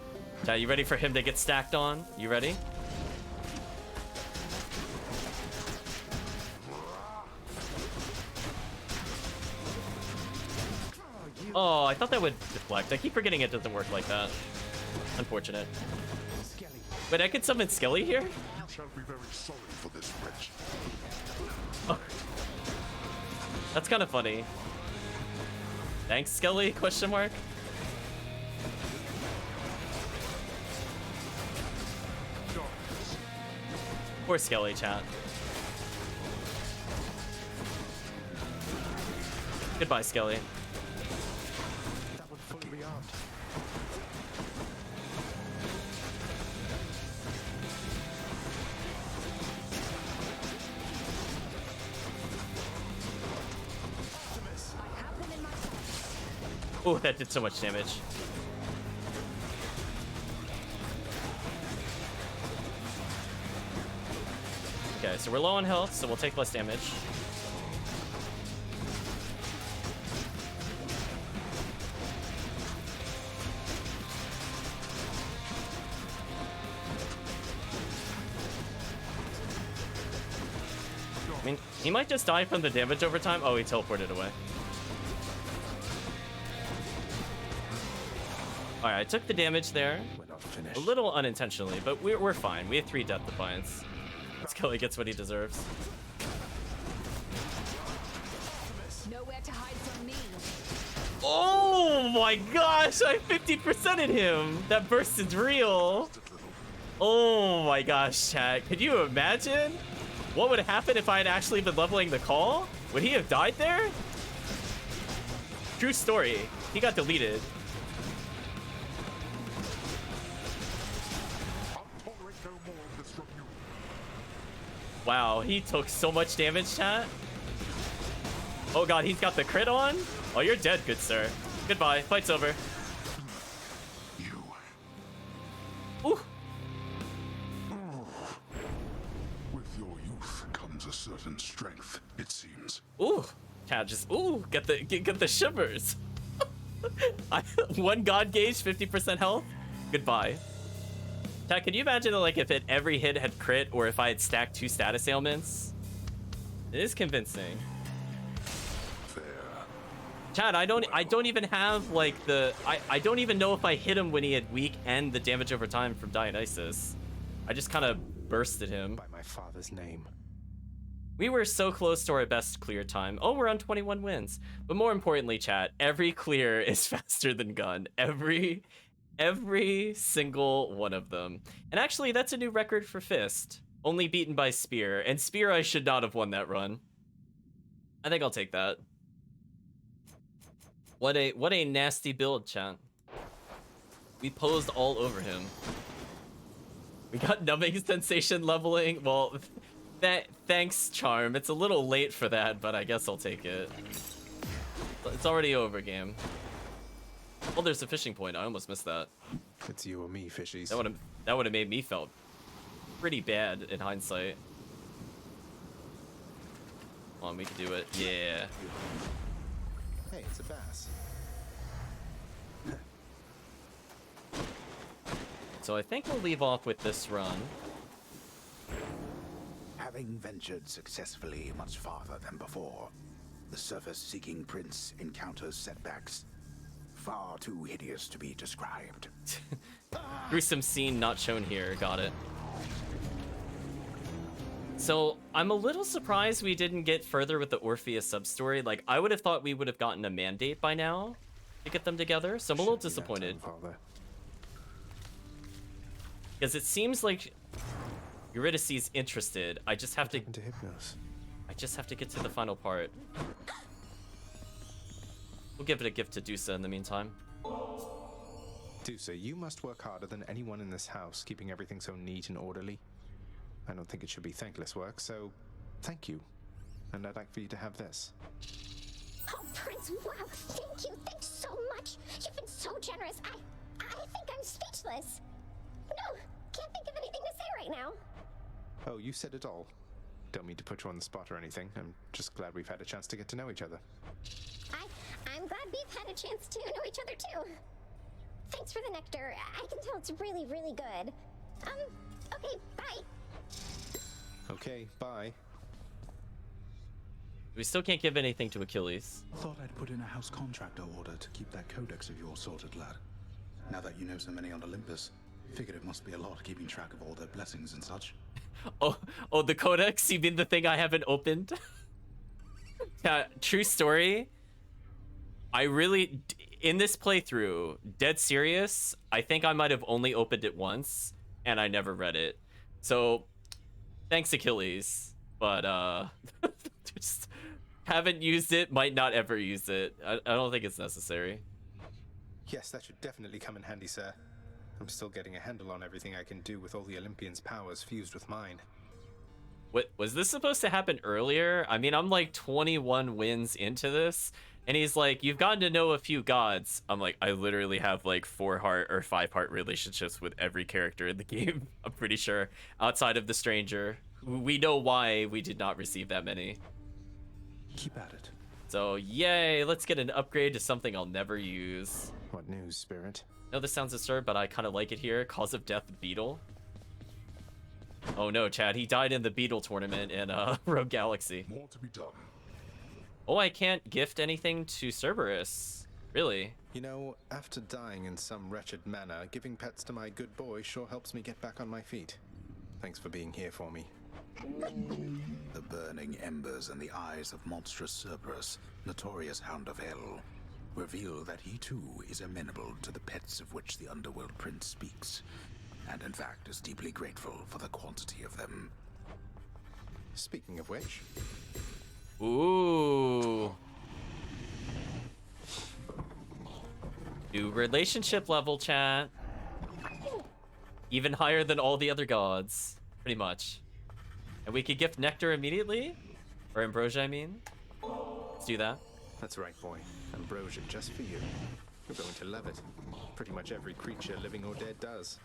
Chat, you ready for him to get stacked on? You ready? Oh, I thought that would deflect. I keep forgetting it doesn't work like that. Unfortunate. Wait, I could summon Skelly here? You shall be very sorry for this wretch. Oh. That's kind of funny. Thanks, Skelly? Question mark. Poor Skelly, chat. Goodbye, Skelly. That would fully be armed. Oh, that did so much damage. Okay, so we're low on health, so we'll take less damage. I mean, he might just die from the damage over time. Oh, he teleported away. Alright, I took the damage there. We're not finished. A little unintentionally, but we're fine. We have 3 Death Defiance. Skelly gets what he deserves. Nowhere to hide from me. Oh my gosh, I 50%ed him. That burst is real. Oh my gosh, chat. Could you imagine what would happen if I had actually been leveling the call? Would he have died there? True story. He got deleted. Wow, he took so much damage, chat. Oh god, he's got the crit on? Oh, you're dead, good sir. Goodbye, fight's over. You. Ooh. With your youth comes a certain strength, it seems. Ooh, chat just get the shivers. 1 god gauge, 50% health. Goodbye. Chat, can you imagine like if every hit had crit or if I had stacked 2 status ailments? It is convincing. Fair. Chad, I don't even have like I don't even know if I hit him when he had weak and the damage over time from Dionysus. I just kind of bursted him. By my father's name. We were so close to our best clear time. Oh, we're on 21 wins. But more importantly, chat, every clear is faster than gun. Every single one of them. And actually, that's a new record for Fist. Only beaten by Spear. And Spear, I should not have won that run. I think I'll take that. What a nasty build, chat. We posed all over him. We got numbing sensation leveling. Well, thanks, Charm. It's a little late for that, but I guess I'll take it. It's already over, game. Oh, there's a fishing point. I almost missed that. It's you or me, fishies. That would have made me felt pretty bad in hindsight. Come on, we can do it. Yeah. Hey, it's a bass. So I think we'll leave off with this run. Having ventured successfully much farther than before, the surface-seeking prince encounters setbacks far too hideous to be described. Gruesome scene not shown here. Got it. So I'm a little surprised we didn't get further with the Orpheus sub-story. Like, I would have thought we would have gotten a mandate by now to get them together. So I'm a little disappointed. Because it seems like Eurydice's interested. I just have to get to the final part. We'll give it a gift to Dusa in the meantime. Dusa, you must work harder than anyone in this house, keeping everything so neat and orderly. I don't think it should be thankless work, so thank you. And I'd like for you to have this. Oh, Prince, wow, thank you. Thanks so much. You've been so generous. I think I'm speechless. No, can't think of anything to say right now. Oh, you said it all. Don't mean to put you on the spot or anything. I'm just glad we've had a chance to get to know each other. I'm glad we've had a chance to know each other too. Thanks for the nectar. I can tell it's really, really good. Okay, bye. Okay, bye. We still can't give anything to Achilles. Thought I'd put in a house contractor order to keep that codex of yours sorted, lad. Now that you know so many on Olympus, figured it must be a lot keeping track of all their blessings and such. Oh, the codex? You mean the thing I haven't opened? Yeah, true story. I really, in this playthrough, dead serious, I think I might have only opened it once, and I never read it. So, thanks Achilles, but just haven't used it, might not ever use it. I don't think it's necessary. Yes, that should definitely come in handy, sir. I'm still getting a handle on everything I can do with all the Olympians' powers fused with mine. What was this supposed to happen earlier? I mean, I'm like 21 wins into this, and he's like, you've gotten to know a few gods. I'm like, I literally have like 4-heart or 5-heart relationships with every character in the game. I'm pretty sure, outside of the stranger. We know why we did not receive that many. Keep at it. So yay, let's get an upgrade to something I'll never use. What news, Spirit? No, this sounds absurd, but I kind of like it here. Cause of death, Beetle. Oh no, Chad, he died in the Beetle tournament in Rogue Galaxy. More to be done. Oh, I can't gift anything to Cerberus. Really? You know, after dying in some wretched manner, giving pets to my good boy sure helps me get back on my feet. Thanks for being here for me. The burning embers in the eyes of monstrous Cerberus, notorious Hound of Hell, reveal that he too is amenable to the pets of which the Underworld Prince speaks, and in fact is deeply grateful for the quantity of them. Speaking of which... Ooh. New relationship level, chat. Even higher than all the other gods, pretty much. And we could gift nectar immediately? Or ambrosia, I mean. Let's do that. That's right, boy. Ambrosia just for you. You're going to love it. Pretty much every creature, living or dead, does.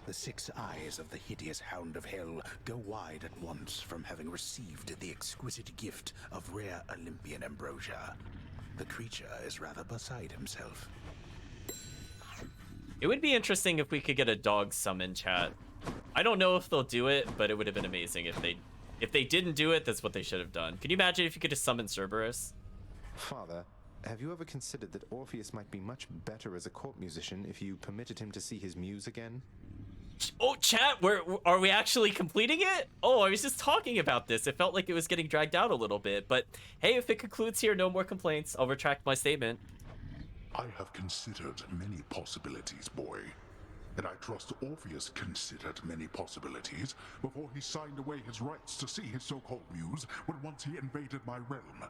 The 6 eyes of the hideous Hound of Hell go wide at once from having received the exquisite gift of rare Olympian ambrosia. The creature is rather beside himself. It would be interesting if we could get a dog summon, chat. I don't know if they'll do it, but it would have been amazing if they didn't do it. That's what they should have done. Can you imagine if you could just summon Cerberus? Father, have you ever considered that Orpheus might be much better as a court musician if you permitted him to see his muse again? Oh, chat, are we actually completing it? Oh, I was just talking about this. It felt like it was getting dragged out a little bit, but hey, if it concludes here, no more complaints. I'll retract my statement. I have considered many possibilities, boy. And I trust Orpheus considered many possibilities before he signed away his rights to see his so-called muse when once he invaded my realm.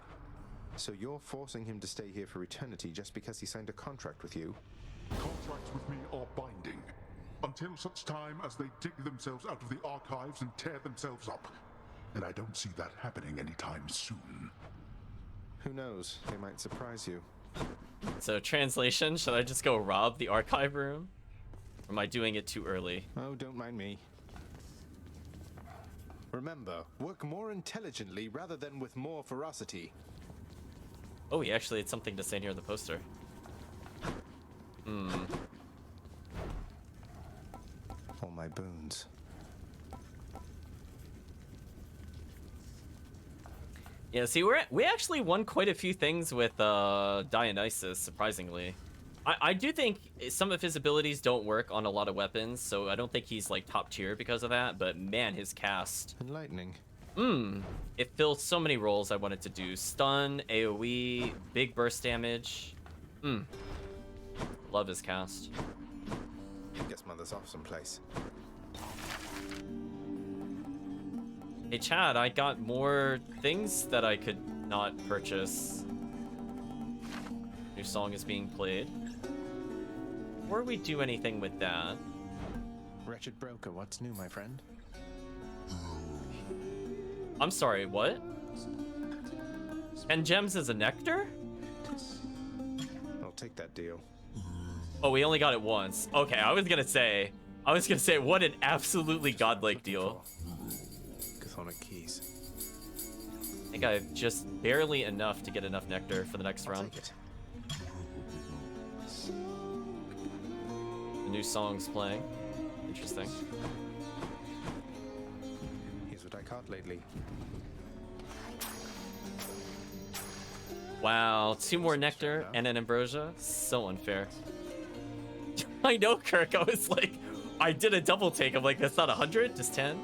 So you're forcing him to stay here for eternity just because he signed a contract with you? Contracts with me are binding, until such time as they dig themselves out of the archives and tear themselves up. And I don't see that happening anytime soon. Who knows? They might surprise you. So, translation, should I just go rob the archive room? Or am I doing it too early? Oh, don't mind me. Remember, work more intelligently rather than with more ferocity. Oh, he actually had something to say near the poster. All my boons. Yeah, see, we actually won quite a few things with Dionysus, surprisingly. I do think some of his abilities don't work on a lot of weapons, so I don't think he's like top tier because of that, but man, his cast. Enlightening. It fills so many roles I wanted to do. Stun, AoE, big burst damage. Love his cast. Guess Mother's off someplace. Hey Chad, I got more things that I could not purchase. New song is being played. Before we do anything with that... Wretched broker, what's new, my friend? I'm sorry, what? 10 gems is a nectar? I'll take that deal. Oh, we only got it once. Okay, I was gonna say, what an absolutely godlike deal. Chthonic keys. I think I have just barely enough to get enough nectar for the next round. Take it. The new song's playing. Interesting. Here's what I caught lately. Wow, 2 more nectar and an ambrosia? So unfair. I know, Kirk. I was like, I did a double take. I'm like, that's not 100, just 10.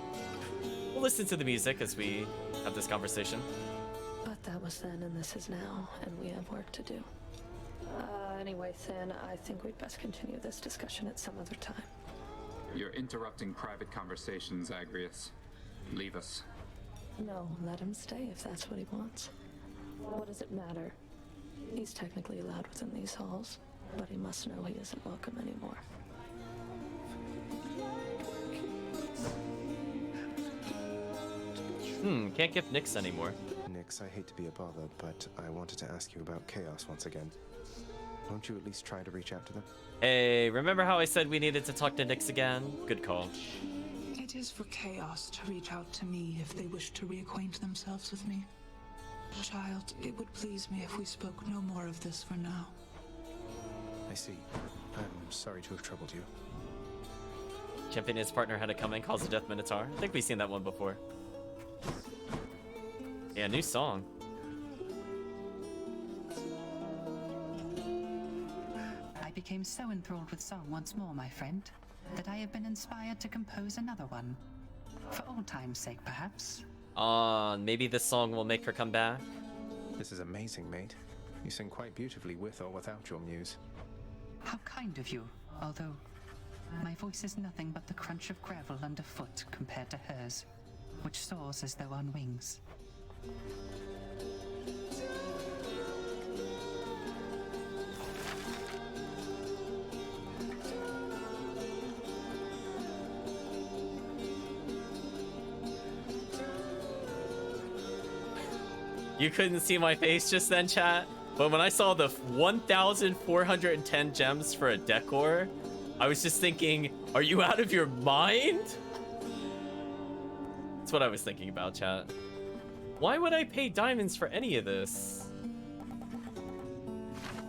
We'll listen to the music as we have this conversation. But that was then and this is now, and we have work to do. Anyway, Thin, I think we'd best continue this discussion at some other time. You're interrupting private conversations, Agrius. Leave us. No, let him stay if that's what he wants. What does it matter? He's technically allowed within these halls, but he must know he isn't welcome anymore. Can't give Nyx anymore. Nyx, I hate to be a bother, but I wanted to ask you about Chaos once again. Won't you at least try to reach out to them? Hey, remember how I said we needed to talk to Nyx again? Good call. It is for Chaos to reach out to me if they wish to reacquaint themselves with me. Child, it would please me if we spoke no more of this for now. I see. I'm sorry to have troubled you. Champion and his partner had to come and cause a death minotaur. I think we've seen that one before. Yeah, new song. I became so enthralled with song once more, my friend, that I have been inspired to compose another one. For old time's sake, perhaps. Maybe this song will make her come back. This is amazing, mate. You sing quite beautifully with or without your muse. How kind of you, although my voice is nothing but the crunch of gravel underfoot compared to hers, which soars as though on wings. You couldn't see my face just then, chat, but when I saw the 1,410 gems for a decor, I was just thinking, are you out of your mind? That's what I was thinking about, chat. Why would I pay diamonds for any of this?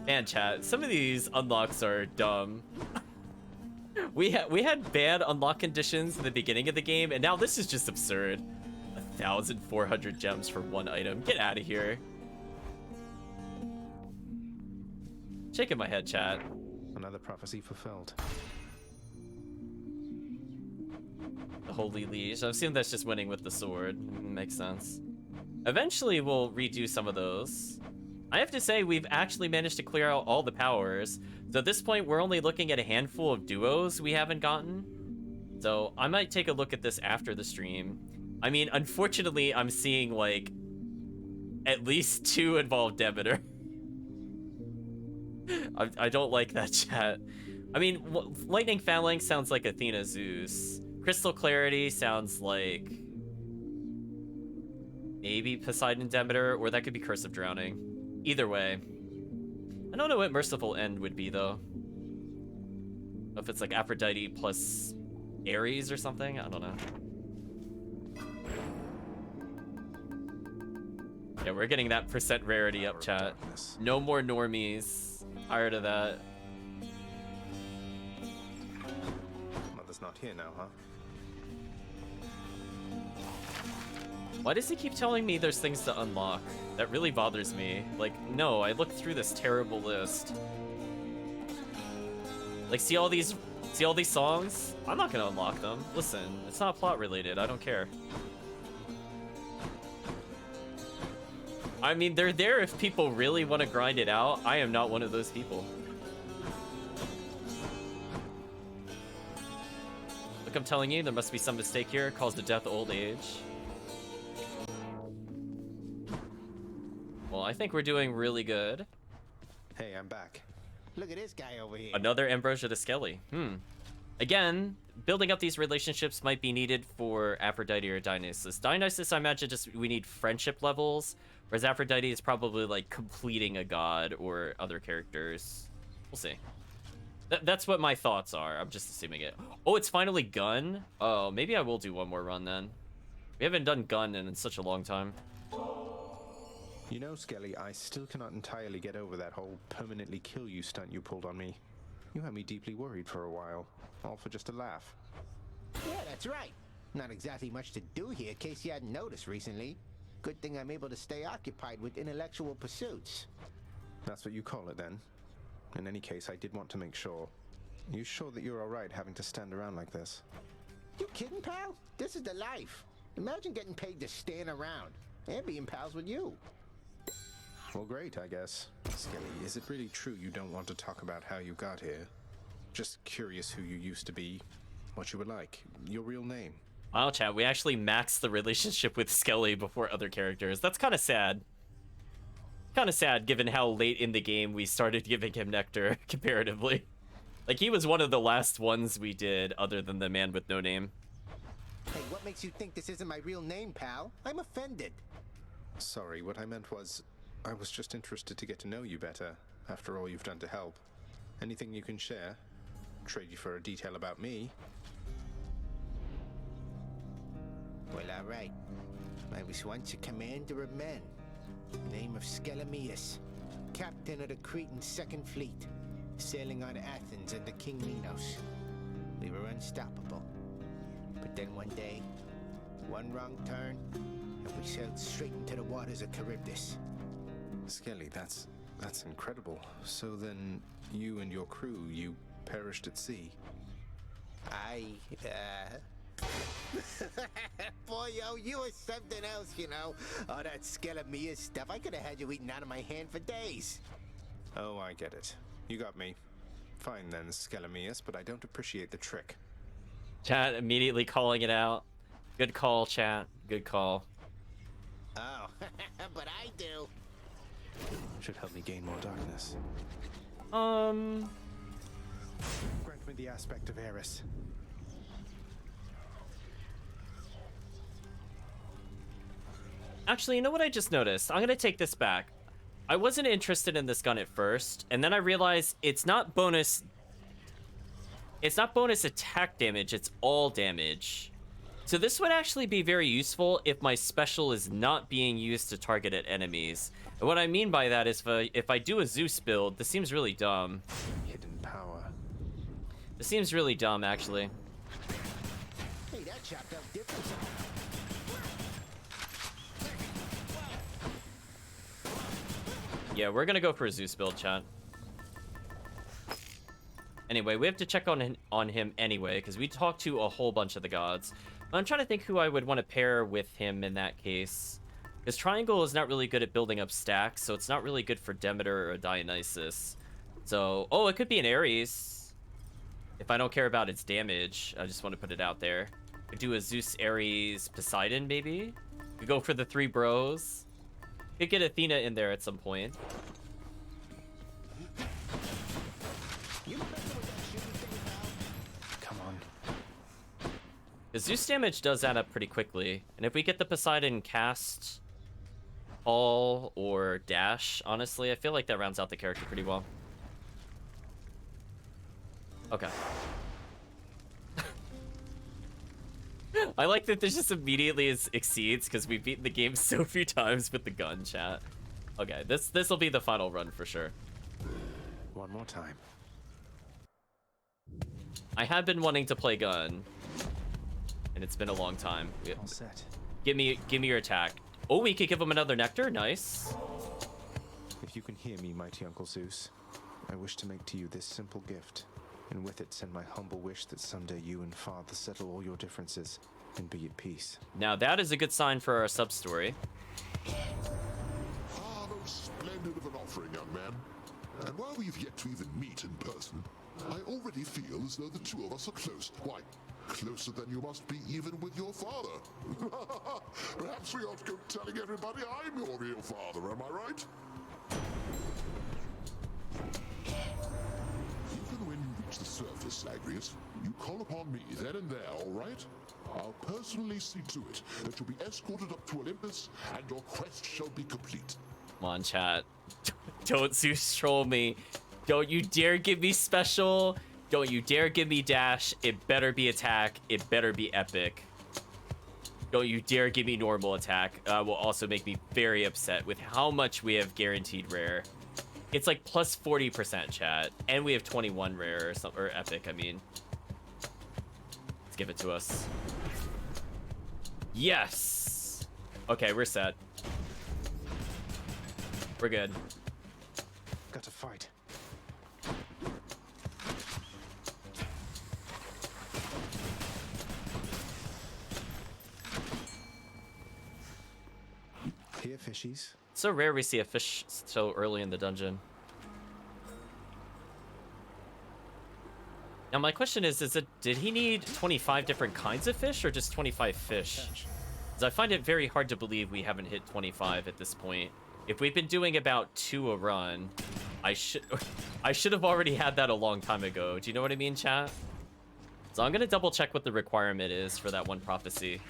Man, chat, some of these unlocks are dumb. We had bad unlock conditions in the beginning of the game, and now this is just absurd. 1,400 gems for one item. Get out of here. Shaking my head, chat. Another prophecy fulfilled. The Holy Liege. I assume that's just winning with the sword. Makes sense. Eventually, we'll redo some of those. I have to say, we've actually managed to clear out all the powers. So at this point, we're only looking at a handful of duos we haven't gotten. So I might take a look at this after the stream. I mean, unfortunately, I'm seeing, like, at least 2 involved Demeter. I don't like that, chat. I mean, Lightning Phalanx sounds like Athena Zeus. Crystal Clarity sounds like maybe Poseidon Demeter, or that could be Curse of Drowning. Either way. I don't know what Merciful End would be, though. If it's like Aphrodite plus Ares or something, I don't know. Yeah, we're getting that percent rarity up, chat. No more normies. Tired of that. Mother's not here now, huh? Why does he keep telling me there's things to unlock? That really bothers me. Like, no, I looked through this terrible list. Like, see all these songs? I'm not gonna unlock them. Listen, it's not plot related. I don't care. I mean, they're there if people really want to grind it out. I am not one of those people. Look, I'm telling you, there must be some mistake here. Caused the death of old age. Well, I think we're doing really good. Hey, I'm back. Look at this guy over here. Another Ambrosia to Skelly. Again, building up these relationships might be needed for Aphrodite or Dionysus. Dionysus, I imagine, just we need friendship levels, whereas Aphrodite is probably like completing a god or other characters. We'll see. That's what my thoughts are. I'm just assuming it. Oh, it's finally Gun. Oh, maybe I will do one more run then. We haven't done Gun in such a long time. You know, Skelly, I still cannot entirely get over that whole permanently kill you stunt you pulled on me. You had me deeply worried for a while, all for just a laugh. Yeah, that's right. Not exactly much to do here, in case you hadn't noticed recently. Good thing I'm able to stay occupied with intellectual pursuits. That's what you call it, then? In any case, I did want to make sure. You sure that you're alright having to stand around like this? You kidding, pal? This is the life. Imagine getting paid to stand around and being pals with you. Well, great, I guess. Skelly, is it really true you don't want to talk about how you got here? Just curious who you used to be, what you were like, your real name. Wow, chat, we actually maxed the relationship with Skelly before other characters. That's kind of sad. Kind of sad, given how late in the game we started giving him nectar, comparatively. Like, he was one of the last ones we did, other than the man with no name. Hey, what makes you think this isn't my real name, pal? I'm offended. Sorry, what I meant was, I was just interested to get to know you better, after all you've done to help. Anything you can share? Trade you for a detail about me. Well, alright. I was once a commander of men. Name of Skelly, captain of the Cretan Second Fleet, sailing out of Athens under King Minos. We were unstoppable. But then one day, one wrong turn, and we sailed straight into the waters of Charybdis. Skelly, that's incredible. So then, you and your crew, you perished at sea? Boy, yo, you were something else, you know. All that Skelly stuff, I could have had you eating out of my hand for days. Oh, I get it. You got me. Fine then, Skelly, but I don't appreciate the trick. Chat immediately calling it out. Good call, chat. Good call. Oh, but I do. Should help me gain more darkness. Grant me the aspect of Eris. Actually, you know what I just noticed? I'm gonna take this back. I wasn't interested in this gun at first, and then I realized it's not bonus attack damage, it's all damage. So this would actually be very useful if my special is not being used to target at enemies. And what I mean by that is if I do a Zeus build, this seems really dumb. Hidden power. This seems really dumb, actually. Hey, that chopped up different. Yeah, we're gonna go for a Zeus build, chat. Anyway, we have to check on him anyway, because we talked to a whole bunch of the gods. I'm trying to think who I would want to pair with him in that case. Because Triangle is not really good at building up stacks, so it's not really good for Demeter or Dionysus. So, oh, it could be an Ares. If I don't care about its damage, I just want to put it out there. Could do a Zeus, Ares, Poseidon, maybe? Could go for the 3 bros. Could get Athena in there at some point. Come on. The Zeus damage does add up pretty quickly. And if we get the Poseidon cast, all, or dash, honestly, I feel like that rounds out the character pretty well. Okay. I like that this just immediately exceeds because we've beaten the game so few times with the gun, chat. Okay, this will be the final run for sure. One more time. I have been wanting to play gun, and it's been a long time. All set. Give me your attack. Oh, we could give him another nectar. Nice. If you can hear me, mighty Uncle Zeus, I wish to make to you this simple gift, and with it send my humble wish that someday you and Father settle all your differences and be at peace. Now that is a good sign for our sub-story. Ah, most splendid of an offering, young man. And while we've yet to even meet in person, I already feel as though the two of us are close. Why, closer than you must be even with your father. Perhaps we ought to go telling everybody I'm your real father, am I right? Even when you reach the surface, Agrius, you call upon me then and there, all right? I'll personally see to it that you'll be escorted up to Olympus and your quest shall be complete. Come on, chat. Don't Zeus troll me. Don't you dare give me special. Don't you dare give me dash. It better be attack. It better be epic. Don't you dare give me normal attack. Will also make me very upset with how much we have guaranteed rare. It's like plus 40% chat. And we have 21 rare or something, or epic, I mean. Let's give it to us. Yes. Okay, we're set. We're good. Got to fight. Here, fishies. It's so rare we see a fish so early in the dungeon. Now my question is it did he need 25 different kinds of fish or just 25 fish? Because I find it very hard to believe we haven't hit 25 at this point. If we've been doing about 2 a run, I should have already had that a long time ago. Do you know what I mean, chat? So I'm gonna double check what the requirement is for that one prophecy.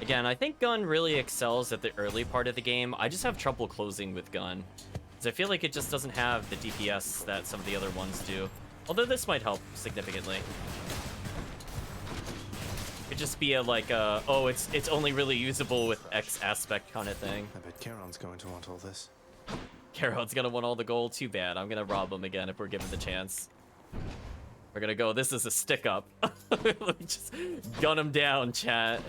Again, I think Gun really excels at the early part of the game. I just have trouble closing with Gun, because I feel like it just doesn't have the DPS that some of the other ones do. Although this might help significantly. It'd just be a like, oh, it's only really usable with X aspect kind of thing. I bet Charon's going to want all this. Charon's gonna want all the gold. Too bad. I'm gonna rob him again if we're given the chance. We're gonna go. This is a stick up. Let me just gun him down, chat.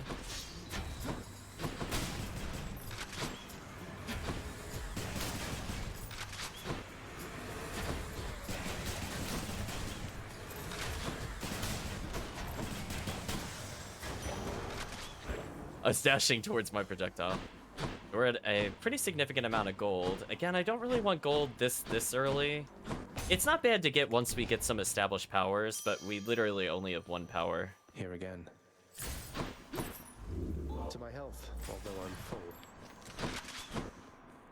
I was dashing towards my projectile. We're at a pretty significant amount of gold. Again, I don't really want gold this early. It's not bad to get once we get some established powers, but we literally only have 1 power. Here again. To my health, although I'm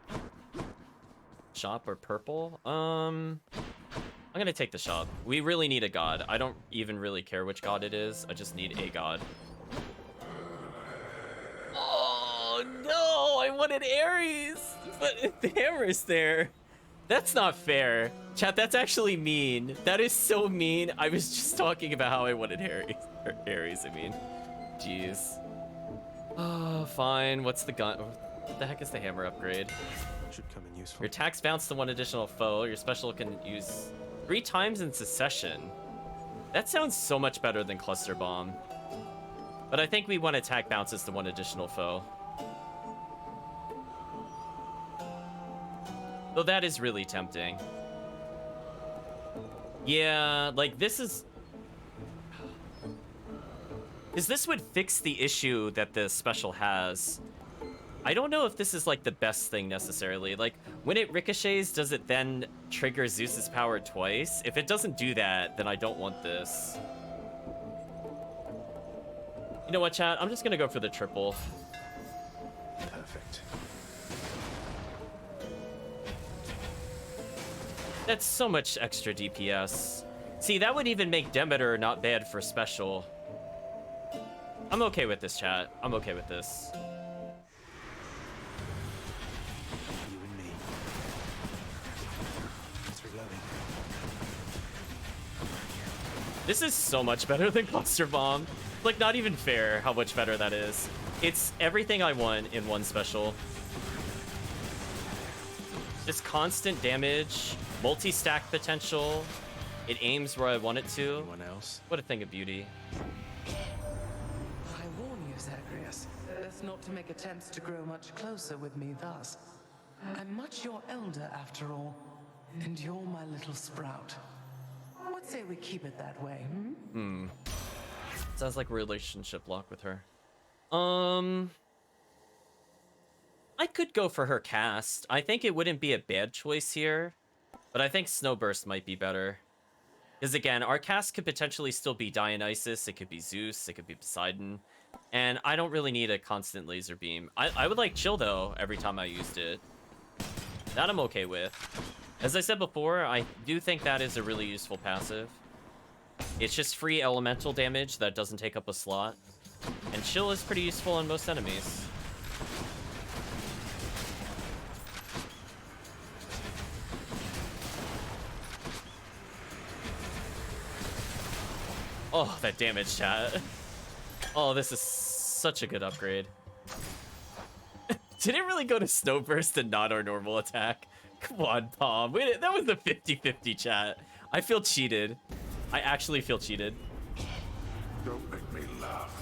full. Shop or purple? I'm gonna take the shop. We really need a god. I don't even really care which god it is. I just need a god. Oh no, I wanted Ares, but the hammer's there. That's not fair. Chat, that's actually mean. That is so mean. I was just talking about how I wanted Ares, I mean. Jeez. Oh, fine. What's the gun? What the heck is the hammer upgrade? Should come in useful. Your attacks bounce to 1 additional foe. Your special can use 3 times in succession. That sounds so much better than Cluster Bomb. But I think we want attack bounces to 1 additional foe. Though that is really tempting. Yeah, like this is... Because this would fix the issue that the special has. I don't know if this is like the best thing necessarily. Like when it ricochets, does it then trigger Zeus's power twice? If it doesn't do that, then I don't want this. You know what, chat? I'm just gonna go for the triple. Perfect. That's so much extra DPS. See, that would even make Demeter not bad for special. I'm okay with this, chat. I'm okay with this. You and me. It's reloading. This is so much better than Cluster Bomb. Like, not even fair how much better that is. It's everything I want in one special. Just constant damage, multi-stack potential. It aims where I want it to. Anyone else? What a thing of beauty. I warn you, Zagreus, best not to make attempts to grow much closer with me thus. I'm much your elder, after all, and you're my little sprout. What say we keep it that way, Sounds like a relationship lock with her. I could go for her cast. I think it wouldn't be a bad choice here, but I think Snowburst might be better. Because again, our cast could potentially still be Dionysus, it could be Zeus, it could be Poseidon, and I don't really need a constant laser beam. I would like chill though every time I used it. That I'm okay with. As I said before, I do think that is a really useful passive. It's just free elemental damage that doesn't take up a slot. And chill is pretty useful on most enemies. Oh, that damage, chat. Oh, this is such a good upgrade. Did it really go to Snowburst and not our normal attack? Come on, Palm. Wait, that was a 50-50 chat. I feel cheated. I actually feel cheated. Don't make me laugh.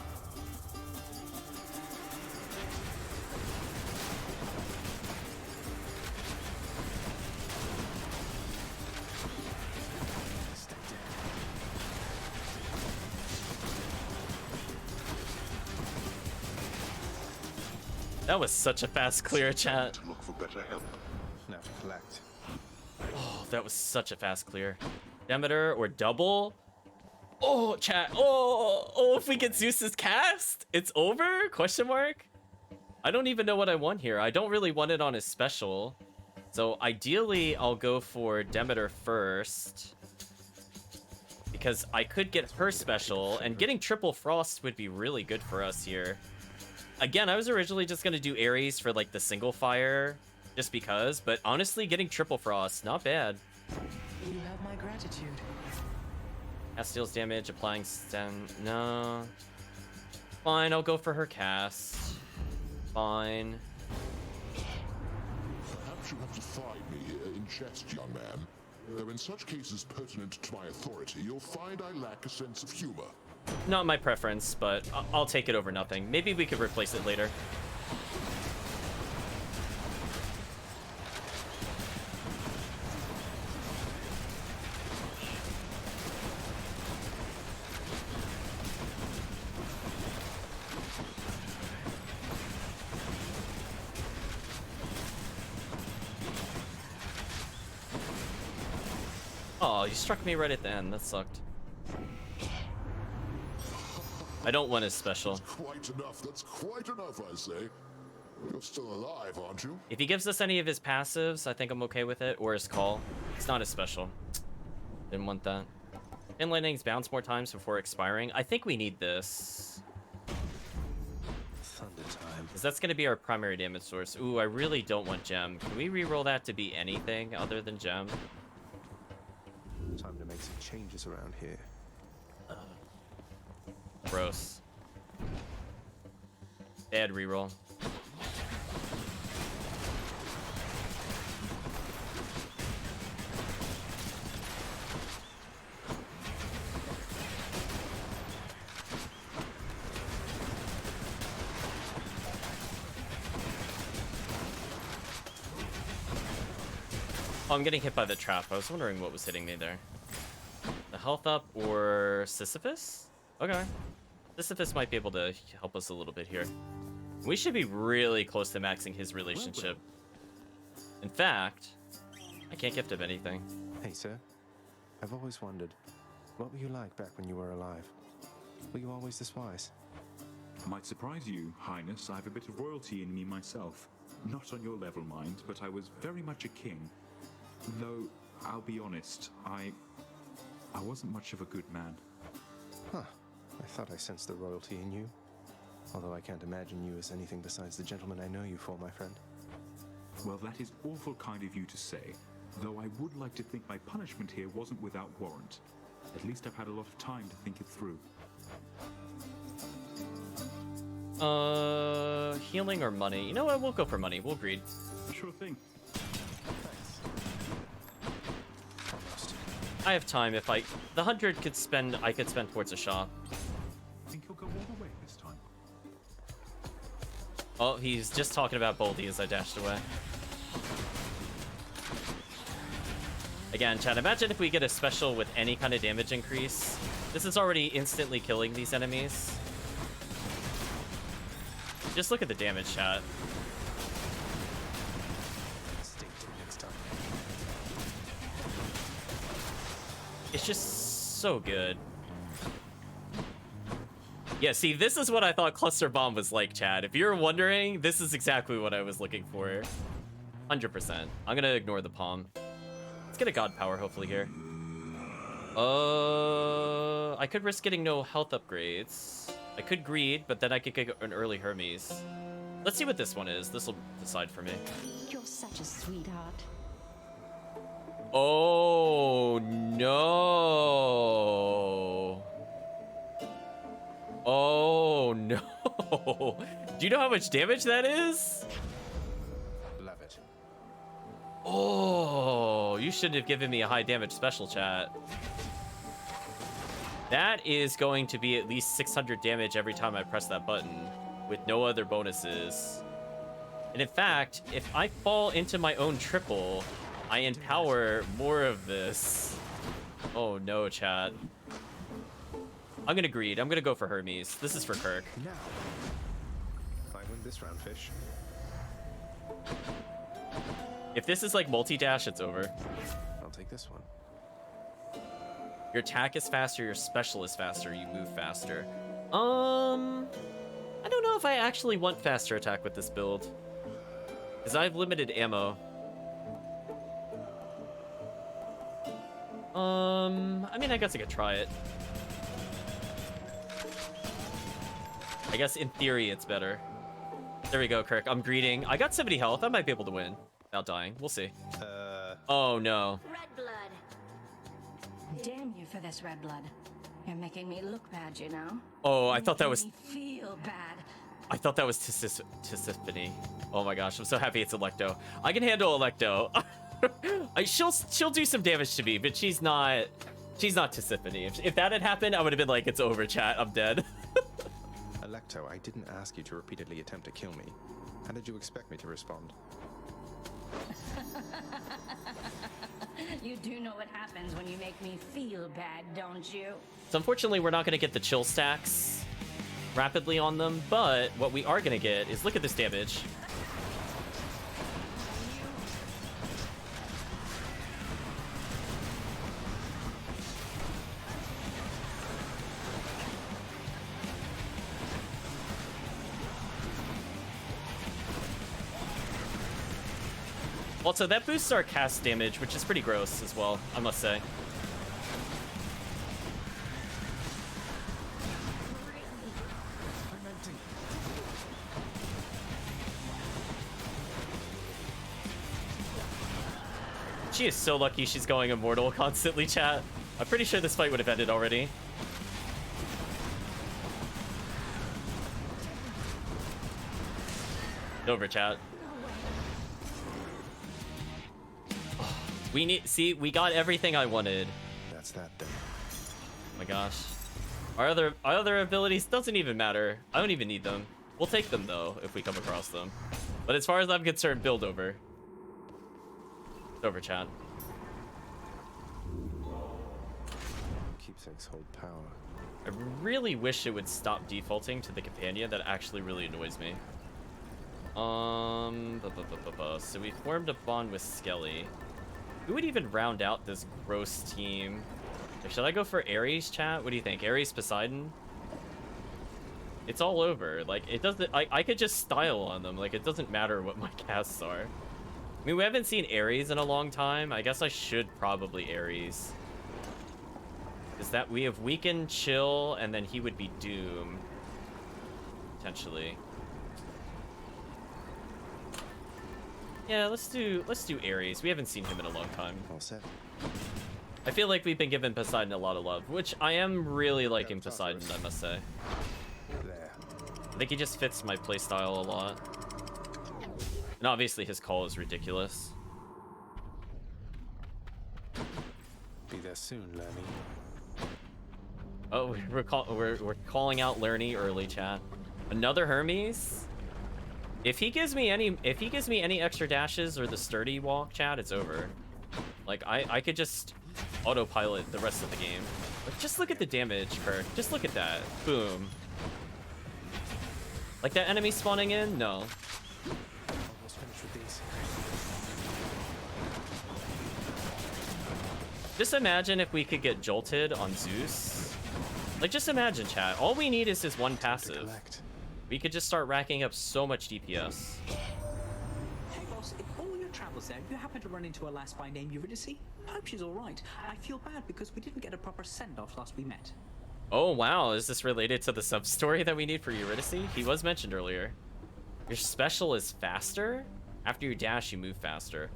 That was such a fast clear, chat. Look for better help. Now to collect. Oh, that was such a fast clear. Demeter or double? Oh, chat. Oh, if we get Zeus's cast, it's over? Question mark? I don't even know what I want here. I don't really want it on his special. So ideally, I'll go for Demeter first. Because I could get her special, and getting triple frost would be really good for us here. Again, I was originally just going to do Ares for like the single fire, just because, but honestly, getting triple frost, not bad. You have my gratitude. Cast deals damage, applying stun. No. Fine, I'll go for her cast. Fine. Perhaps you have defied me here in jest, young man. Though in such cases pertinent to my authority, you'll find I lack a sense of humor. Not my preference, but I'll take it over nothing. Maybe we could replace it later. Oh, you struck me right at the end. That sucked. I don't want his special. That's quite enough. That's quite enough, I say. You're still alive, aren't you? If he gives us any of his passives, I think I'm okay with it. Or his call. It's not his special. Didn't want that. Pin lightnings bounce more times before expiring. I think we need this. Thunder time. Because that's going to be our primary damage source. Ooh, I really don't want gem. Can we reroll that to be anything other than gem? Time to make some changes around here. Gross. Bad reroll. Oh, I'm getting hit by the trap. I was wondering what was hitting me there. The health up or Sisyphus? Okay. Sisyphus might be able to help us a little bit here. We should be really close to maxing his relationship. In fact, I can't gift him anything. Hey, sir. I've always wondered, what were you like back when you were alive? Were you always this wise? Might surprise you, Highness. I have a bit of royalty in me myself. Not on your level, mind, but I was very much a king. Though, I'll be honest, I wasn't much of a good man. Huh. I thought I sensed the royalty in you. Although I can't imagine you as anything besides the gentleman I know you for, my friend. Well, that is awful kind of you to say, though I would like to think my punishment here wasn't without warrant. At least I've had a lot of time to think it through. Healing or money? You know what? We'll go for money. We'll greed. Sure thing. I have time if the 100 could spend, I could spend towards a shop. I think he'll go all the way this time. Oh, he's just talking about Boldy as I dashed away. Again, chat, imagine if we get a special with any kind of damage increase. This is already instantly killing these enemies. Just look at the damage, chat. It's just so good. Yeah, see, this is what I thought Cluster Bomb was like, Chad. If you're wondering, this is exactly what I was looking for. 100%. I'm gonna ignore the palm. Let's get a God Power, hopefully, here. I could risk getting no health upgrades. I could greed, but then I could get an early Hermes. Let's see what this one is. This will decide for me. You're such a sweetheart. Oh, no. Oh, no. Do you know how much damage that is? Oh, you shouldn't have given me a high damage special, chat. That is going to be at least 600 damage every time I press that button with no other bonuses. And in fact, if I fall into my own triple, I empower more of this. Oh no, chat. I'm gonna greed. I'm gonna go for Hermes. This is for Kirk. Now, I win this round, fish. If this is like multi-dash, it's over. I'll take this one. Your attack is faster, your special is faster, you move faster. I don't know if I actually want faster attack with this build. Because I have limited ammo. I mean, I guess I could try it. I guess in theory it's better. There we go, Kirk. I'm greeting. I got 70 health. I might be able to win without dying. We'll see. Oh, no. Red blood. Damn you for this red blood. You're making me look bad, you know? Oh, I thought that was... Me feel bad. I thought that was Tisiphone. Oh my gosh, I'm so happy it's Electo. I can handle Electo. She'll do some damage to me, but she's not Tisiphone. If that had happened, I would have been like, it's over, chat. I'm dead. Electo, I didn't ask you to repeatedly attempt to kill me. How did you expect me to respond? You do know what happens when you make me feel bad, don't you? So unfortunately, we're not going to get the chill stacks rapidly on them, but what we are going to get is, look at this damage. Also, that boosts our cast damage, which is pretty gross as well, I must say. She is so lucky she's going immortal constantly, chat. I'm pretty sure this fight would have ended already. Over, chat. We got everything I wanted. That's that then. Oh my gosh. Our other abilities doesn't even matter. I don't even need them. We'll take them though if we come across them. But as far as I'm concerned, build over. It's over, chat. Keepsakes hold power. I really wish it would stop defaulting to the companion. That actually really annoys me. So we formed a bond with Skelly. Who would even round out this gross team? Should I go for Ares, chat? What do you think? Ares, Poseidon? It's all over. Like, it doesn't... I could just style on them. Like, it doesn't matter what my casts are. I mean, we haven't seen Ares in a long time. I guess I should probably Ares. Is that... We have Weaken, Chill, and then he would be Doom. Potentially. Yeah, let's do Ares. We haven't seen him in a long time. All set. I feel like we've been giving Poseidon a lot of love, which I am really liking Poseidon, I must say. There. I think he just fits my playstyle a lot. And obviously his call is ridiculous. Be there soon, Lerny. Oh, we're calling out Lerny early, chat. Another Hermes? If he gives me any extra dashes or the sturdy walk, chat, it's over. Like, I could just autopilot the rest of the game. Like, just look at the damage, Kirk. Just look at that. Boom. Like that enemy spawning in? No. Almost finished with these. Just imagine if we could get jolted on Zeus. Like, just imagine, chat. All we need is this one passive. We could just start racking up so much DPS. Hey boss, in all your travels there, you happen to run into a lass by name Eurydice? I hope she's alright. I feel bad because we didn't get a proper send-off last we met. Oh wow, is this related to the sub-story that we need for Eurydice? He was mentioned earlier. Your special is faster? After you dash, you move faster.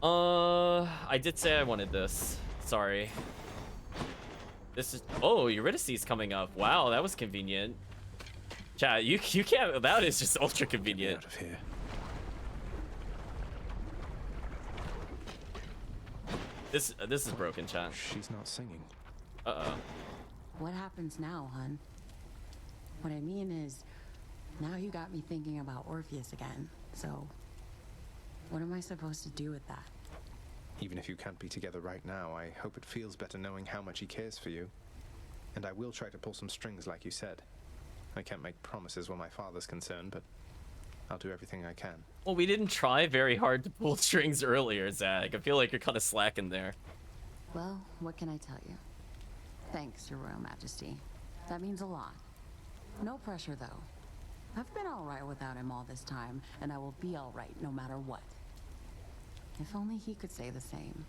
I did say I wanted this. Sorry. This is... Oh, Eurydice's coming up. Wow, that was convenient. Chat, you can't... That is just ultra convenient. Out of here. This is broken, chat. She's not singing. Uh-oh. What happens now, hun? What I mean is, now you got me thinking about Orpheus again. So, what am I supposed to do with that? Even if you can't be together right now, I hope it feels better knowing how much he cares for you. And I will try to pull some strings like you said. I can't make promises where my father's concerned, but I'll do everything I can. Well, we didn't try very hard to pull strings earlier, Zach. I feel like you're kind of slacking there. Well, what can I tell you? Thanks, Your Royal Majesty. That means a lot. No pressure, though. I've been all right without him all this time, and I will be all right no matter what. If only he could say the same.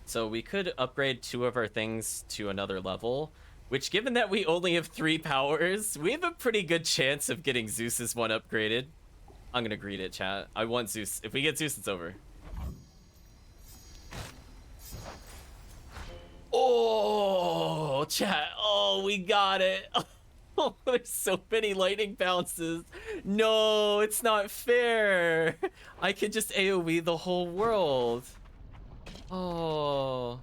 So we could upgrade 2 of our things to another level, which, given that we only have 3 powers, we have a pretty good chance of getting Zeus's one upgraded. I'm gonna greet it, chat. I want Zeus. If we get Zeus, it's over. Oh, chat. Oh, we got it. Oh, there's so many lightning bounces. No, it's not fair. I could just AoE the whole world. Oh.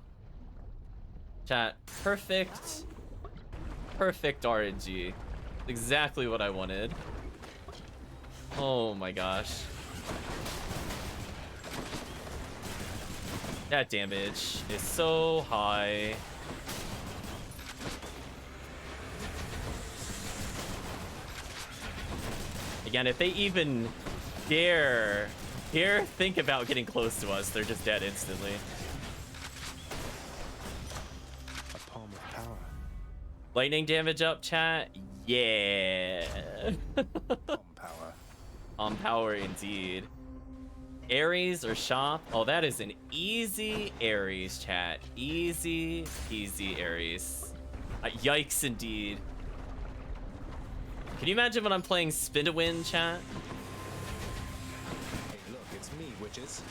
Chat, perfect RNG. Exactly what I wanted. Oh my gosh. That damage is so high. Again, if they even dare think about getting close to us, they're just dead instantly. A palm of power. Lightning damage up, chat? Yeah. Palm power. On power indeed. Ares or shop? Oh, that is an easy Ares, chat. Easy peasy Ares. Yikes indeed. Can you imagine when I'm playing Spin to Win, chat? Hey, look, it's me, witches.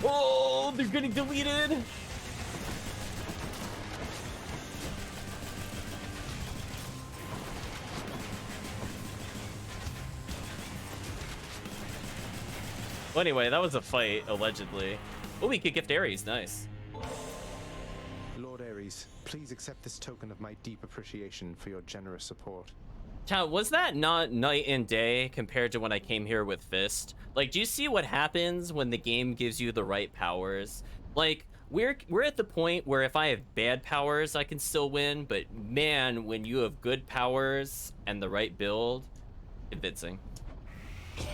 Oh, they're getting deleted. Well, anyway, that was a fight, allegedly. Oh, we could gift Ares. Nice. Lord Ares, please accept this token of my deep appreciation for your generous support. Chat, was that not night and day compared to when I came here with Fist? Like, do you see what happens when the game gives you the right powers? Like, we're at the point where if I have bad powers, I can still win, but man, when you have good powers and the right build, convincing. An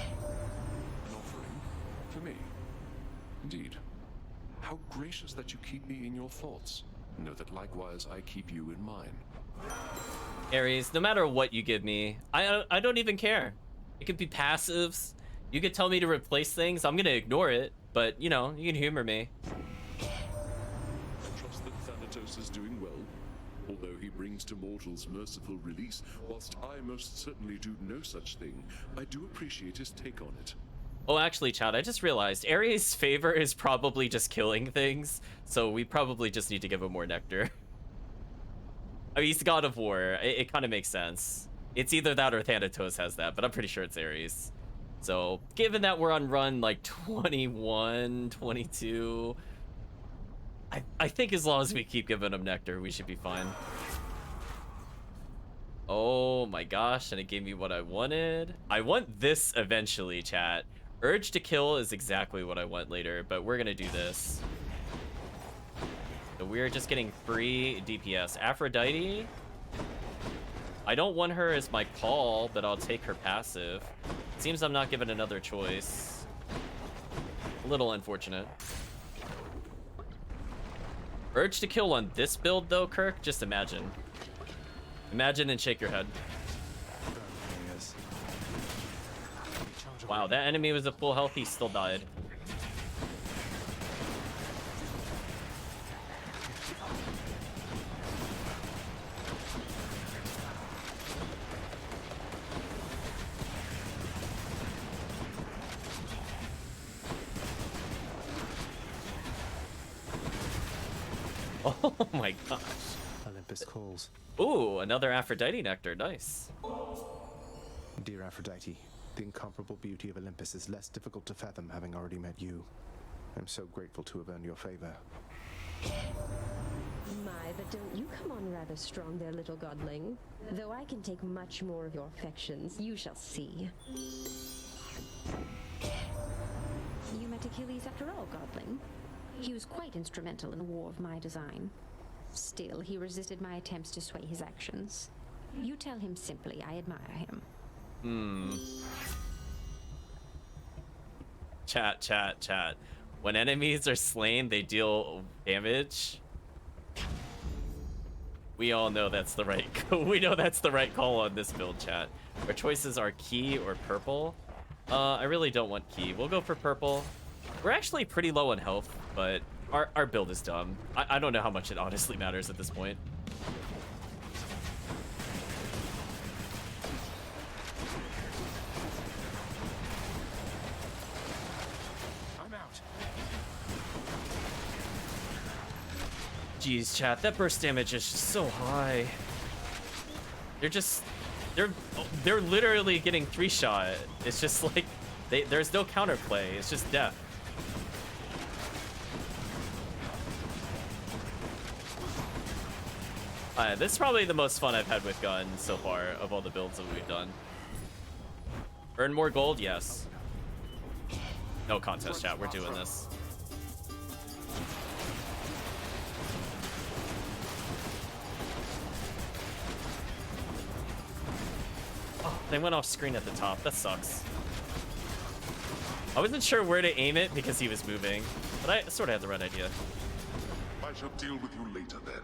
offering for me. Indeed. How gracious that you keep me in your thoughts. Know that likewise I keep you in mine. Ares, no matter what you give me, I don't even care. It could be passives. You could tell me to replace things. I'm gonna ignore it, but you know, you can humor me. I trust that Thanatos is doing well, although he brings to mortals merciful release, whilst I most certainly do no such thing. I do appreciate his take on it. Oh, actually, Chad, I just realized Ares' favor is probably just killing things, so we probably just need to give him more nectar. I mean, he's the god of war. It kind of makes sense. It's either that or Thanatos has that, but I'm pretty sure it's Ares. So, given that we're on run like 21, 22, I think as long as we keep giving him nectar, we should be fine. Oh my gosh, and it gave me what I wanted. I want this eventually, chat. Urge to kill is exactly what I want later, but we're gonna do this. So we're just getting free DPS. Aphrodite. I don't want her as my call, but I'll take her passive. Seems I'm not given another choice. A little unfortunate. Urge to kill on this build though, Kirk? Just imagine. Imagine and shake your head. Wow, that enemy was at full health, he still died. Oh my gosh. Olympus calls. Ooh, another Aphrodite nectar, nice. Dear Aphrodite, The incomparable beauty of Olympus is less difficult to fathom having already met you. I'm so grateful to have earned your favor. My, but don't you come on rather strong there, little godling. Though I can take much more of your affections, you shall see. You met Achilles after all, godling. He was quite instrumental in the war of my design. Still, he resisted my attempts to sway his actions. You tell him simply I admire him. Chat. When enemies are slain, they deal damage. We all know that's the right we know that's the right call on this build, chat. Our choices are key or purple. I really don't want key. We'll go for purple. We're actually pretty low on health, but our build is dumb. I don't know how much it honestly matters at this point. I'm out. Jeez, chat, that burst damage is just so high. They're literally getting 3-shot. It's just like there's no counterplay. It's just death. This is probably the most fun I've had with gun so far of all the builds that we've done. Earn more gold? Yes. No contest, chat. We're doing this. Oh, they went off screen at the top. That sucks. I wasn't sure where to aim it because he was moving, but I sort of had the right idea. I shall deal with you later then.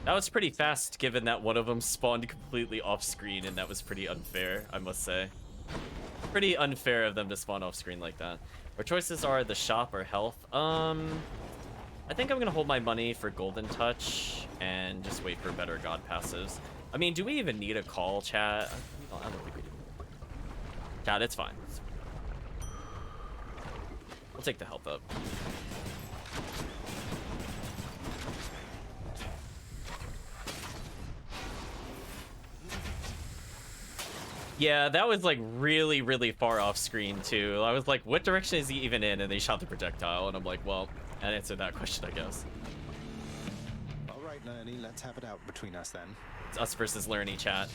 That was pretty fast, given that one of them spawned completely off screen, and that was pretty unfair, I must say. Pretty unfair of them to spawn off screen like that. Our choices are the shop or health. I think I'm gonna hold my money for Golden Touch and just wait for better God passives. I mean, do we even need a call, chat? I don't think we do. Chat, it's fine. We'll take the health up. Yeah, that was like really, really far off screen too. I was like, what direction is he even in? And they shot the projectile, and I'm like, well, that answered that question, I guess. All right, Lerny, let's have it out between us then. It's us versus Lerny, chat.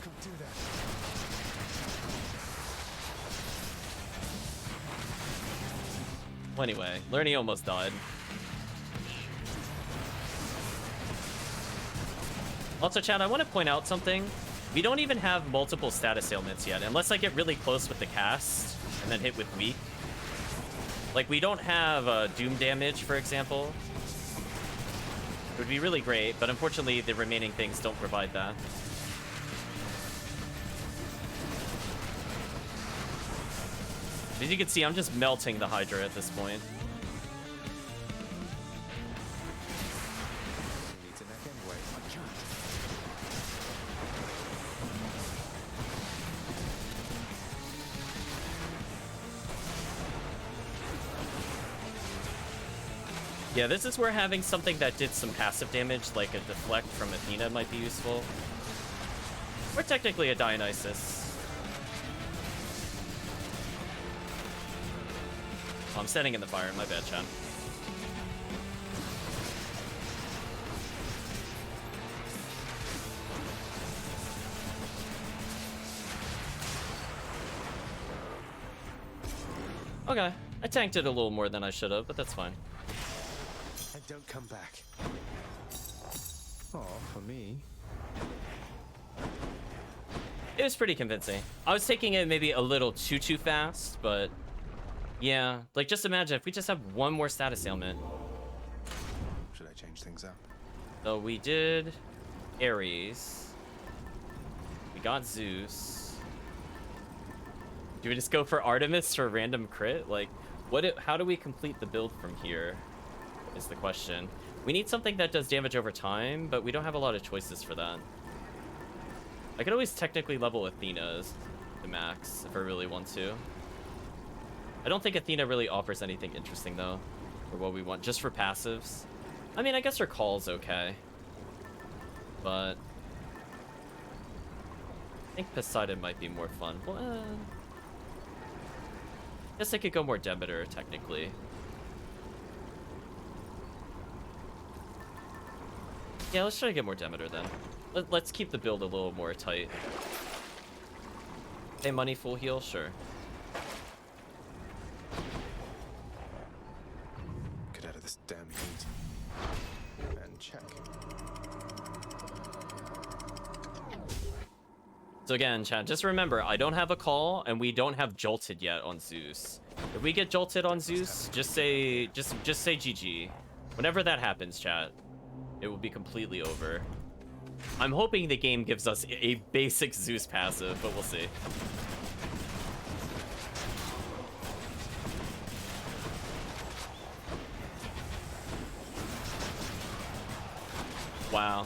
Can't do that. Well, anyway, Lerny almost died. Also, chat, I want to point out something. We don't even have multiple status ailments yet, unless I get really close with the cast and then hit with weak. Like, we don't have doom damage, for example. It would be really great, but unfortunately, the remaining things don't provide that. As you can see, I'm just melting the Hydra at this point. Yeah, this is where having something that did some passive damage, like a deflect from Athena, might be useful. Or technically a Dionysus. Oh, I'm setting in the fire. My bad, Chan. Okay, I tanked it a little more than I should have, but that's fine. And don't come back. Oh, for me. It was pretty convincing. I was taking it maybe a little too fast, but yeah, like just imagine if we just have one more status ailment. Should I change things up? So we did Ares. We got Zeus. Do we just go for Artemis for random crit? Like, how do we complete the build from here? Is the question. We need something that does damage over time, but we don't have a lot of choices for that. I could always technically level Athena's to max if I really want to. I don't think Athena really offers anything interesting though, for what we want, just for passives. I mean, I guess her call's okay, but I think Poseidon might be more fun. Well, guess I could go more Demeter, technically. Yeah, let's try to get more Demeter then. Let's keep the build a little more tight. Hey, money, full heal? Sure. Get out of this damn heat. And check. So again, chat, just remember, I don't have a call, and we don't have jolted yet on Zeus. If we get jolted on Zeus, just say GG. Whenever that happens, chat, it will be completely over. I'm hoping the game gives us a basic Zeus passive, but we'll see. Wow.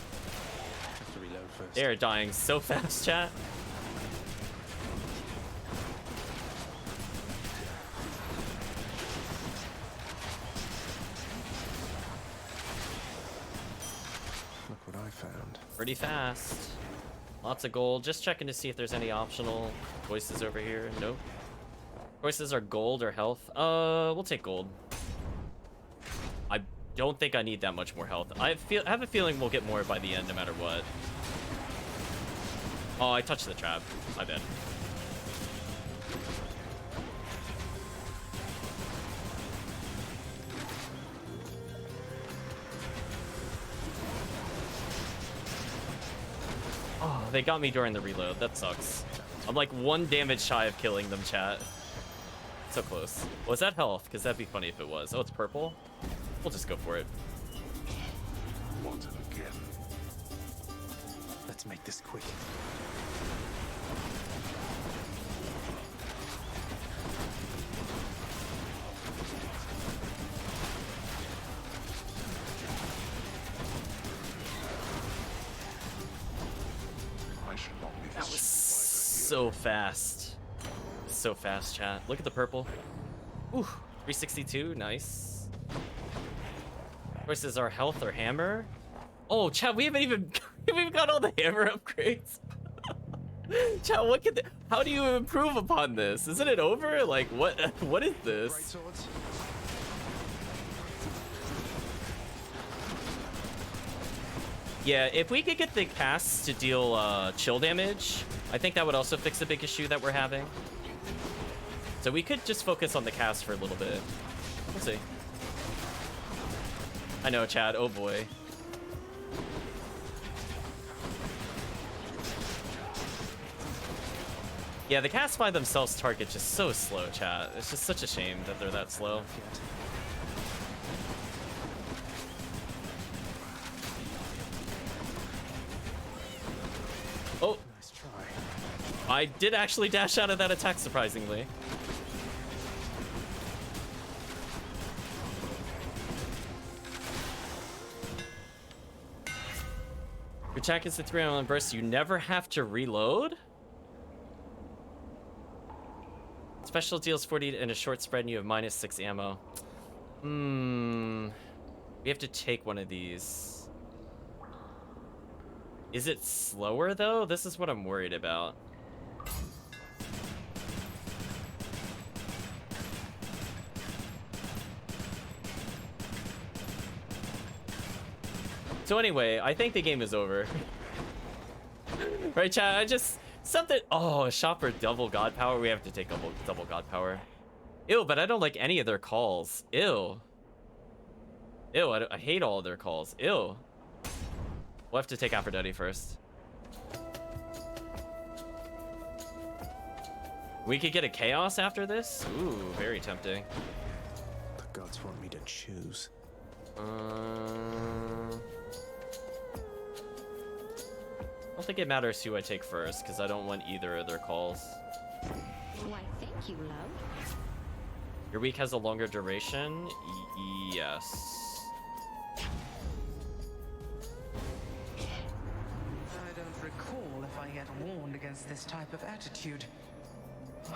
Have to reload first. They are dying so fast, chat. Look what I found. Pretty fast. Lots of gold. Just checking to see if there's any optional choices over here. Nope. Choices are gold or health. We'll take gold. I don't think I need that much more health. I have a feeling we'll get more by the end no matter what. Oh, I touched the trap. My bad. Oh, they got me during the reload. That sucks. I'm like 1 damage shy of killing them, chat. So close. Was that health? Because that'd be funny if it was. Oh, it's purple? We'll just go for it. Want it again. Let's make this quick. That was so fast. So fast, chat. Look at the purple. Ooh, 362, nice. Choices are health or hammer. Oh, chat, we haven't even got all the hammer upgrades. Chat, what could how do you improve upon this? Isn't it over? Like, what is this? Yeah, if we could get the casts to deal chill damage, I think that would also fix the big issue that we're having. So we could just focus on the cast for a little bit. We'll see. I know, Chad. Oh boy. Yeah, the casts by themselves target just so slow, chat. It's just such a shame that they're that slow. Oh, nice try. I did actually dash out of that attack, surprisingly. Your attack is a 3-on-1 burst. You never have to reload? Special deals 40 in a short spread and you have -6 ammo. We have to take one of these. Is it slower though? This is what I'm worried about. So anyway, I think the game is over. Right, chat? I just something. Oh, a shot for double god power. We have to take double god power. Ew, but I don't like any of their calls. Ew. Ew, I hate all of their calls. Ew. We'll have to take Aphrodite first. We could get a chaos after this? Ooh, very tempting. The gods want me to choose. I don't think it matters who I take first, because I don't want either of their calls. Why, thank you, love. Your week has a longer duration? Yes. I don't recall if I yet warned against this type of attitude.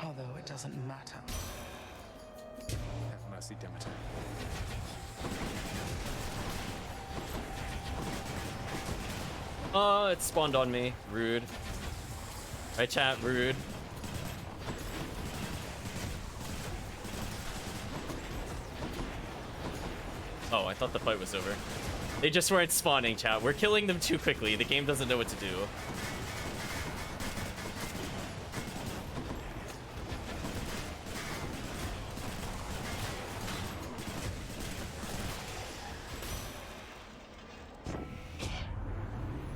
Although it doesn't matter. Have mercy, Demeter. It spawned on me. Rude. Right, chat? Rude. Oh, I thought the fight was over. They just weren't spawning, chat. We're killing them too quickly. The game doesn't know what to do.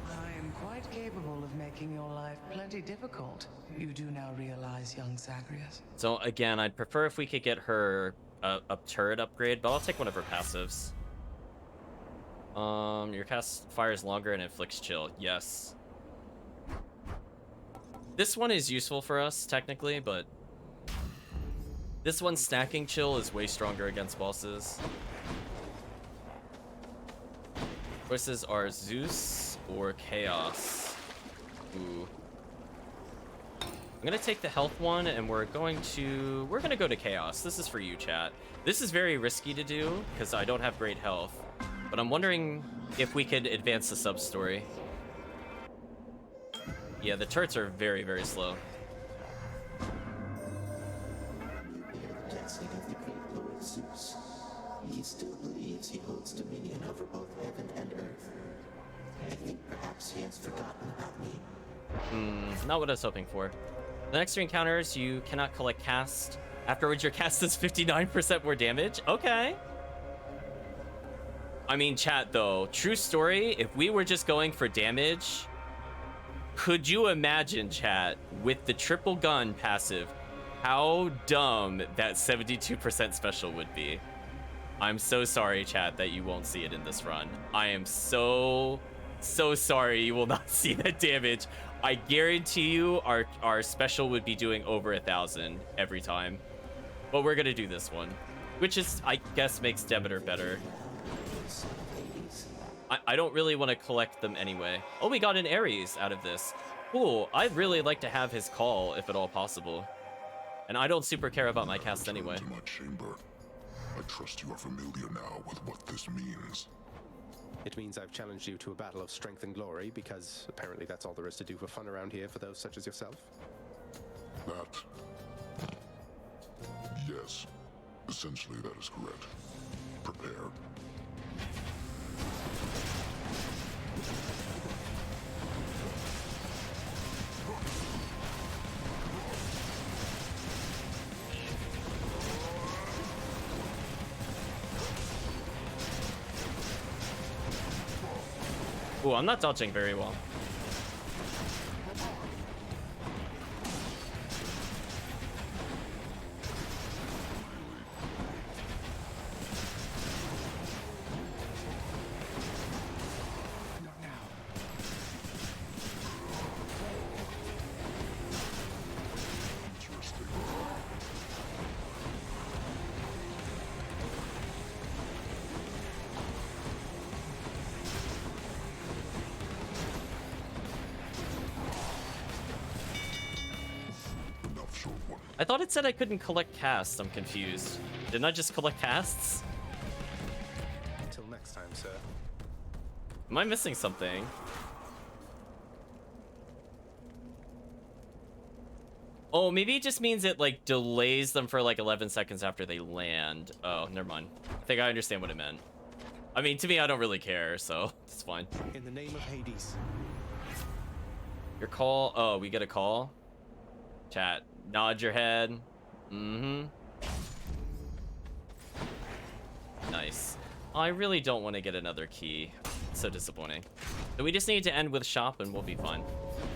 I am quite capable of making your life plenty difficult. You do now realize, young Zagreus. So again, I'd prefer if we could get her a turret upgrade, but I'll take one of her passives. Your cast fires longer and inflicts chill. Yes. This one is useful for us, technically, but this one's stacking chill is way stronger against bosses. Choices are Zeus or Chaos. Ooh. I'm gonna take the health one, and we're gonna go to Chaos. This is for you, chat. This is very risky to do because I don't have great health, but I'm wondering if we could advance the sub-story. Yeah, the turrets are very, very slow. Protecting of the great Lord Zeus. He still believes he holds dominion over both heaven and earth. I think perhaps he has forgotten about me. Not what I was hoping for. The next 3 encounters, you cannot collect cast. Afterwards, your cast does 59% more damage. Okay. I mean, chat, though, true story, if we were just going for damage, could you imagine, chat, with the triple gun passive, how dumb that 72% special would be? I'm so sorry, chat, that you won't see it in this run. I am so sorry you will not see that damage. I guarantee you our special would be doing over 1,000 every time. But we're gonna do this one, which is, I guess, makes Demeter better. I don't really want to collect them anyway. Oh, we got an Ares out of this. Cool. I'd really like to have his call, if at all possible. And I don't super care about my cast anyway. To my chamber. I trust you are familiar now with what this means. It means I've challenged you to a battle of strength and glory, because apparently that's all there is to do for fun around here for those such as yourself. That... Yes. Essentially, that is correct. Prepare. Ooh, I'm not dodging very well. I thought it said I couldn't collect casts. I'm confused. Didn't I just collect casts? Until next time, sir. Am I missing something? Oh, maybe it just means it, like, delays them for, like, 11 seconds after they land. Oh, never mind. I think I understand what it meant. I mean, to me, I don't really care, so it's fine. In the name of Hades. Your call? Oh, we get a call? Chat. Nod your head. Mm-hmm. Nice. I really don't want to get another key. So disappointing. So we just need to end with shop and we'll be fine.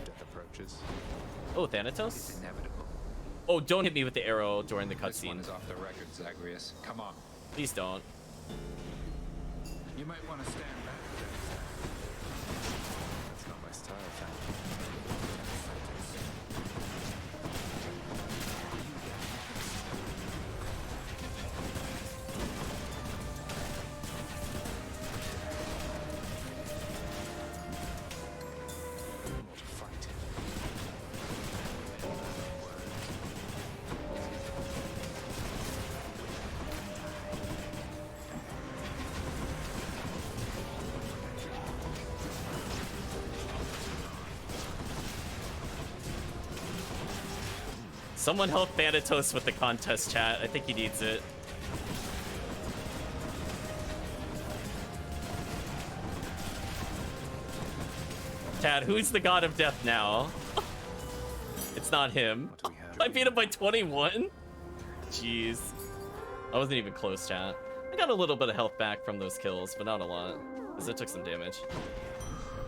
Death approaches. Oh, Thanatos? It's inevitable. Oh, don't hit me with the arrow during the This one cutscene. is off the record, Zagreus. Come on. Please don't. You might want to stand back. That's not my style, thank you. Someone help Thanatos with the contest, chat. I think he needs it. Chat, who's the god of death now? It's not him. I beat him by 21? Jeez. I wasn't even close, chat. I got a little bit of health back from those kills, but not a lot, because it took some damage.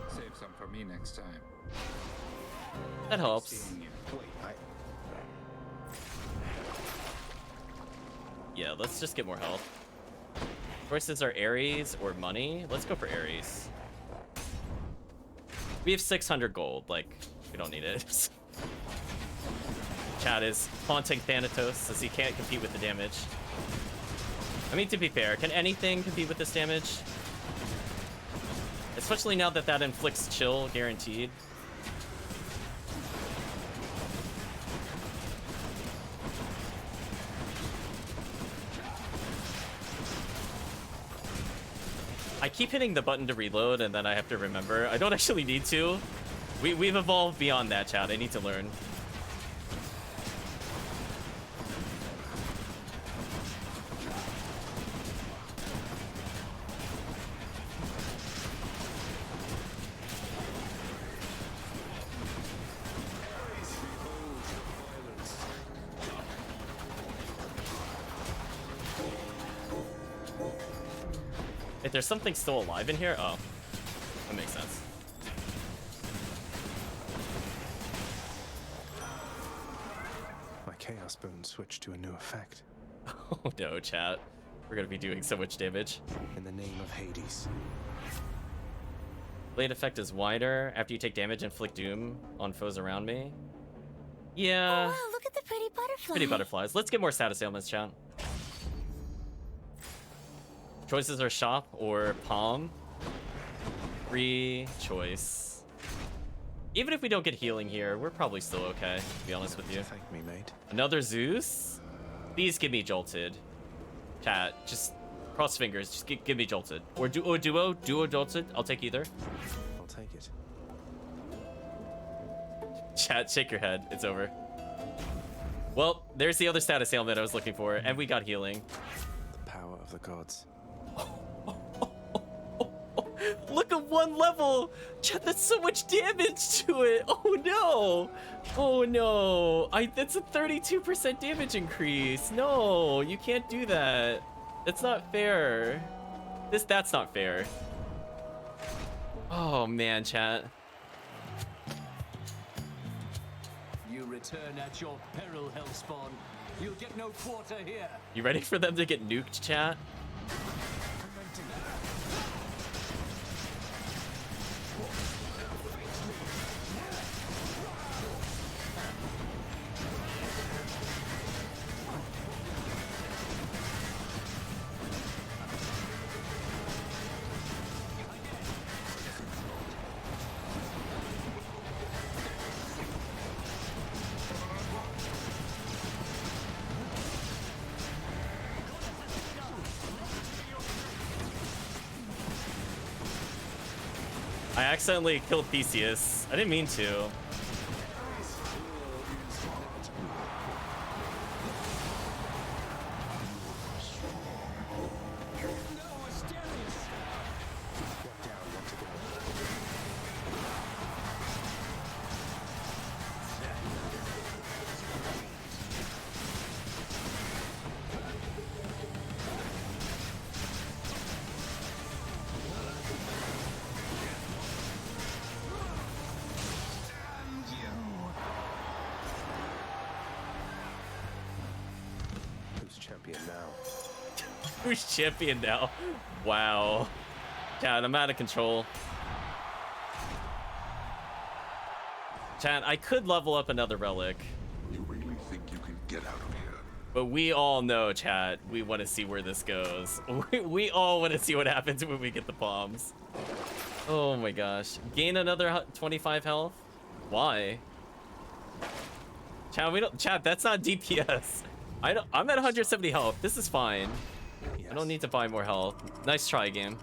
Save some for me next time. That helps. Yeah, let's just get more health. Choices are Ares or money. Let's go for Ares. We have 600 gold. Like, we don't need it. Chad is haunting Thanatos as he can't compete with the damage. I mean, to be fair, can anything compete with this damage? Especially now that that inflicts chill guaranteed. I keep hitting the button to reload and then I have to remember. I don't actually need to. We've evolved beyond that, chat. I need to learn. If there's something still alive in here, oh, that makes sense. My Chaos Bone switched to a new effect. Oh no, chat. We're gonna be doing so much damage. In the name of Hades. Blade effect is wider. After you take damage, inflict doom on foes around me. Yeah. Oh, wow, look at the pretty butterfly. Pretty butterflies. Let's get more status ailments, chat. Choices are shop or palm. Free choice. Even if we don't get healing here, we're probably still okay, to be honest with you. Thank me, mate. Another Zeus? Please give me jolted. Chat, just cross fingers. Just give me jolted. Or duo jolted. I'll take either. I'll take it. Chat, shake your head. It's over. Well, there's the other status ailment I was looking for, and we got healing. The power of the gods. Look at one level! Chat, that's so much damage to it! Oh no! Oh no! That's a 32% damage increase! No, you can't do that. That's not fair. That's not fair. Oh man, chat. You return at your peril, Hellspawn. You'll get no quarter here. You ready for them to get nuked, chat? I accidentally killed Theseus. I didn't mean to. Champion now. Who's champion now? Wow. Chat, I'm out of control. Chat, I could level up another relic. You really think you can get out of here? But we all know, chat, we want to see where this goes. We all want to see what happens when we get the bombs. Oh my gosh. Gain another 25 health? Why? Chat, that's not DPS. I'm at 170 health. This is fine. Yes. I don't need to buy more health. Nice try, game.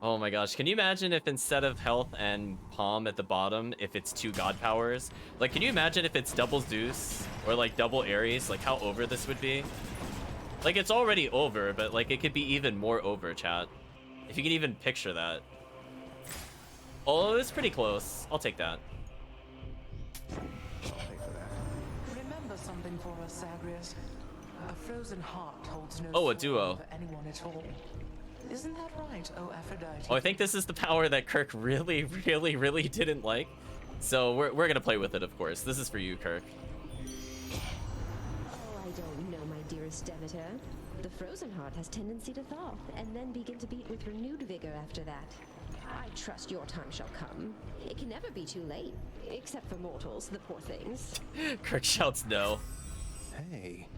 Oh my gosh, can you imagine if instead of health and palm at the bottom, if it's 2 god powers? Like, can you imagine if it's double Zeus or like double Ares, like how over this would be? Like, it's already over, but like it could be even more over, chat. If you can even picture that. Oh, it's pretty close. I'll take that. Remember something for us, Zagreus. A frozen heart holds no Oh, a sway duo. over anyone at all. Isn't that right, oh Aphrodite? Oh, I think this is the power that Kirk really, really, really didn't like. So we're gonna play with it, of course. This is for you, Kirk. Oh, I don't know, my dearest Demeter. The frozen heart has tendency to thaw, and then begin to beat with renewed vigor after that. I trust your time shall come. It can never be too late, except for mortals, the poor things. Kirk shouts no. Hey.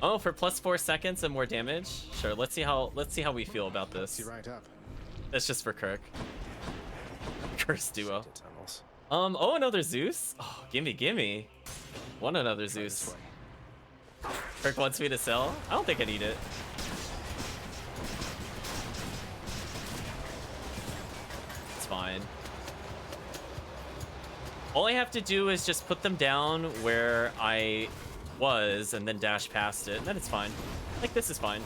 Oh, for +4 seconds and more damage? Sure, let's see how we feel about this. You right up. That's just for Kirk. Curse duo. Tunnels. Oh, another Zeus? Oh, gimme. Want another Zeus. Kirk wants me to sell? I don't think I need it. It's fine. All I have to do is just put them down where I was and then dash past it, and then it's fine. Like, this is fine.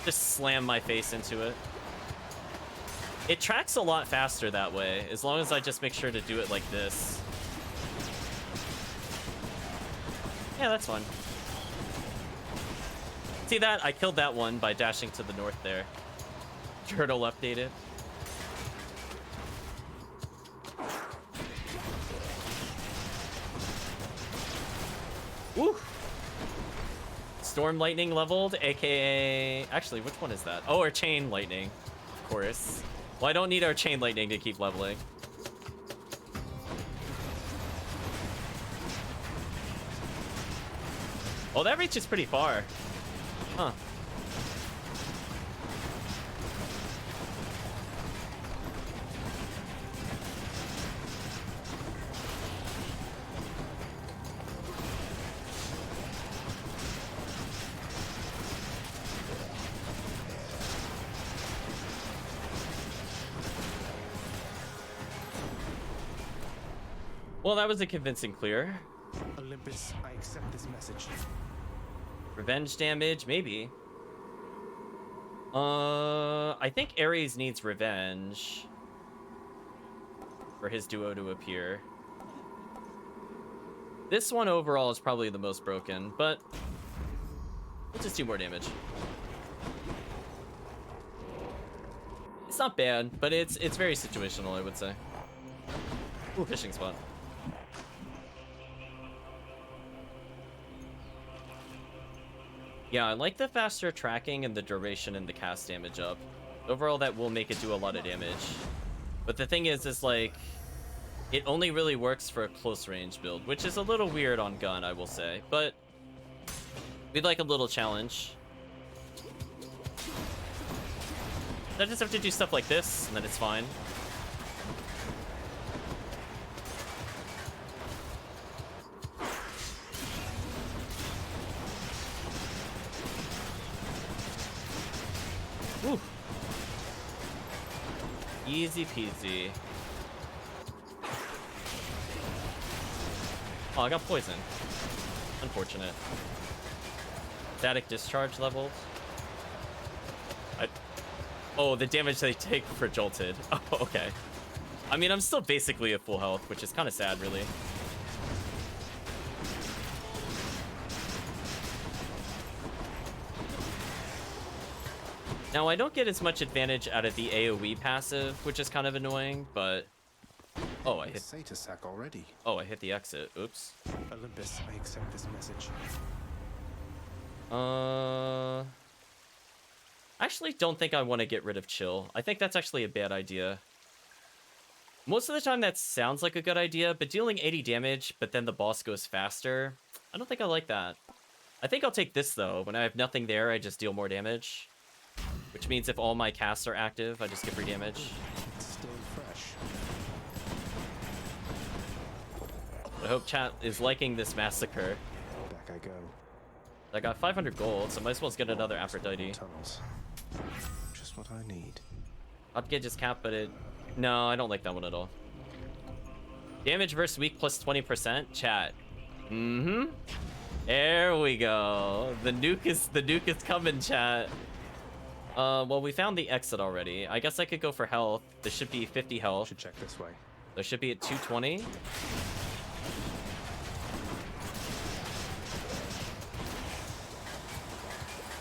Just slam my face into it. It tracks a lot faster that way, as long as I just make sure to do it like this. Yeah, that's fun. See that? I killed that one by dashing to the north there. Turtle updated. Woo! Storm lightning leveled, aka... Actually, which one is that? Oh, our chain lightning, of course. Well, I don't need our chain lightning to keep leveling. Oh, that reaches pretty far. Huh. Well, that was a convincing clear. Olympus, I accept this message. Revenge damage, maybe. I think Ares needs revenge for his duo to appear. This one overall is probably the most broken, but we'll just do more damage. It's not bad, but it's very situational, I would say. Ooh, fishing spot. Yeah, I like the faster tracking and the duration and the cast damage up. Overall, that will make it do a lot of damage. But the thing is like, it only really works for a close range build, which is a little weird on gun, I will say. But we'd like a little challenge. I just have to do stuff like this, and then it's fine. Woo. Easy peasy. Oh, I got poisoned. Unfortunate. Static discharge leveled. Oh, the damage they take for jolted. Oh, okay. I mean, I'm still basically at full health, which is kind of sad, really. Now, I don't get as much advantage out of the AoE passive, which is kind of annoying, but... Oh, I hit... Satyr sack already. Oh, I hit the exit. Oops. Olympus, I accept this message. I actually don't think I want to get rid of chill. I think that's actually a bad idea. Most of the time that sounds like a good idea, but dealing 80 damage, but then the boss goes faster, I don't think I like that. I think I'll take this, though. When I have nothing there, I just deal more damage. Which means if all my casts are active, I just get free damage. Still fresh. I hope chat is liking this massacre. Back I go. I got 500 gold, so might as well get another Aphrodite. Tunnels. Just what I need. Hot gauge is capped, but it... No, I don't like that one at all. Damage versus weak plus 20%. Chat. Mm-hmm. There we go. The nuke is coming, chat. Well, we found the exit already. I guess I could go for health. There should be 50 health. Should check this way. There should be at 220.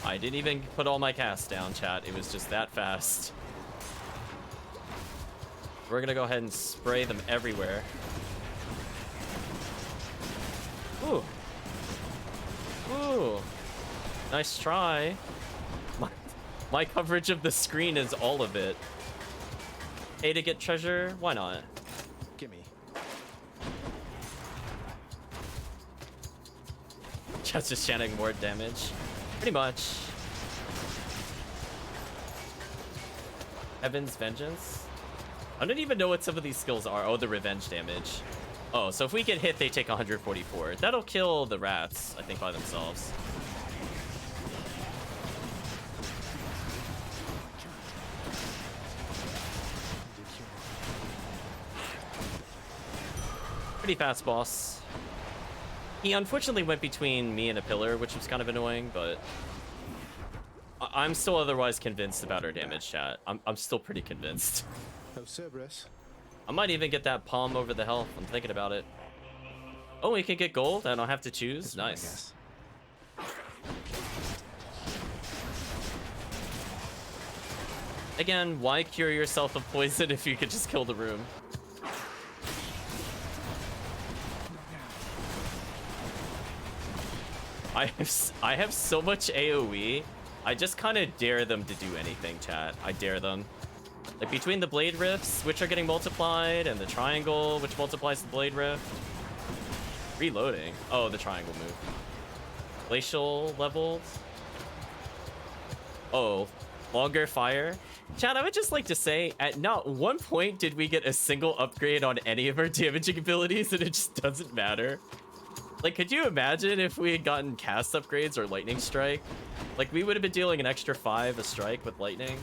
I didn't even put all my casts down, chat. It was just that fast. We're gonna go ahead and spray them everywhere. Ooh. Ooh. Nice try. My coverage of the screen is all of it. A to get treasure? Why not? Gimme. Just chanting more damage. Pretty much. Heaven's Vengeance? I don't even know what some of these skills are. Oh, the revenge damage. Oh, so if we get hit, they take 144. That'll kill the rats, I think, by themselves. Pretty fast boss. He unfortunately went between me and a pillar, which was kind of annoying, but I'm still otherwise convinced about our damage, chat. I'm still pretty convinced. Oh, Cerberus. I might even get that palm over the health. I'm thinking about it. Oh, we can get gold. I don't have to choose. Nice. Again, why cure yourself of poison if you could just kill the room? I have so much AoE. I just kind of dare them to do anything, chat. I dare them. Like between the blade rifts, which are getting multiplied, and the triangle, which multiplies the blade rift. Reloading. Oh, the triangle move. Glacial levels. Oh, longer fire. Chat, I would just like to say, at not one point did we get a single upgrade on any of our damaging abilities, and it just doesn't matter. Like, could you imagine if we had gotten cast upgrades or lightning strike? Like, we would have been dealing an extra 5 a strike with lightning.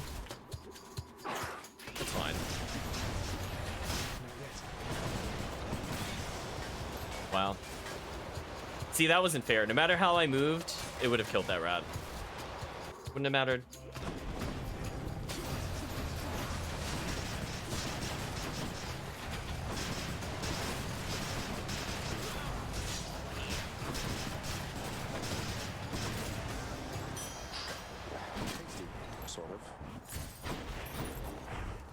That's fine. Wow. See, that wasn't fair. No matter how I moved, it would have killed that rat. Wouldn't have mattered.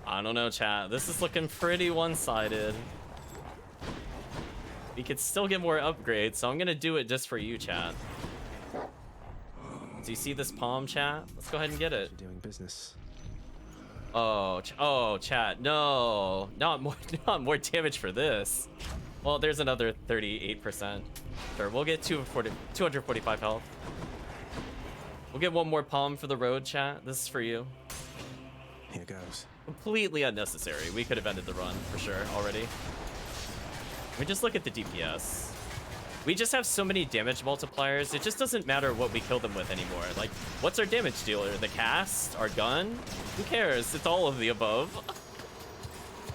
I don't know, chat. This is looking pretty one-sided. We could still get more upgrades, so I'm gonna do it just for you, chat. Do you see this palm, chat? Let's go ahead and get it. You're doing business. Oh, chat. No, not more damage for this. Well, there's another 38%. Sure, we'll get 245 health. We'll get one more palm for the road, chat. This is for you. Here goes. Completely unnecessary. We could have ended the run for sure already. We just look at the DPS. We just have so many damage multipliers. It just doesn't matter what we kill them with anymore. Like, what's our damage dealer? The cast? Our gun? Who cares? It's all of the above.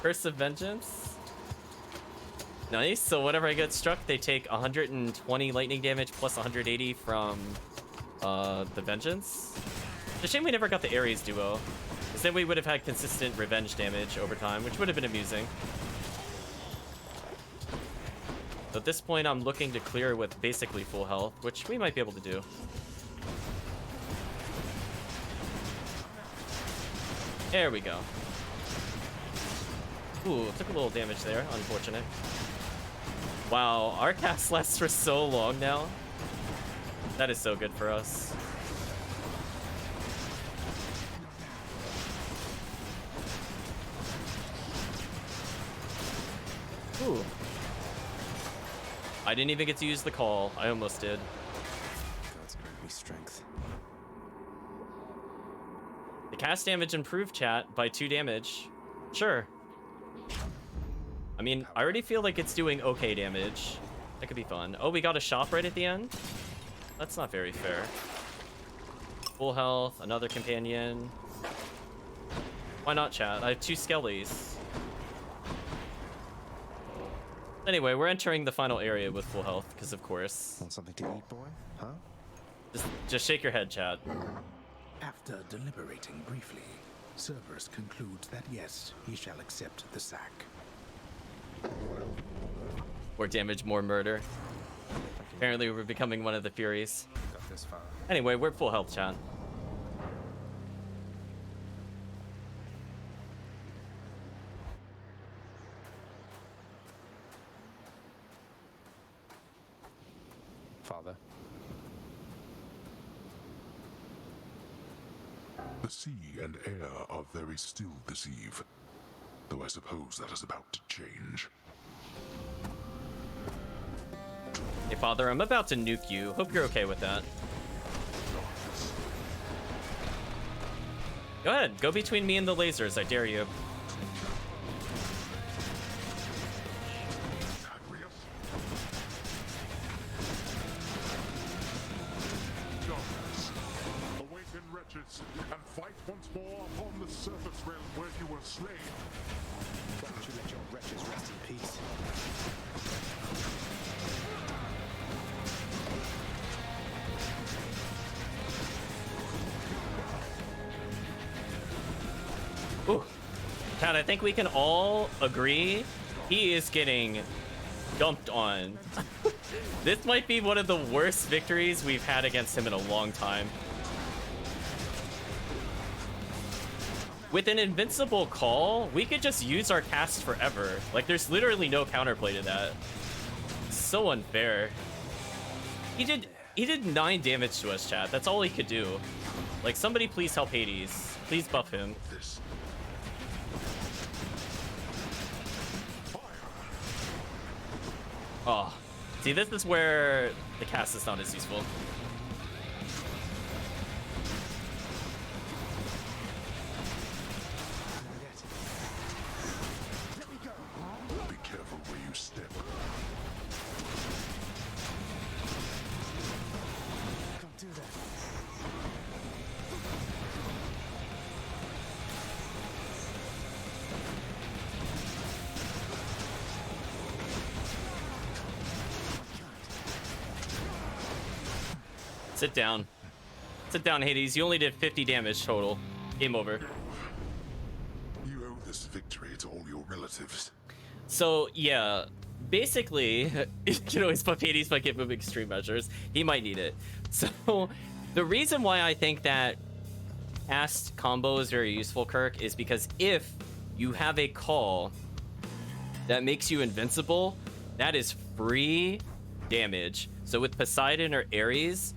Curse of Vengeance. Nice. So whenever I get struck, they take 120 lightning damage plus 180 from the Vengeance. It's a shame we never got the Ares duo. Because then we would have had consistent revenge damage over time, which would have been amusing. So at this point, I'm looking to clear with basically full health, which we might be able to do. There we go. Ooh, took a little damage there. Unfortunate. Wow, our cast lasts for so long now. That is so good for us. Ooh. I didn't even get to use the call. I almost did. God's grant me strength. The cast damage improved, chat, by 2 damage. Sure. I mean, I already feel like it's doing okay damage. That could be fun. Oh, we got a shop right at the end? That's not very fair. Full health, another companion. Why not, chat? I have 2 Skellys. Anyway, we're entering the final area with full health, because of course. Want something to eat, boy? Huh? Just shake your head, chat. After deliberating briefly, Cerberus concludes that yes, he shall accept the sack. More damage, more murder. Apparently we're becoming one of the Furies. Got this far. Anyway, we're at full health, chat. Father. The sea and air are very still this eve, though I suppose that is about to change. Hey, Father, I'm about to nuke you. Hope you're okay with that. Go ahead. Go between me and the lasers. I dare you. Darkness, awaken wretches, and fight once more upon the surface realm where you were slain. Why don't you let your wretches rest in peace? Ooh. Cat, I think we can all agree he is getting dumped on. This might be one of the worst victories we've had against him in a long time. With an invincible call, we could just use our cast forever. Like, there's literally no counterplay to that. So unfair. He did 9 damage to us, chat. That's all he could do. Like, somebody please help Hades. Please buff him. Oh. See, this is where the cast is not as useful. Be careful where you step. Don't do that. Sit down. Sit down, Hades. You only did 50 damage total. Game over. You owe this victory to all your relatives. So, yeah. Basically, you can always buff Hades by Get Moving Extreme Measures. He might need it. So, the reason why I think that cast combo is very useful, Kirk, is because if you have a call that makes you invincible, that is free damage. So with Poseidon or Ares,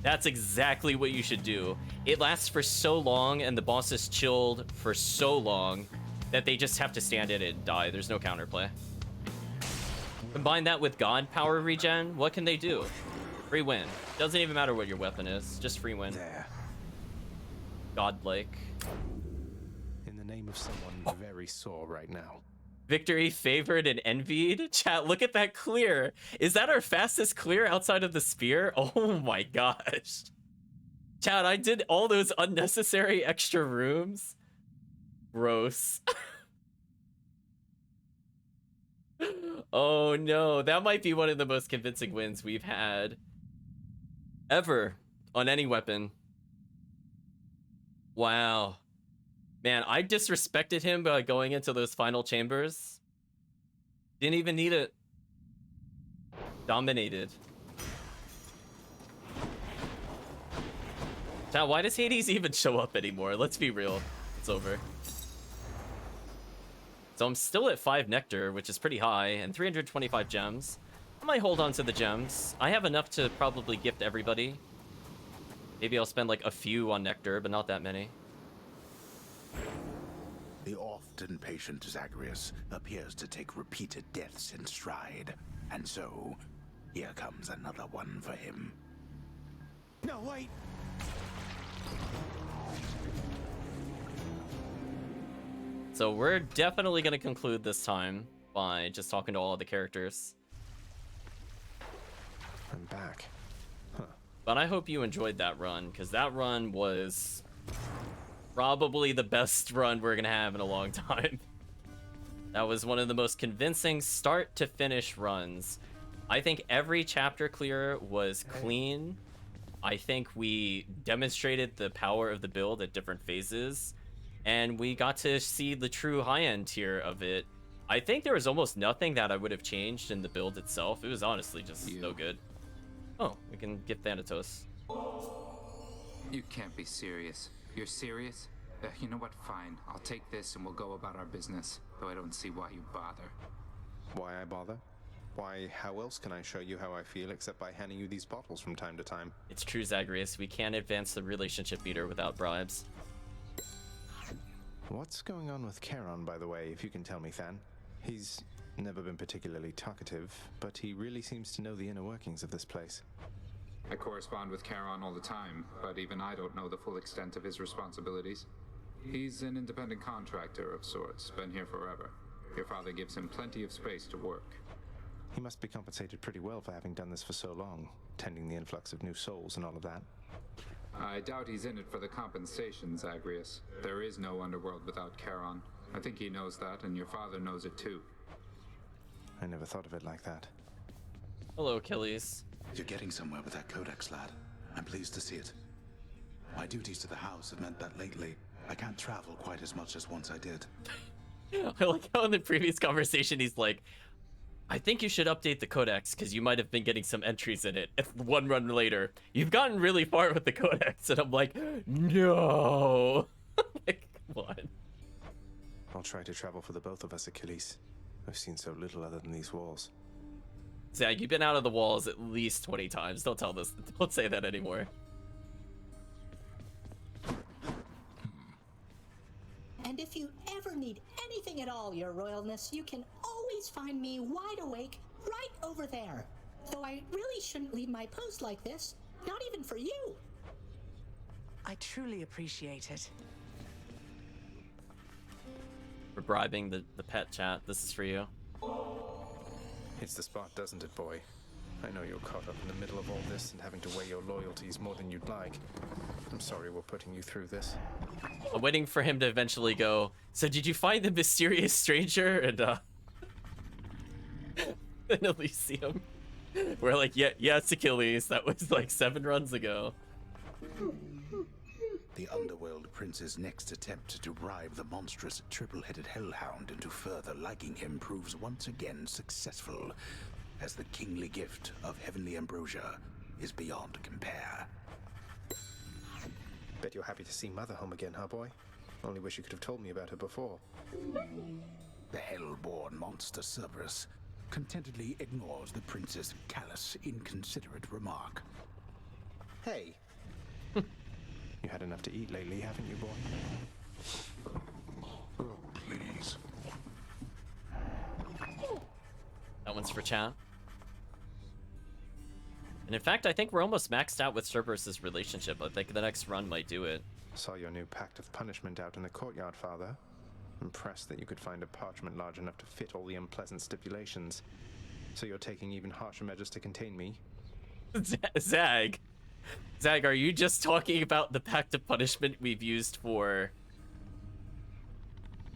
that's exactly what you should do. It lasts for so long and the boss is chilled for so long that they just have to stand in it and die. There's no counterplay. Combine that with God power regen, what can they do? Free win. Doesn't even matter what your weapon is, just free win. There. Godlike. In the name of someone very sore right now. Victory favored and envied. Chat, look at that clear. Is that our fastest clear outside of the spear? Oh my gosh. Chat, I did all those unnecessary extra rooms. Gross. Oh no, that might be one of the most convincing wins we've had ever on any weapon. Wow. Man, I disrespected him by going into those final chambers. Didn't even need it. Dominated. Now, why does Hades even show up anymore? Let's be real. It's over. So I'm still at 5 nectar, which is pretty high, and 325 gems. I might hold on to the gems. I have enough to probably gift everybody. Maybe I'll spend like a few on nectar, but not that many. The often patient Zagreus appears to take repeated deaths in stride, and so here comes another one for him. No, wait! So we're definitely going to conclude this time by just talking to all of the characters. I'm back. Huh. But I hope you enjoyed that run, because that run was probably the best run we're gonna have in a long time. That was one of the most convincing start to finish runs. I think every chapter clear was clean. I think we demonstrated the power of the build at different phases, and we got to see the true high-end tier of it. I think there was almost nothing that I would have changed in the build itself. It was honestly just so good. Oh, we can get Thanatos. You can't be serious. You're serious? You know what? Fine. I'll take this and we'll go about our business. Though I don't see why you bother. Why I bother? Why, how else can I show you how I feel except by handing you these bottles from time to time? It's true, Zagreus. We can't advance the relationship meter without bribes. What's going on with Charon, by the way, if you can tell me, Than? He's never been particularly talkative, but he really seems to know the inner workings of this place. I correspond with Charon all the time, but even I don't know the full extent of his responsibilities. He's an independent contractor of sorts, been here forever. Your father gives him plenty of space to work. He must be compensated pretty well for having done this for so long, tending the influx of new souls and all of that. I doubt he's in it for the compensation, Zagreus. There is no underworld without Charon. I think he knows that, and your father knows it too. I never thought of it like that. Hello, Achilles. You're getting somewhere with that codex, lad. I'm pleased to see it. My duties to the house have meant that lately, I can't travel quite as much as once I did. I like how in the previous conversation he's like, I think you should update the codex because you might have been getting some entries in it. And one run later, you've gotten really far with the codex, and I'm like, no. Like, come on. I'll try to travel for the both of us, Achilles. I've seen so little other than these walls. Zag, you've been out of the walls at least 20 times. Don't tell this. Don't say that anymore. And if you ever need anything at all, Your Royalness, you can always find me wide awake right over there. Though I really shouldn't leave my post like this, not even for you. I truly appreciate it. For bribing the pet chat, this is for you. Hits the spot, doesn't it, boy? I know you're caught up in the middle of all this and having to weigh your loyalties more than you'd like. I'm sorry we're putting you through this. I'm waiting for him to eventually go, so did you find the mysterious stranger? And and Elysium. We're like, yeah, it's Achilles. That was like 7 runs ago. The Underworld Prince's next attempt to bribe the monstrous triple-headed hellhound into further liking him proves once again successful, as the kingly gift of heavenly ambrosia is beyond compare. Bet you're happy to see Mother home again, huh, boy? Only wish you could have told me about her before. The hell-born monster Cerberus contentedly ignores the prince's callous, inconsiderate remark. Hey! You had enough to eat lately, haven't you, boy? Oh, please. That one's for chat. And in fact, I think we're almost maxed out with Cerberus's relationship. I think the next run might do it. Saw your new pact of punishment out in the courtyard, Father. Impressed that you could find a parchment large enough to fit all the unpleasant stipulations. So you're taking even harsher measures to contain me? Zag, are you just talking about the pact of punishment we've used for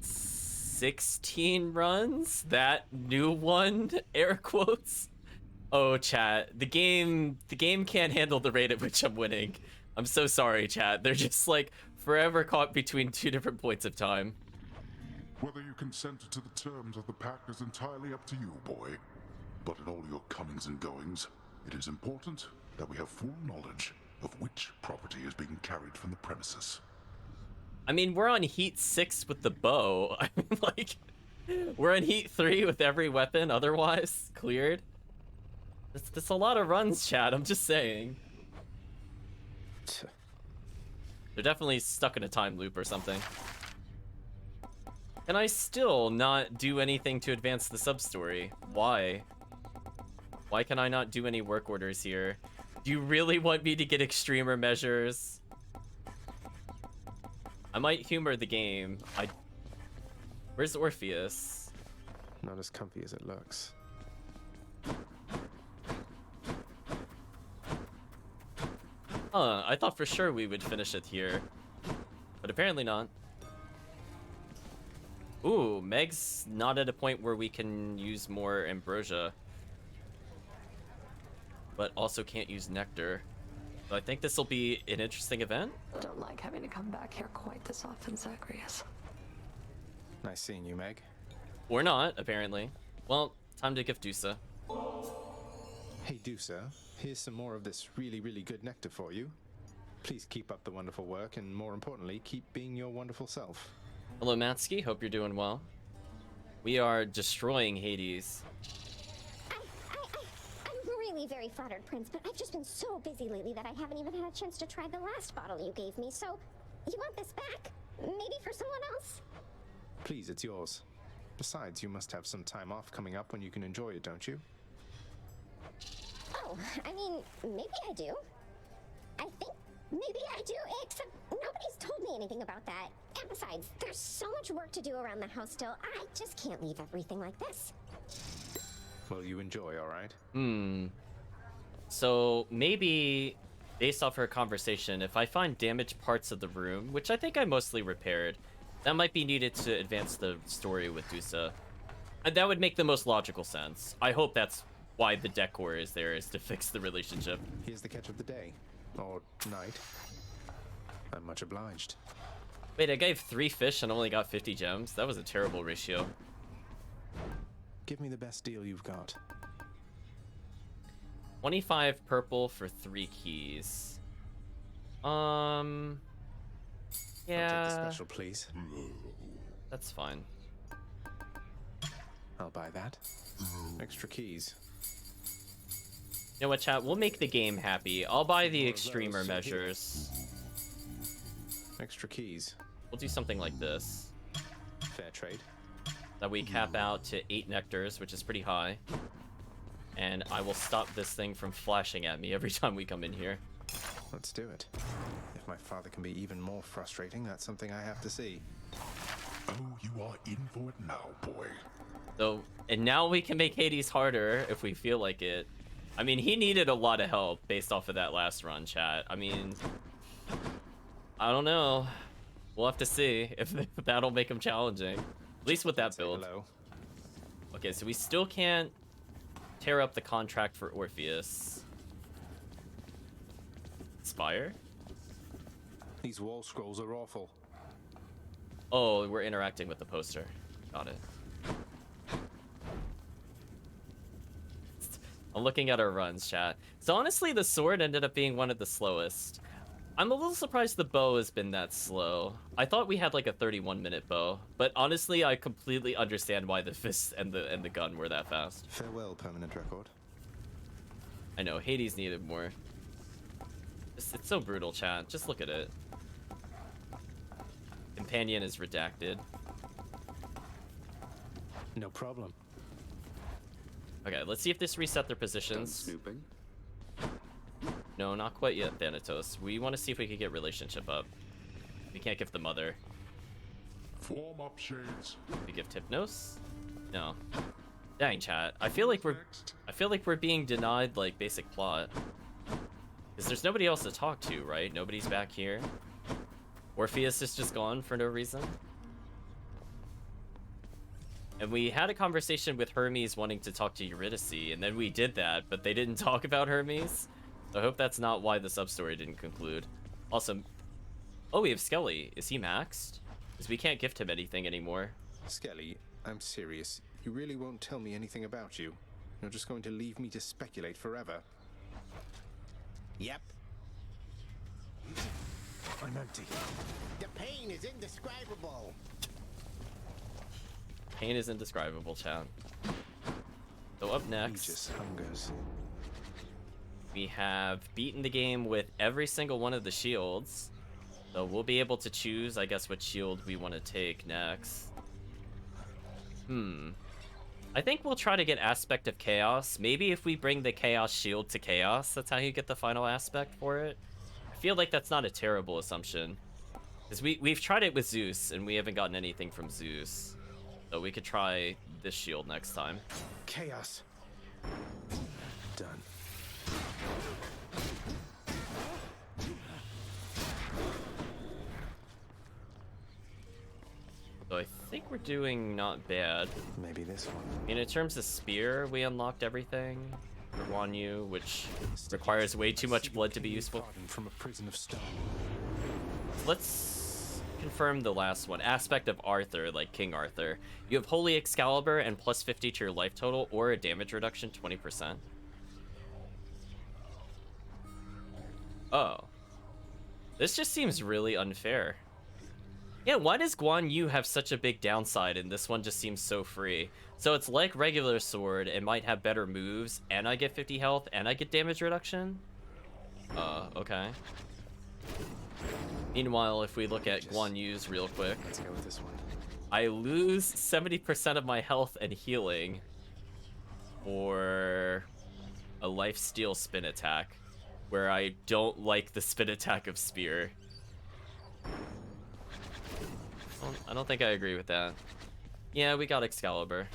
16 runs? That new one, air quotes? Oh, chat, the game can't handle the rate at which I'm winning. I'm so sorry, chat. They're just like forever caught between 2 different points of time. Whether you consent to the terms of the pact is entirely up to you, boy. But in all your comings and goings, it is important that we have full knowledge of which property is being carried from the premises. I mean, we're on heat 6 with the bow. I mean, like, we're on heat 3 with every weapon otherwise cleared. That's a lot of runs, chat. I'm just saying. They're definitely stuck in a time loop or something. Can I still not do anything to advance the sub-story? Why? Why can I not do any work orders here? Do you really want me to get extremer measures? I might humor the game. Where's Orpheus? Not as comfy as it looks. I thought for sure we would finish it here, but apparently not. Ooh, Meg's not at a point where we can use more ambrosia, but also can't use nectar. So I think this will be an interesting event. Don't like having to come back here quite this often, Zacharias. Nice seeing you, Meg. Or not, apparently. Well, time to give Dusa. Hey, Dusa, here's some more of this really, really good nectar for you. Please keep up the wonderful work, and more importantly, keep being your wonderful self. Hello, Matsky. Hope you're doing well. We are destroying Hades. I'm really very flattered, Prince, but I've just been so busy lately that I haven't even had a chance to try the last bottle you gave me, so you want this back? Maybe for someone else? Please, it's yours. Besides, you must have some time off coming up when you can enjoy it, don't you? Oh, I mean, maybe I do. I think maybe I do, except nobody's told me anything about that. And besides, there's so much work to do around the house still. I just can't leave everything like this. Well, you enjoy, all right? So maybe, based off her conversation, if I find damaged parts of the room, which I think I mostly repaired, that might be needed to advance the story with Dusa. And that would make the most logical sense. I hope that's why the decor is there, is to fix the relationship. Here's the catch of the day. Or night. I'm much obliged. Wait, I gave 3 fish and only got 50 gems? That was a terrible ratio. Give me the best deal you've got. 25 purple for 3 keys. Yeah. I'll take the special, please. That's fine. I'll buy that. Extra keys. You know what, chat? We'll make the game happy. I'll buy the extremer measures. Extra keys. We'll do something like this. Fair trade. That we cap out to 8 nectars, which is pretty high. And I will stop this thing from flashing at me every time we come in here. Let's do it. If my father can be even more frustrating, that's something I have to see. Oh, you are in for it now, boy. So, and now we can make Hades harder if we feel like it. I mean, he needed a lot of help based off of that last run, chat. I mean, I don't know. We'll have to see if that'll make him challenging. At least with that build. Okay, so we still can't tear up the contract for Orpheus. Spire? These wall scrolls are awful. Oh, we're interacting with the poster. Got it. I'm looking at our runs, chat. So honestly, the sword ended up being one of the slowest. I'm a little surprised the bow has been that slow. I thought we had like a 31-minute bow, but honestly, I completely understand why the fists and the gun were that fast. Farewell, permanent record. I know, Hades needed more. It's so brutal, chat. Just look at it. Companion is redacted. No problem. Okay, let's see if this reset their positions. Snooping? No, not quite yet, Thanatos. We want to see if we can get relationship up. We can't give the mother. Form up, shades. We give Hypnos? No. Dang, chat. I feel like we're being denied like basic plot. Because there's nobody else to talk to, right? Nobody's back here. Orpheus is just gone for no reason. And we had a conversation with Hermes wanting to talk to Eurydice, and then we did that, but they didn't talk about Hermes. So I hope that's not why the sub-story didn't conclude. Also, oh, we have Skelly. Is he maxed? Because we can't gift him anything anymore. Skelly, I'm serious. You really won't tell me anything about you. You're just going to leave me to speculate forever. Yep. I'm empty. The pain is indescribable. Pain is indescribable, chat. So up next, Just hungers. we have beaten the game with every single one of the shields. So we'll be able to choose, I guess, what shield we want to take next. I think we'll try to get Aspect of Chaos. Maybe if we bring the Chaos Shield to Chaos, that's how you get the final aspect for it. I feel like that's not a terrible assumption. Because we've tried it with Zeus, and we haven't gotten anything from Zeus. So we could try this shield next time. Chaos. Done. think we're doing not bad. Maybe this one. I mean, in terms of spear, we unlocked everything for Guan Yu, which requires way too much blood to be useful. From a prison of stone. Let's confirm the last one. Aspect of Arthur, like King Arthur. You have Holy Excalibur and plus 50 to your life total, or a damage reduction 20%. Oh. This just seems really unfair. Yeah, why does Guan Yu have such a big downside and this one just seems so free? So it's like regular sword, it might have better moves, and I get 50 health, and I get damage reduction? Okay. Meanwhile, if we look at Guan Yu's real quick, let's go with this one. I lose 70% of my health and healing for a lifesteal spin attack, where I don't like the spin attack of Spear. I don't think I agree with that. Yeah, we got Excalibur.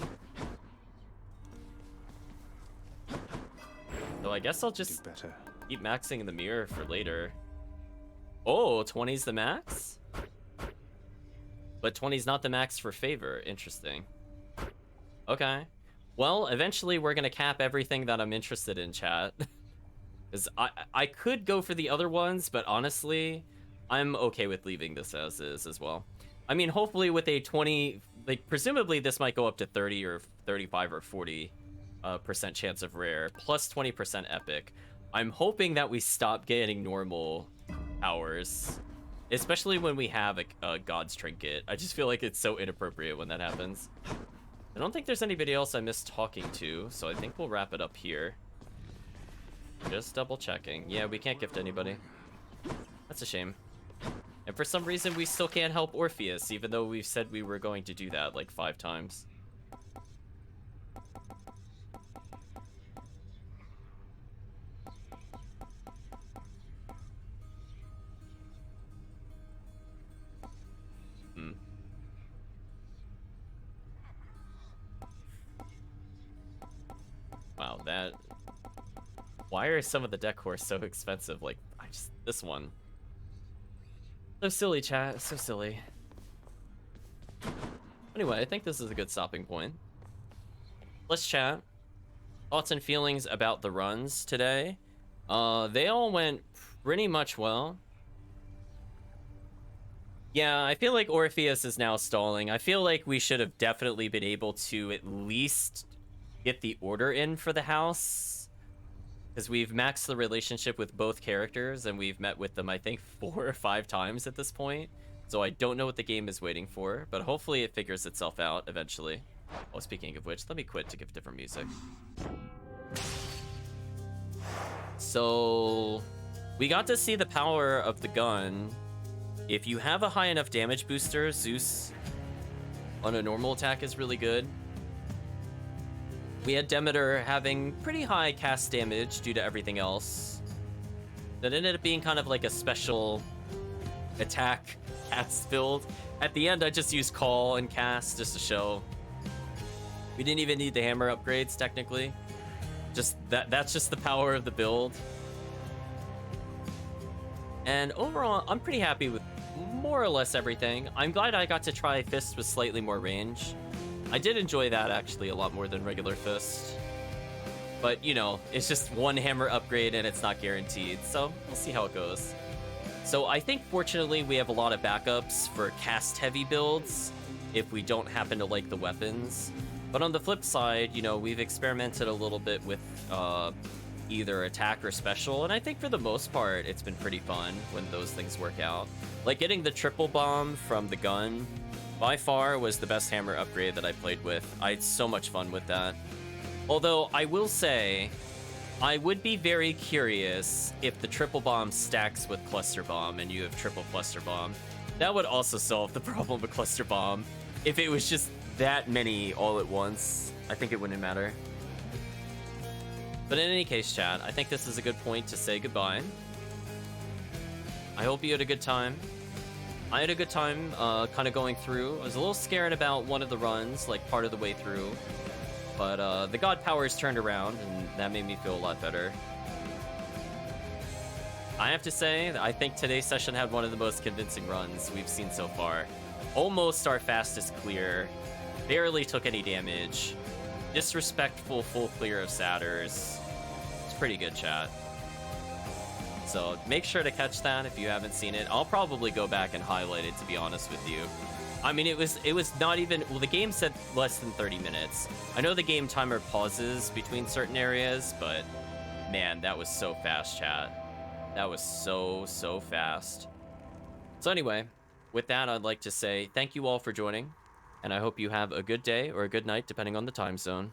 So I guess I'll just keep maxing in the mirror for later. Oh, 20's the max? But 20's not the max for favor. Interesting. Okay. Well, eventually we're gonna cap everything that I'm interested in, chat. Because I could go for the other ones, but honestly, I'm okay with leaving this as is as well. I mean, hopefully with a 20, like, presumably this might go up to 30 or 35 or 40% chance of rare, plus 20% epic. I'm hoping that we stop getting normal powers, especially when we have a God's Trinket. I just feel like it's so inappropriate when that happens. I don't think there's anybody else I missed talking to, so I think we'll wrap it up here. Just double checking. Yeah, we can't gift anybody. That's a shame. And for some reason, we still can't help Orpheus, even though we've said we were going to do that like 5 times. Wow, that... Why are some of the decor so expensive? Like, this one. So silly, chat. So silly. Anyway, I think this is a good stopping point. Let's chat. Thoughts and feelings about the runs today. They all went pretty much well. Yeah, I feel like Orpheus is now stalling. I feel like we should have definitely been able to at least get the order in for the house. Because we've maxed the relationship with both characters, and we've met with them, I think, 4 or 5 times at this point. So I don't know what the game is waiting for, but hopefully it figures itself out eventually. Oh, speaking of which, let me quit to give different music. So, we got to see the power of the gun. If you have a high enough damage booster, Zeus on a normal attack is really good. We had Demeter having pretty high cast damage due to everything else. That ended up being kind of like a special attack cast build. At the end, I just used call and cast just to show. We didn't even need the hammer upgrades, technically. Just that's just the power of the build. And overall, I'm pretty happy with more or less everything. I'm glad I got to try Fist with slightly more range. I did enjoy that actually a lot more than regular Fist. But, you know, it's just one hammer upgrade and it's not guaranteed, so we'll see how it goes. So I think fortunately we have a lot of backups for cast heavy builds if we don't happen to like the weapons. But on the flip side, you know, we've experimented a little bit with either attack or special, and I think for the most part it's been pretty fun when those things work out. Like getting the triple bomb from the gun by far was the best hammer upgrade that I played with. I had so much fun with that. Although I will say, I would be very curious if the triple bomb stacks with cluster bomb and you have triple cluster bomb. That would also solve the problem with cluster bomb. If it was just that many all at once, I think it wouldn't matter. But in any case, chat, I think this is a good point to say goodbye. I hope you had a good time. I had a good time kind of going through. I was a little scared about one of the runs, like part of the way through. But the god powers turned around, and that made me feel a lot better. I have to say, I think today's session had one of the most convincing runs we've seen so far. Almost our fastest clear. Barely took any damage. Disrespectful full clear of Satyrs. It's pretty good, chat. So make sure to catch that if you haven't seen it. I'll probably go back and highlight it, to be honest with you. I mean, it was not even... Well, the game said less than 30 minutes. I know the game timer pauses between certain areas, but... Man, that was so fast, chat. That was so fast. So anyway, with that, I'd like to say thank you all for joining. And I hope you have a good day or a good night, depending on the time zone.